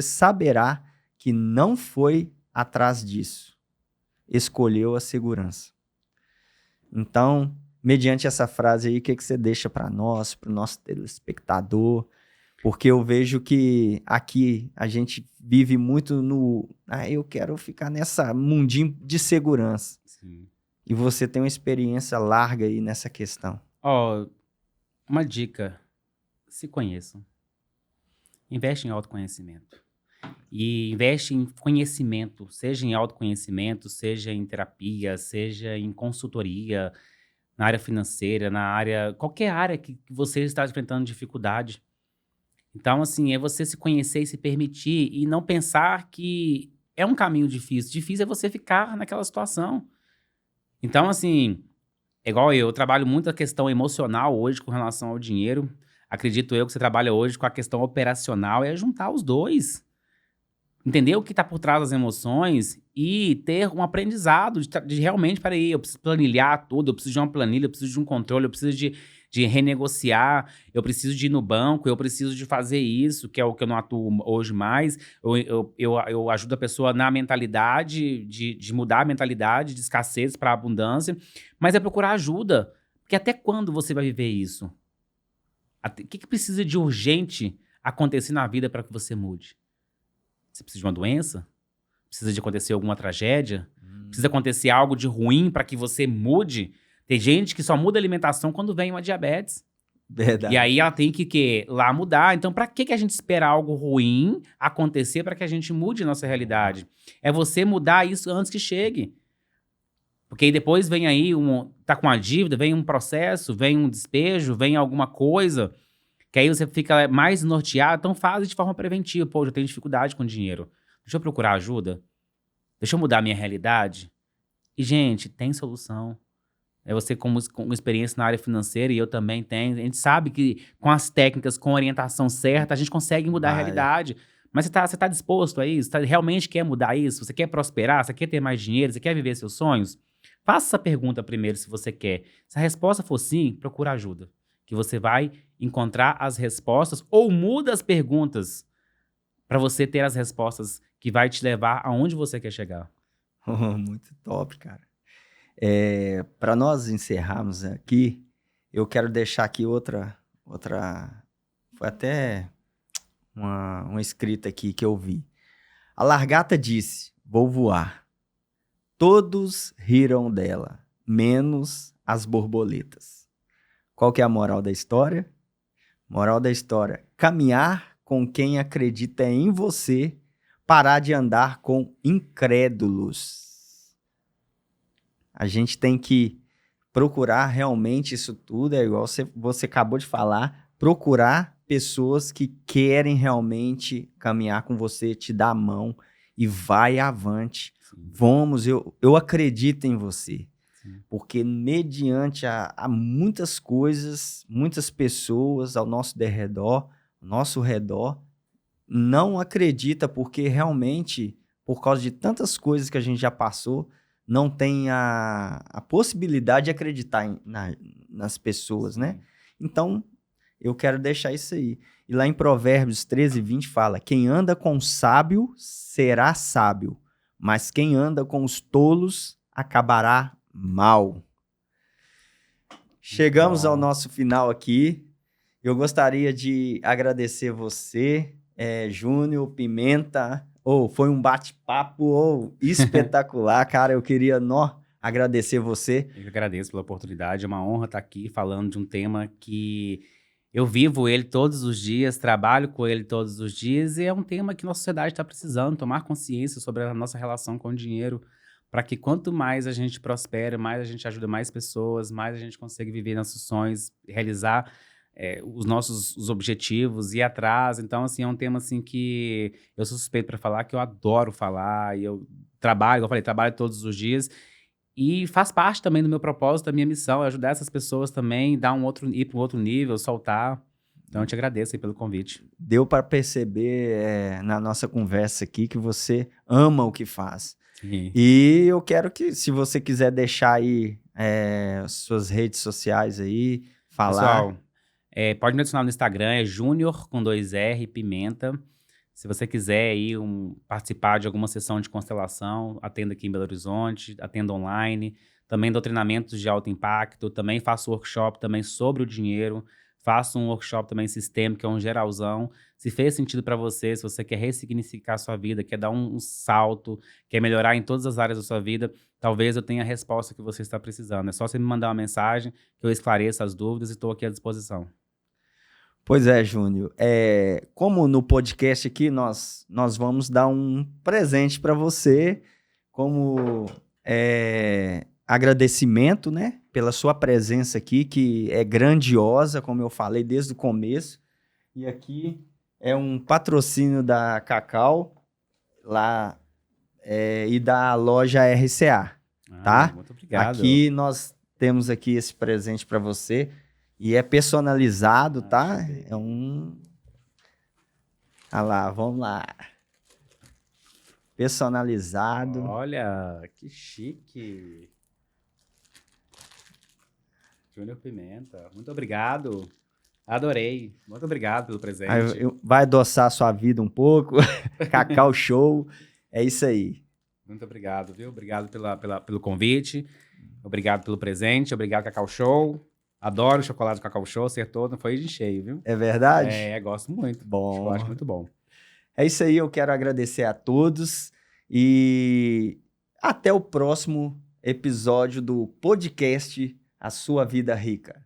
saberá que não foi atrás disso. Escolheu a segurança. Então, mediante essa frase aí, o que você deixa para nós, para o nosso telespectador, Porque eu vejo que aqui a gente vive muito no... eu quero ficar nessa mundinho de segurança. Sim. E você tem uma experiência larga aí nessa questão. Ó, uma dica. Se conheçam. Investe em autoconhecimento. E investe em conhecimento, seja em autoconhecimento, seja em terapia, seja em consultoria, na área financeira, na área... Qualquer área que você está enfrentando dificuldade. Então, assim, é você se conhecer e se permitir e não pensar que é um caminho difícil. Difícil é você ficar naquela situação. Então, assim, é igual eu trabalho muito a questão emocional hoje com relação ao dinheiro. Acredito eu que você trabalha hoje com a questão operacional, é juntar os dois. Entender o que está por trás das emoções e ter um aprendizado de realmente, peraí, eu preciso planilhar tudo, eu preciso de uma planilha, eu preciso de um controle, eu preciso de renegociar, eu preciso de ir no banco, eu preciso de fazer isso, que é o que eu não atuo hoje mais. Eu ajudo a pessoa na mentalidade, de mudar a mentalidade de escassez para abundância, mas é procurar ajuda, porque até quando você vai viver isso? O que precisa de urgente acontecer na vida para que você mude? Você precisa de uma doença? Precisa de acontecer alguma tragédia? Precisa acontecer algo de ruim para que você mude? Tem gente que só muda a alimentação quando vem uma diabetes. Verdade. E aí ela tem que lá mudar. Então, para que a gente espera algo ruim acontecer para que a gente mude a nossa realidade? É você mudar isso antes que chegue. Porque aí depois vem aí, tá com uma dívida, vem um processo, vem um despejo, vem alguma coisa... Que aí você fica mais norteado, então faz de forma preventiva. Pô, eu tenho dificuldade com dinheiro. Deixa eu procurar ajuda? Deixa eu mudar a minha realidade? E, gente, tem solução. É você com experiência na área financeira, e eu também tenho. A gente sabe que com as técnicas, com a orientação certa, a gente consegue mudar a realidade. Mas você tá disposto a isso? Você realmente quer mudar isso? Você quer prosperar? Você quer ter mais dinheiro? Você quer viver seus sonhos? Faça essa pergunta primeiro se você quer. Se a resposta for sim, procura ajuda. Que você vai encontrar as respostas ou muda as perguntas para você ter as respostas que vai te levar aonde você quer chegar. Muito top, cara. Para nós encerrarmos aqui, eu quero deixar aqui outra foi até uma escrita aqui que eu vi. A lagarta disse, vou voar. Todos riram dela, menos as borboletas. Qual que é a moral da história? Moral da história, caminhar com quem acredita em você, parar de andar com incrédulos. A gente tem que procurar realmente isso tudo, é igual você acabou de falar, procurar pessoas que querem realmente caminhar com você, te dar a mão e vai avante. Sim. Vamos, eu acredito em você. Porque mediante a muitas coisas, muitas pessoas ao nosso redor, não acredita porque realmente, por causa de tantas coisas que a gente já passou, não tem a possibilidade de acreditar nas pessoas, né? Então, eu quero deixar isso aí. E lá em Provérbios 13:20 fala, quem anda com o sábio será sábio, mas quem anda com os tolos acabará mal. Chegamos ao nosso final aqui. Eu gostaria de agradecer você, Júnior, Pimenta. Foi um bate-papo espetacular, cara. Eu queria agradecer você. Eu agradeço pela oportunidade. É uma honra estar aqui falando de um tema que eu vivo ele todos os dias, trabalho com ele todos os dias, e é um tema que nossa sociedade está precisando, tomar consciência sobre a nossa relação com o dinheiro, para que quanto mais a gente prospere, mais a gente ajuda mais pessoas, mais a gente consegue viver nossos sonhos, realizar os nossos objetivos, ir atrás. Então, assim, é um tema assim que eu sou suspeito para falar, que eu adoro falar, e eu trabalho, como eu falei, trabalho todos os dias, e faz parte também do meu propósito, da minha missão, é ajudar essas pessoas também, ir para um outro nível, soltar. Então, eu te agradeço aí pelo convite. Deu para perceber na nossa conversa aqui que você ama o que faz. Sim. E eu quero que, se você quiser deixar aí suas redes sociais aí, falar. Pessoal, pode me adicionar no Instagram, é Júnior com 2R, Pimenta. Se você quiser aí participar de alguma sessão de constelação, atendo aqui em Belo Horizonte, atendo online. Também dou treinamentos de alto impacto, também faço workshop também sobre o dinheiro. Faço um workshop também sistêmico, que é um geralzão. Se fez sentido para você, se você quer ressignificar a sua vida, quer dar um salto, quer melhorar em todas as áreas da sua vida, talvez eu tenha a resposta que você está precisando. É só você me mandar uma mensagem que eu esclareço as dúvidas e estou aqui à disposição. Pois é, Júnior. Como no podcast aqui nós vamos dar um presente para você, como agradecimento, né, pela sua presença aqui, que é grandiosa, como eu falei desde o começo. E aqui é um patrocínio da Cacau lá e da loja RCA, tá? Muito obrigado. Aqui nós temos aqui esse presente para você. E é personalizado, tá? É um... Ah lá, vamos lá. Personalizado. Olha, que chique. Júnior Pimenta, muito obrigado. Adorei. Muito obrigado pelo presente. Vai adoçar a sua vida um pouco. Cacau Show. É isso aí. Muito obrigado, viu? Obrigado pelo convite. Obrigado pelo presente. Obrigado, Cacau Show. Adoro chocolate do Cacau Show, acertou, não foi de cheio, viu? É verdade? Gosto muito. Bom. Chocolate muito bom. É isso aí, eu quero agradecer a todos e até o próximo episódio do podcast A Sua Vida Rica.